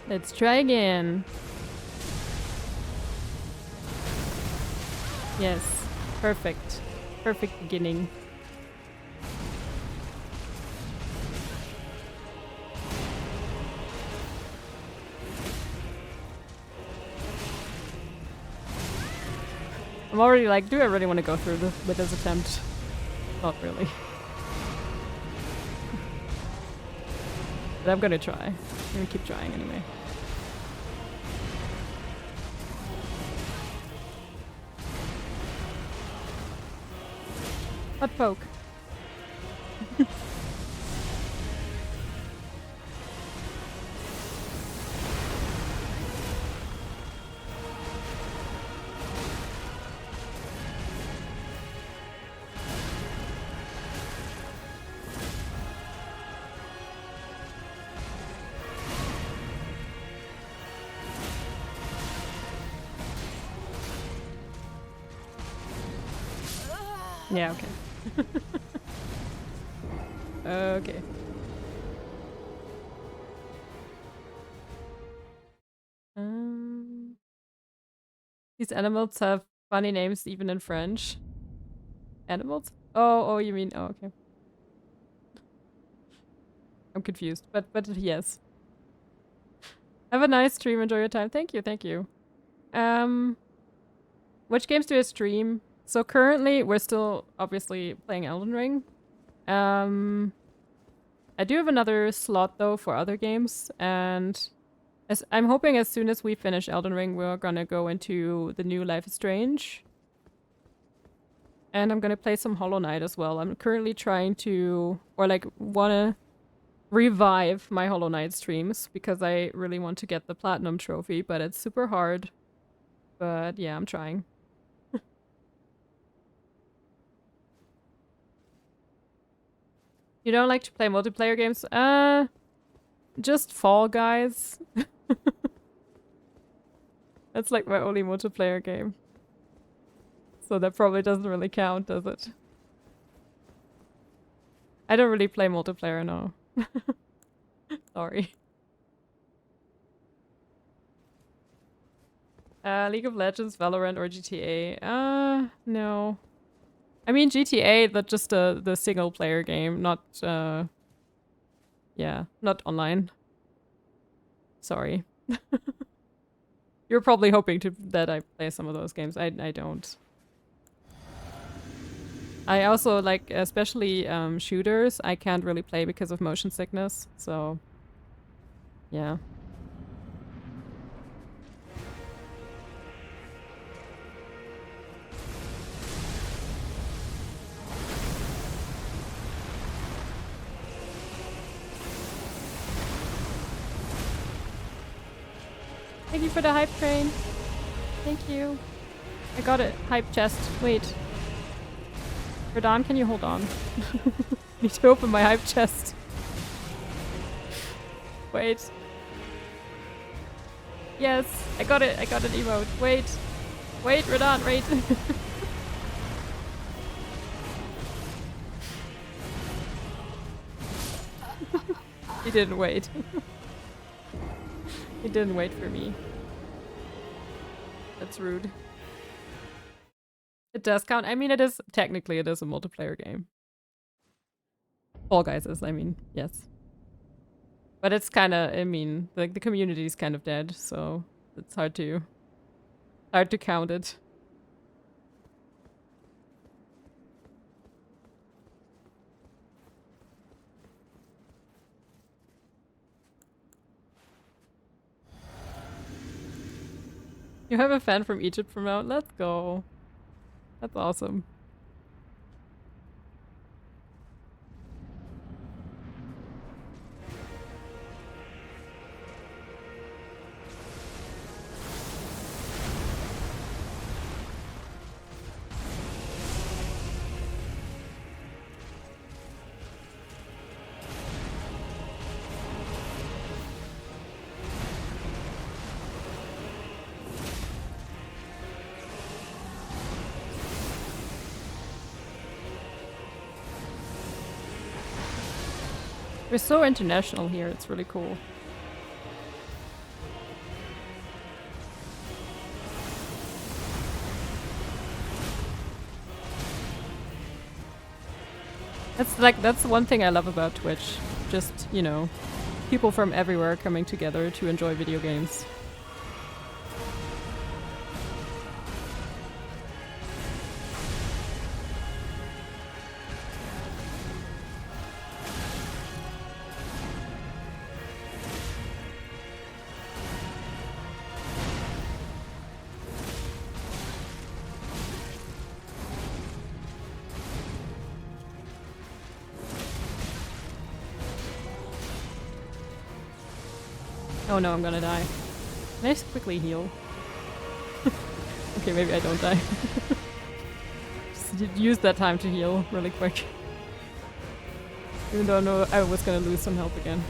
Let's try again. Yes. Perfect. Perfect beginning. I'm already like, do I really want to go through with this attempt? Not really. But I'm gonna try. I'm gonna keep trying anyway. Hot poke. Yeah, okay. Okay. These animals have funny names even in French. Animals? Oh, you mean, oh, okay. I'm confused, but yes. Have a nice stream, enjoy your time. Thank you, thank you. Which games do I stream? So currently, we're still obviously playing Elden Ring. I do have another slot though for other games, and I'm hoping as soon as we finish Elden Ring, we're gonna go into the new Life is Strange. And I'm gonna play some Hollow Knight as well. I'm currently trying to, or like, wanna revive my Hollow Knight streams because I really want to get the Platinum trophy, but it's super hard. But yeah, I'm trying. You don't like to play multiplayer games? Just Fall Guys. That's like my only multiplayer game. So that probably doesn't really count, does it? I don't really play multiplayer, no. Sorry. League of Legends, Valorant, or GTA? No. I mean GTA, that's just the single player game, not yeah, not online. Sorry. You're probably hoping that I play some of those games. I don't. I also like, especially shooters, I can't really play because of motion sickness, so yeah. Thank you for the hype train. Thank you. I got it. Hype chest. Wait. Verdon, can you hold on? Need to open my hype chest. Wait. Yes, I got it. I got an emote. Wait. Wait, Verdon, wait. He didn't wait. He didn't wait for me. That's rude. It does count. I mean, it is, technically it is a multiplayer game. Fall Guys is, I mean, yes. But it's kind of, I mean, the community is kind of dead, so it's hard to count it. You have a fan from Egypt from out? Let's go. That's awesome. We're so international here, it's really cool. That's one thing I love about Twitch. Just, you know, people from everywhere coming together to enjoy video games. Oh no, I'm gonna die. Can I just quickly heal? Okay, maybe I don't die. Just use that time to heal really quick. Even though I know I was gonna lose some health again.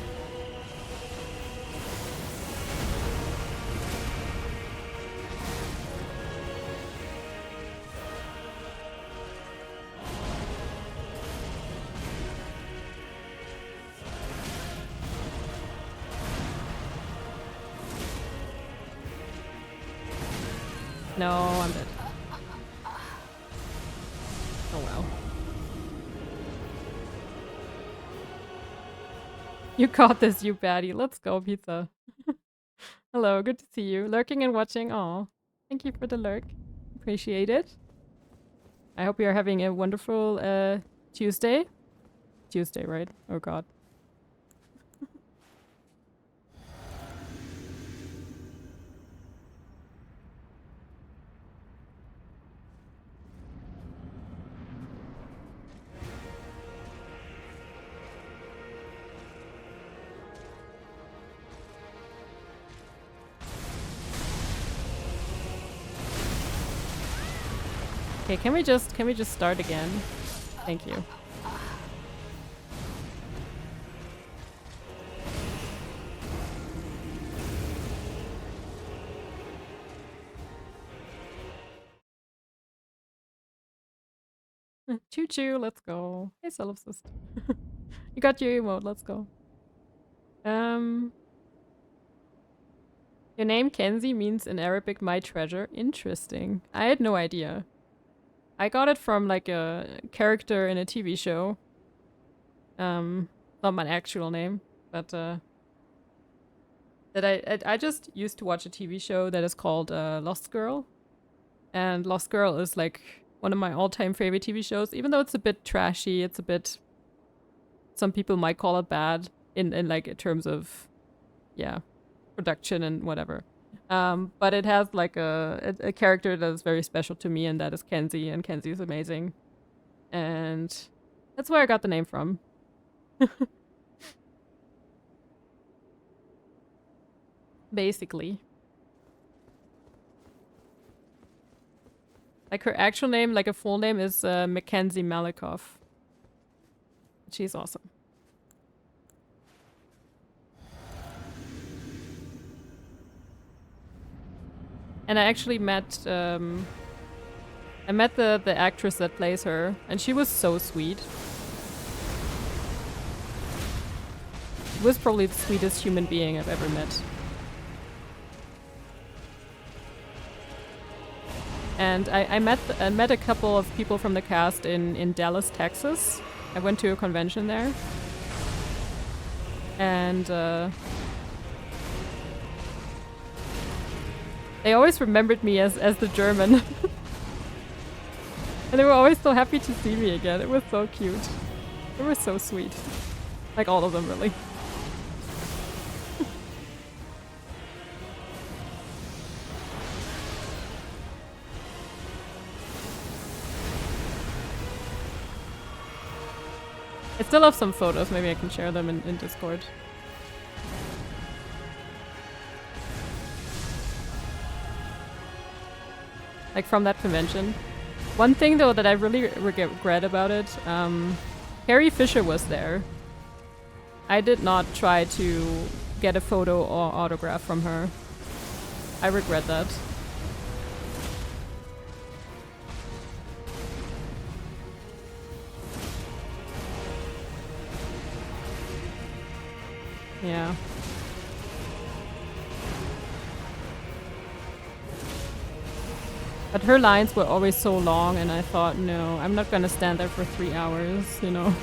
No, I'm dead. Oh wow. You caught this, you baddie. Let's go, pizza. Hello, good to see you. Lurking and watching. Aw. Thank you for the lurk. Appreciate it. I hope you're having a wonderful Tuesday. Tuesday, right? Oh god. Okay, can we just start again? Thank you. Choo choo, let's go. Hey, Solipsist. You got your emote, let's go. Your name Kenzie means in Arabic my treasure. Interesting. I had no idea. I got it from like a character in a TV show. Not my actual name, but that I just used to watch a TV show that is called Lost Girl. And Lost Girl is like one of my all-time favorite TV shows, even though it's a bit trashy, it's a bit, some people might call it bad in like in terms of, yeah, production and whatever. But it has like a character that is very special to me, and that is Kenzie, and Kenzie is amazing. And that's where I got the name from. Basically. Like her actual name, like a full name, is Mackenzie Malikoff. She's awesome. And I actually met, I met the actress that plays her, and she was so sweet. She was probably the sweetest human being I've ever met. And I met a couple of people from the cast in Dallas, Texas. I went to a convention there. And they always remembered me as the German. And they were always so happy to see me again. It was so cute. They were so sweet. Like all of them, really. I still have some photos. Maybe I can share them in Discord. Like from that convention. One thing though that I really regret about it, Carrie Fisher was there. I did not try to get a photo or autograph from her. I regret that. Yeah. But her lines were always so long, and I thought, no, I'm not gonna stand there for 3 hours, you know.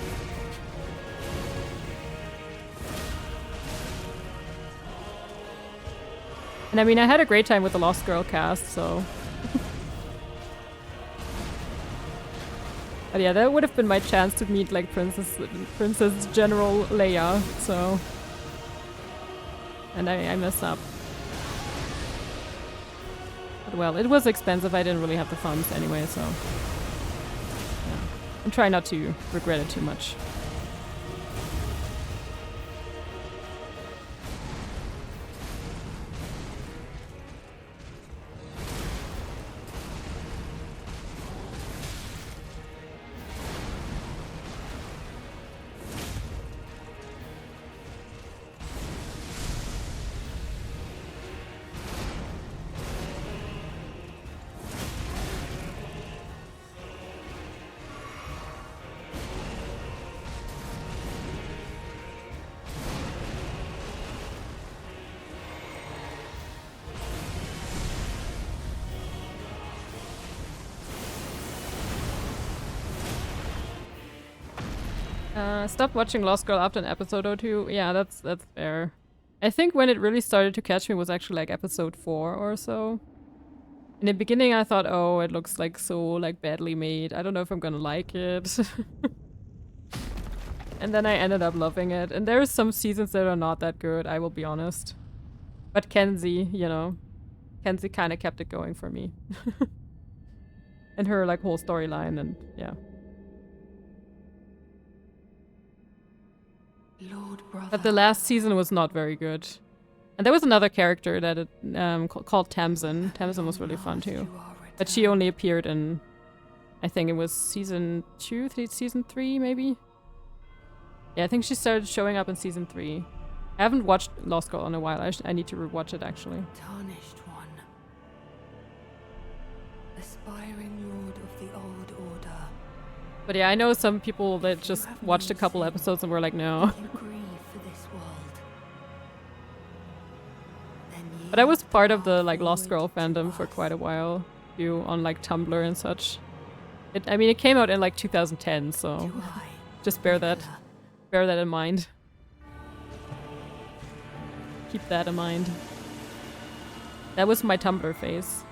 And I mean, I had a great time with the Lost Girl cast, so... But yeah, that would have been my chance to meet, like, Princess General Leia, so... And I messed up. But well, it was expensive. I didn't really have the funds anyway, so... Yeah. I'm trying not to regret it too much. Stopped watching Lost Girl after an episode or two. Yeah, that's fair. I think when it really started to catch me was actually like episode 4 or so. In the beginning I thought, oh, it looks like so like badly made. I don't know if I'm gonna like it. And then I ended up loving it. And there's some seasons that are not that good, I will be honest. But Kenzie, you know, Kenzie kind of kept it going for me. And her like whole storyline, and yeah. Lord brother. But the last season was not very good. And there was another character that it, called Tamsin. Tamsin was really fun too. But she only appeared in I think it was season 2, season 3 maybe? Yeah, I think she started showing up in season 3. I haven't watched Lost Girl in a while. I need to rewatch it actually. Tarnished one. Aspiring lord of the old order. But yeah, I know some people that just watched a couple episodes and were like, no. You grieve for this world. Then But I was yield part the of the like path Lost Girl forward to fandom for us. quite a while. You on like Tumblr and such. I mean, it came out in like 2010, so Do I, just bear that Nicola, in mind. Keep that in mind. That was my Tumblr phase.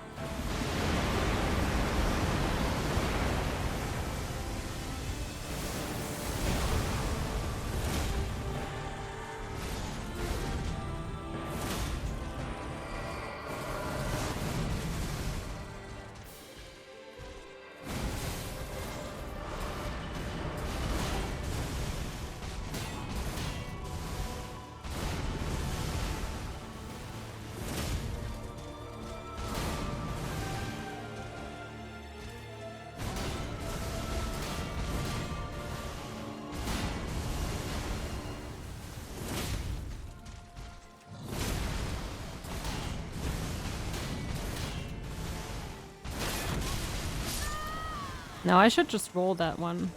Now I should just roll that one.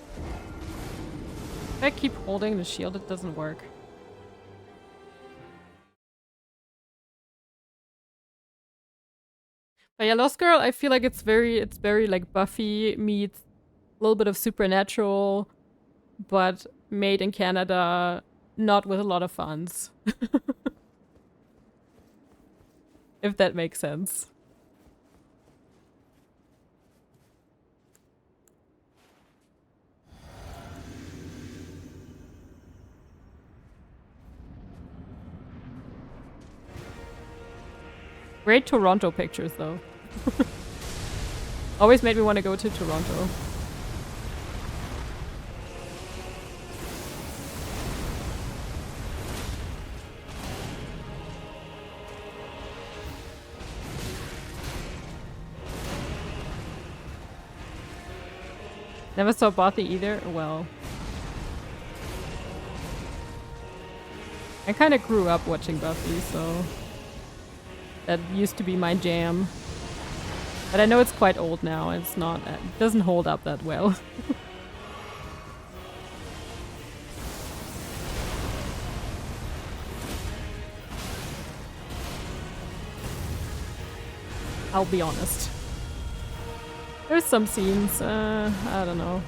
If I keep holding the shield, it doesn't work. But yeah, Lost Girl, I feel like it's very like Buffy meets a little bit of Supernatural, but made in Canada, not with a lot of funds. If that makes sense. Great Toronto pictures, though. Always made me want to go to Toronto. Never saw Buffy either. Well, I kind of grew up watching Buffy, so that used to be my jam. But I know it's quite old now. It's not. It doesn't hold up that well. I'll be honest. There's some scenes. I don't know.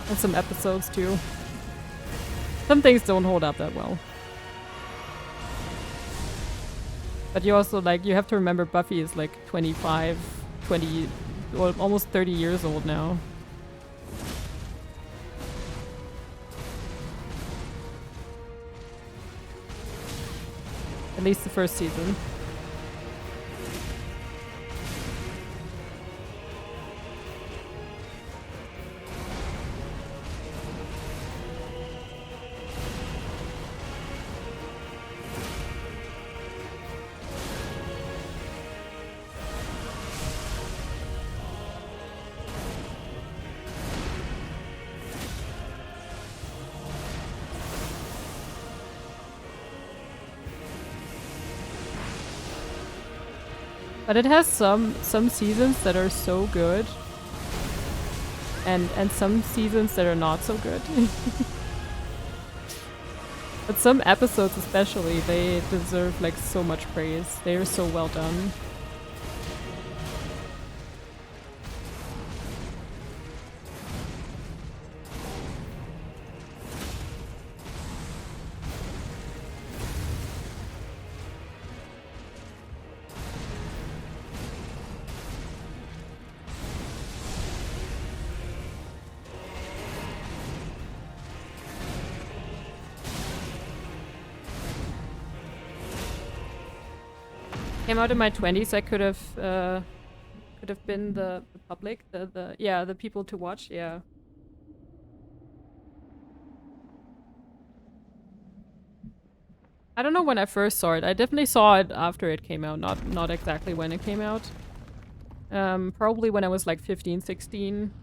And some episodes too. Some things don't hold up that well. But you also, like, you have to remember Buffy is like 25, 20, or almost 30 years old now. At least the first season. But it has some seasons that are so good, and some seasons that are not so good. But some episodes especially, they deserve like so much praise. They are so well done. Came out in my 20s, I could have been the public, the people to watch, yeah. I don't know when I first saw it. I definitely saw it after it came out, not exactly when it came out. Probably when I was like 15, 16.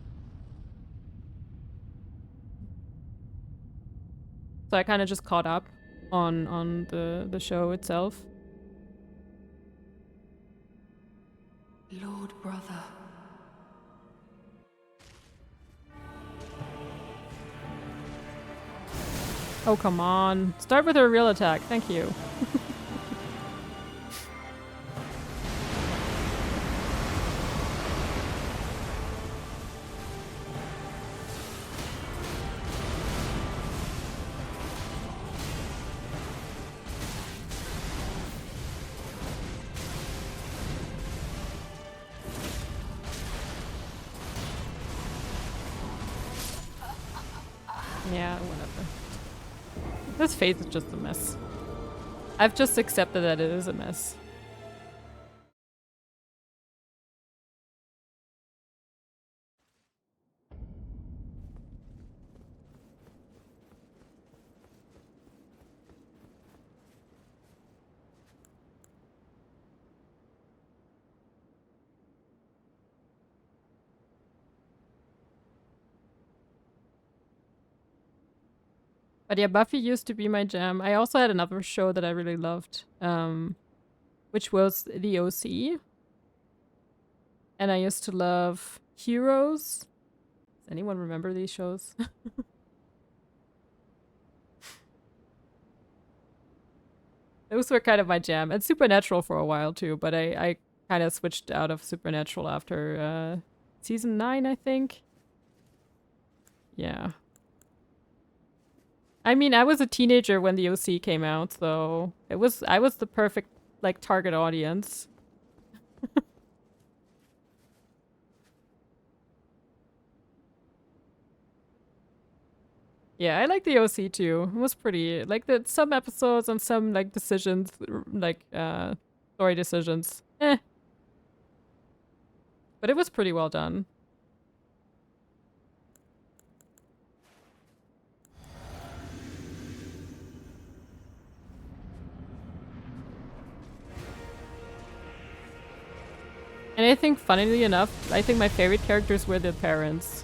So I kind of just caught up on the show itself. Lord brother. Oh, come on. Start with a real attack. Thank you. Yeah, whatever. This phase is just a mess. I've just accepted that it is a mess. But yeah, Buffy used to be my jam. I also had another show that I really loved, which was The OC. And I used to love Heroes. Does anyone remember these shows? Those were kind of my jam. And Supernatural for a while too, but I kind of switched out of Supernatural after season 9, I think. Yeah. I mean, I was a teenager when the OC came out, so I was the perfect like target audience. Yeah, I like the OC too. It was pretty like some episodes and some like decisions like story decisions. But it was pretty well done. And I think, funnily enough, I think my favorite characters were the parents,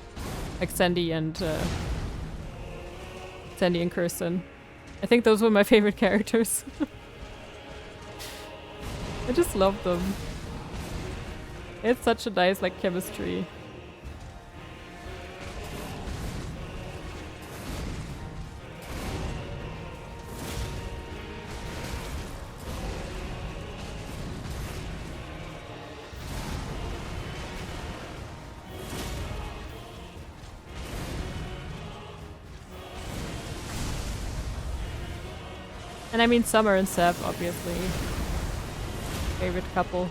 like Sandy and Kirsten. I think those were my favorite characters. I just love them. It's such a nice like chemistry. And I mean Summer and Seb, obviously. Favorite couple.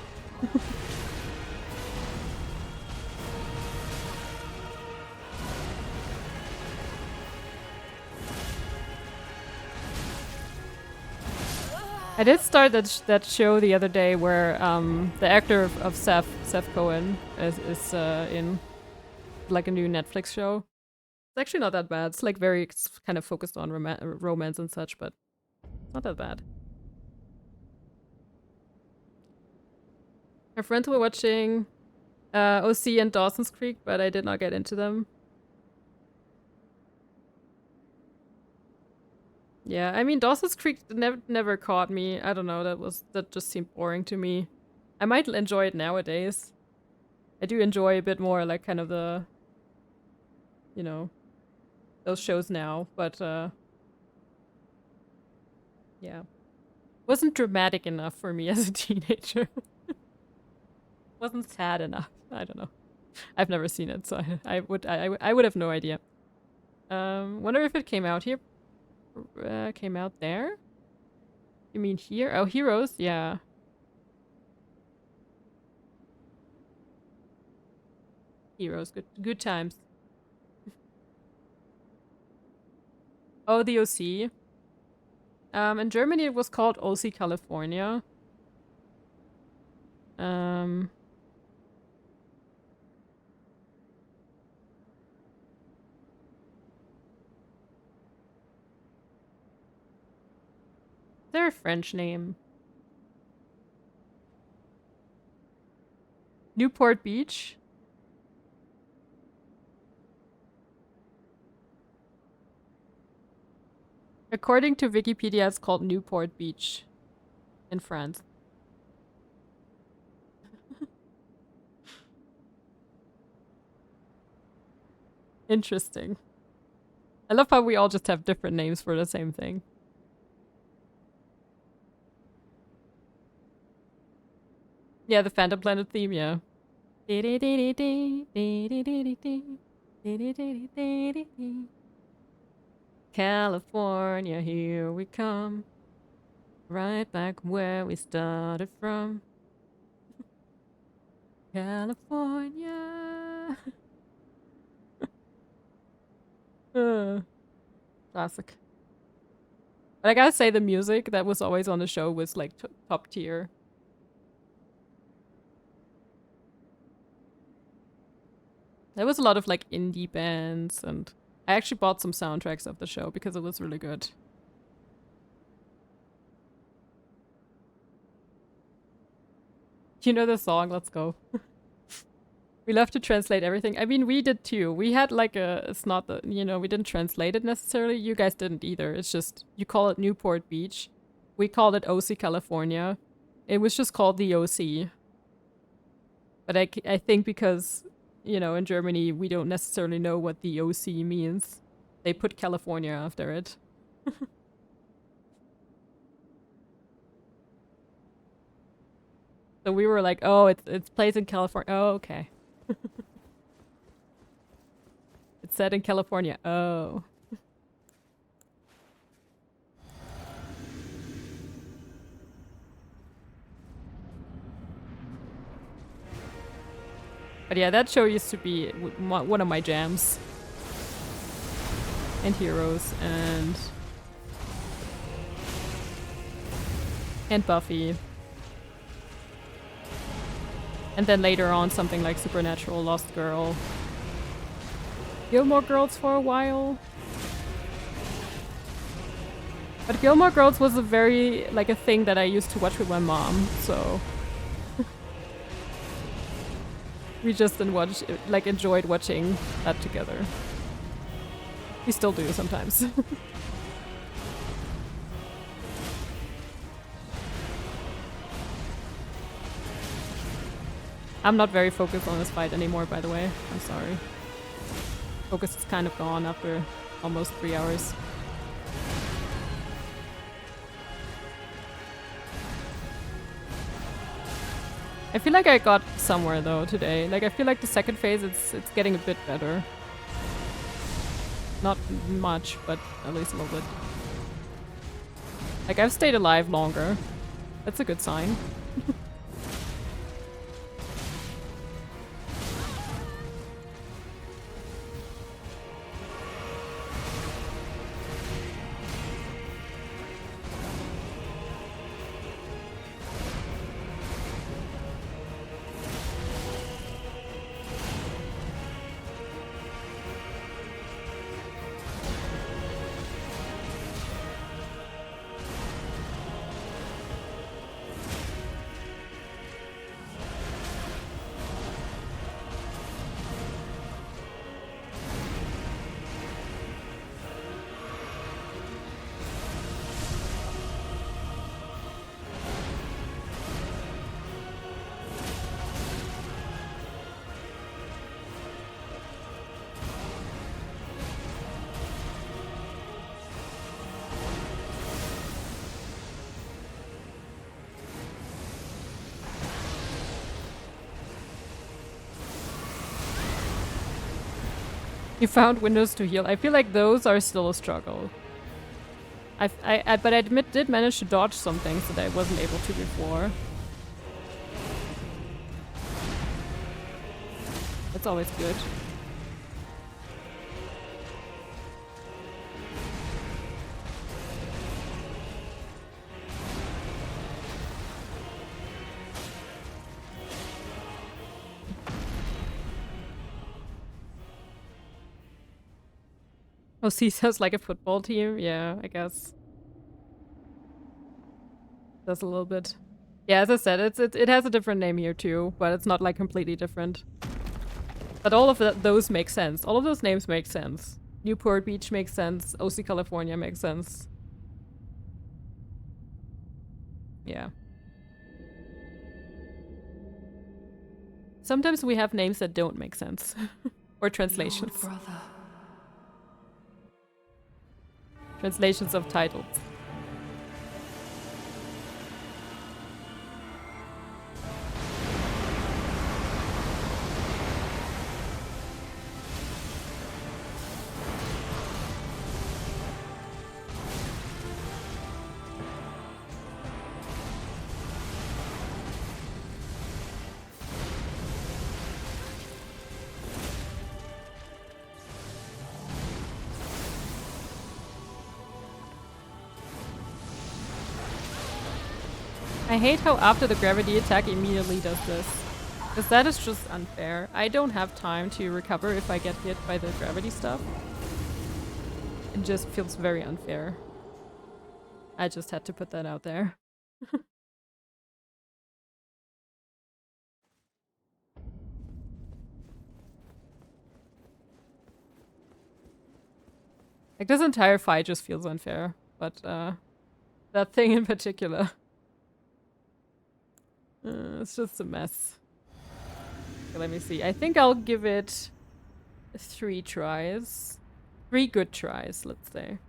I did start that show the other day where the actor of Seth Cohen is in like a new Netflix show. It's actually not that bad. It's like it's kind of focused on romance and such, but it's not that bad. My friends were watching OC and Dawson's Creek, but I did not get into them. Yeah, I mean Dawson's Creek never caught me. I don't know, that just seemed boring to me. I might enjoy it nowadays. I do enjoy a bit more like kind of the, you know, those shows now, but yeah. Wasn't dramatic enough for me as a teenager. Wasn't sad enough. I don't know. I've never seen it, so I would have no idea. Wonder if it came out here. Came out there? You mean here? Oh, Heroes? Yeah. Heroes. Good times. Oh, the OC. In Germany it was called OC California. there a French name? Newport Beach? According to Wikipedia, it's called Newport Beach in France. Interesting. I love how we all just have different names for the same thing. Yeah, the Phantom Planet theme, yeah. California, here we come. Right back where we started from. California. Classic. But I gotta say, the music that was always on the show was like top tier. There was a lot of like indie bands, and I actually bought some soundtracks of the show because it was really good. You know the song, let's go. We love to translate everything. I mean, we did too. We had like a, it's not the, you know, we didn't translate it necessarily. You guys didn't either. It's just, you call it Newport Beach. We called it OC California. It was just called the OC. But I think because, you know, in Germany, we don't necessarily know what the OC means. They put California after it. So we were like, oh, it's plays in California. Oh, okay. It's set in California. Oh. But yeah, that show used to be one of my jams. And Heroes and Buffy. And then later on something like Supernatural, Lost Girl. Gilmore Girls for a while. But Gilmore Girls was a very, like a thing that I used to watch with my mom, so... we just enjoyed watching that together. We still do sometimes. I'm not very focused on this fight anymore, by the way. I'm sorry. Focus is kind of gone after almost 3 hours. I feel like I got somewhere though today. Like I feel like the second phase it's getting a bit better. Not much, but at least a little bit. Like I've stayed alive longer. That's a good sign. You found windows to heal. I feel like those are still a struggle. But I did manage to dodge some things that I wasn't able to before. That's always good. Oh, CISA's like a football team? Yeah, I guess. Does a little bit. Yeah, as I said, it has a different name here too, but it's not like completely different. But all of those make sense. All of those names make sense. Newport Beach makes sense. OC California makes sense. Yeah. Sometimes we have names that don't make sense. Or translations. Lord brother. Translations of titles. I hate how after the gravity attack immediately does this. Because that is just unfair. I don't have time to recover if I get hit by the gravity stuff. It just feels very unfair. I just had to put that out there. Like this entire fight just feels unfair. But that thing in particular. It's just a mess. Okay, let me see. I think I'll give it 3 tries. 3 good tries, let's say.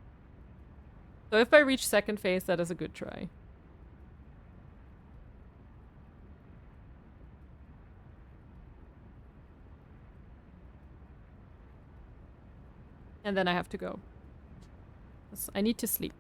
So if I reach second phase, that is a good try. And then I have to go. 'Cause I need to sleep.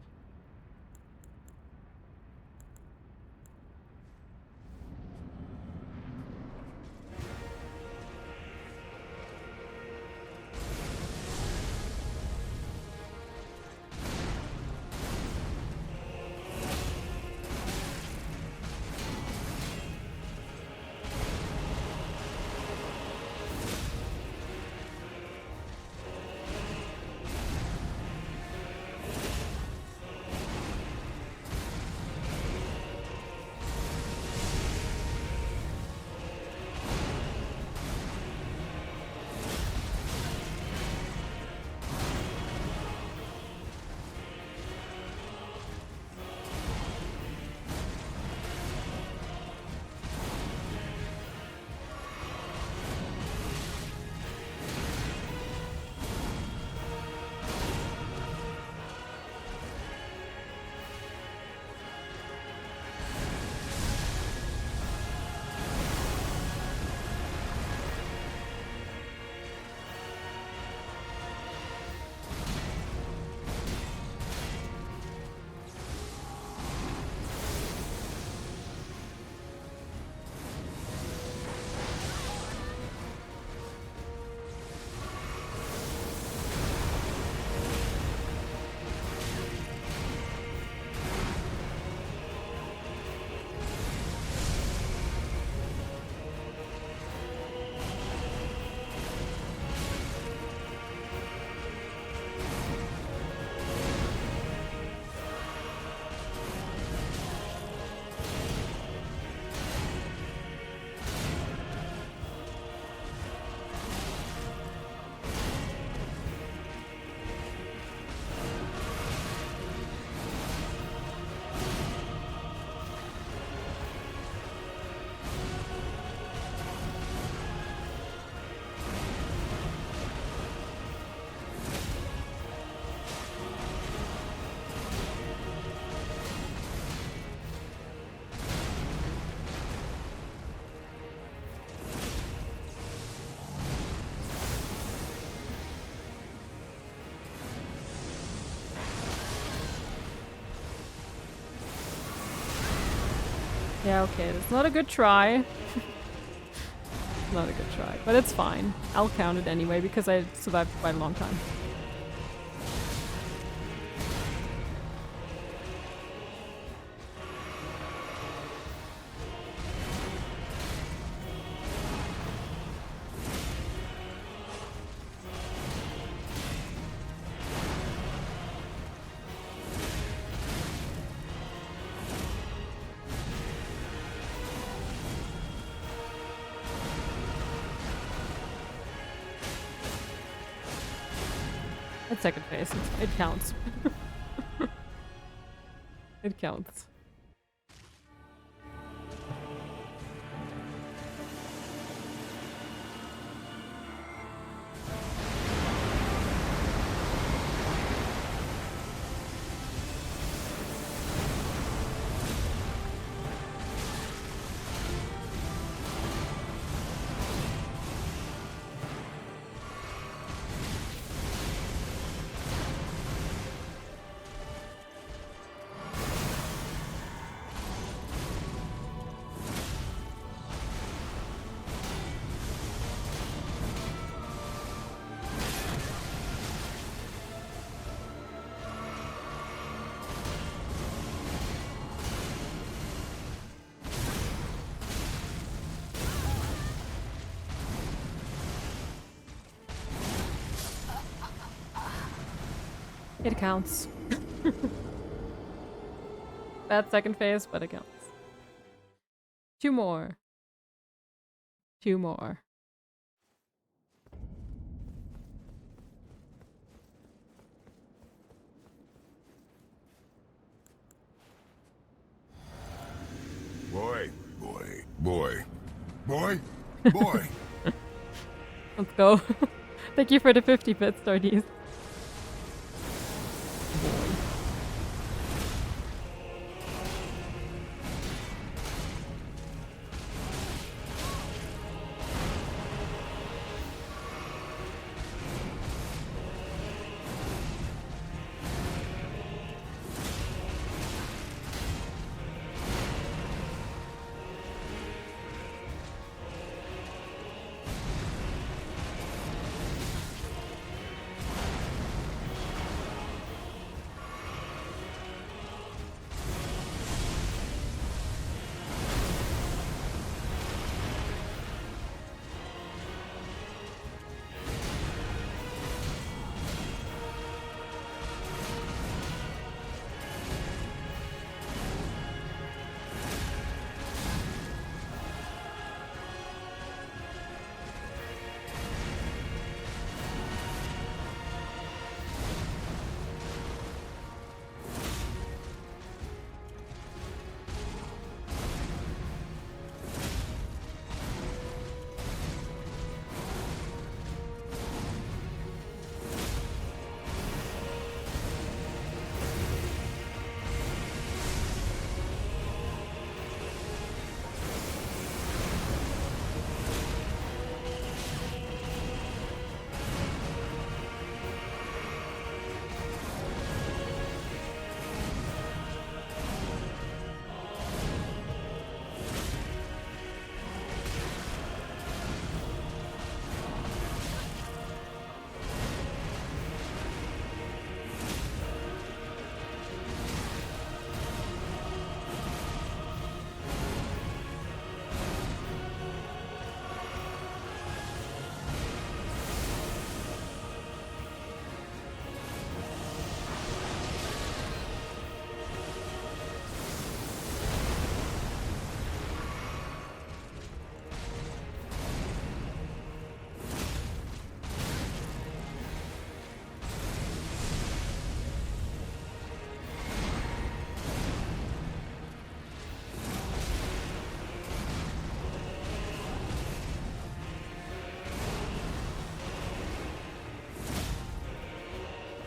Yeah, okay, it's not a good try. Not a good try, but it's fine. I'll count it anyway because I survived quite a long time. That's second phase. It counts. It counts. It counts. Bad second phase, but it counts. 2 more. 2 more. Boy, boy, boy, boy, boy. Let's go. Thank you for the 50 bits, Stardies.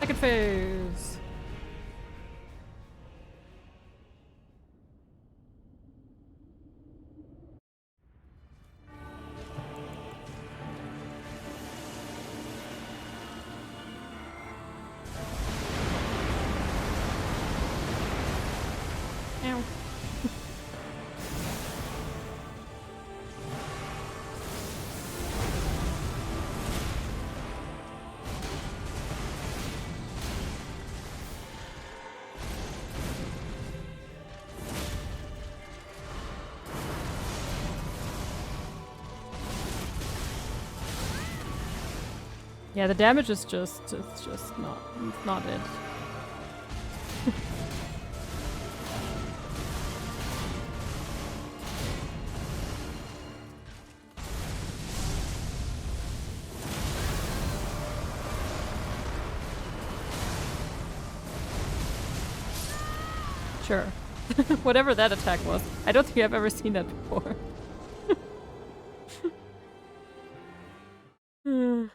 Second phase. Ow. Yeah, the damage is just, it's just not, it's not it. Sure. Whatever that attack was. I don't think I've ever seen that before. Hmm.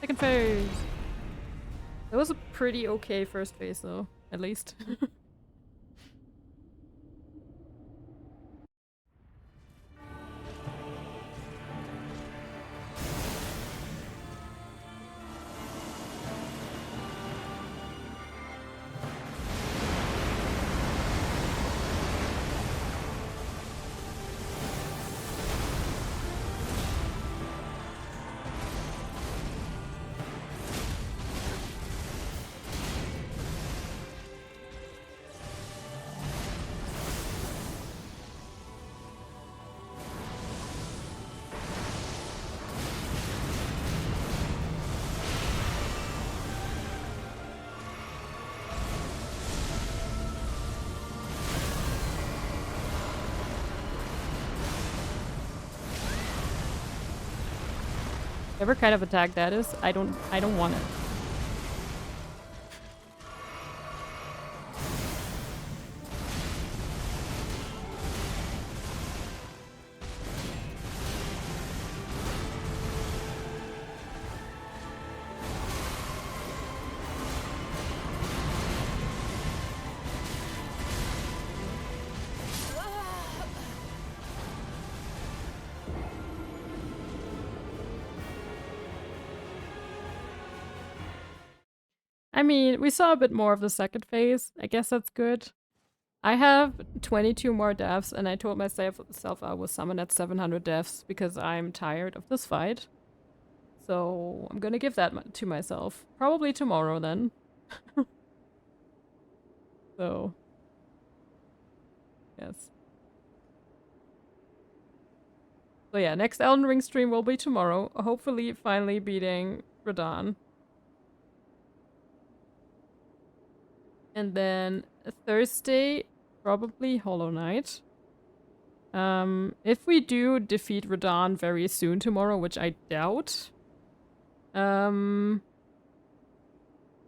Second phase. That was a pretty okay first phase though, at least. Whatever kind of attack that is, I don't want it. I mean, we saw a bit more of the second phase. I guess that's good. I have 22 more deaths, and I told myself I will summon at 700 deaths because I'm tired of this fight. So I'm gonna give that to myself. Probably tomorrow then. So, yes. So yeah, next Elden Ring stream will be tomorrow. Hopefully finally beating Radahn. And then Thursday, probably Hollow Knight. If we do defeat Radahn very soon tomorrow, which I doubt, we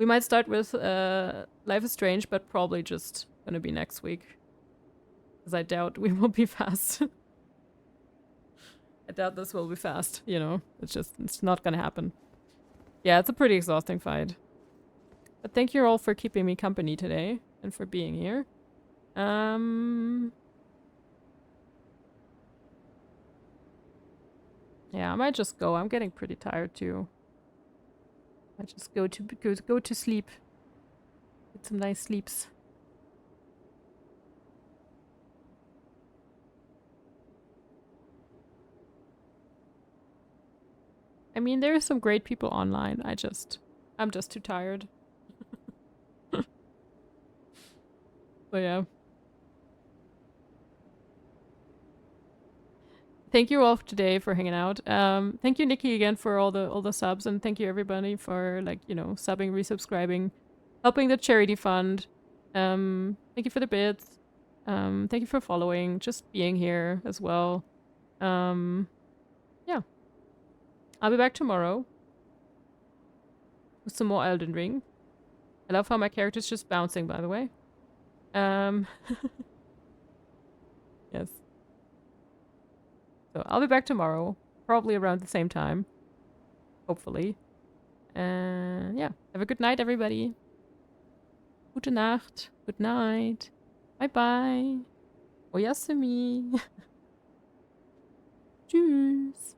might start with Life is Strange, but probably just gonna be next week. Because I doubt we will be fast. I doubt this will be fast, you know? It's not gonna happen. Yeah, it's a pretty exhausting fight. But thank you all for keeping me company today and for being here. Yeah, I might just go. I'm getting pretty tired too. I just go to sleep. Get some nice sleeps. I mean, there are some great people online. I'm just too tired. So yeah. Thank you all today for hanging out. Thank you, Nikki, again for all the subs, and thank you everybody for, like, you know, subbing, resubscribing, helping the charity fund. Thank you for the bits. Thank you for following, just being here as well. Yeah. I'll be back tomorrow with some more Elden Ring. I love how my character's just bouncing, by the way. Yes. So I'll be back tomorrow, probably around the same time. Hopefully. And yeah, have a good night, everybody. Gute Nacht. Good night. Bye bye. Oyasumi. Tschüss.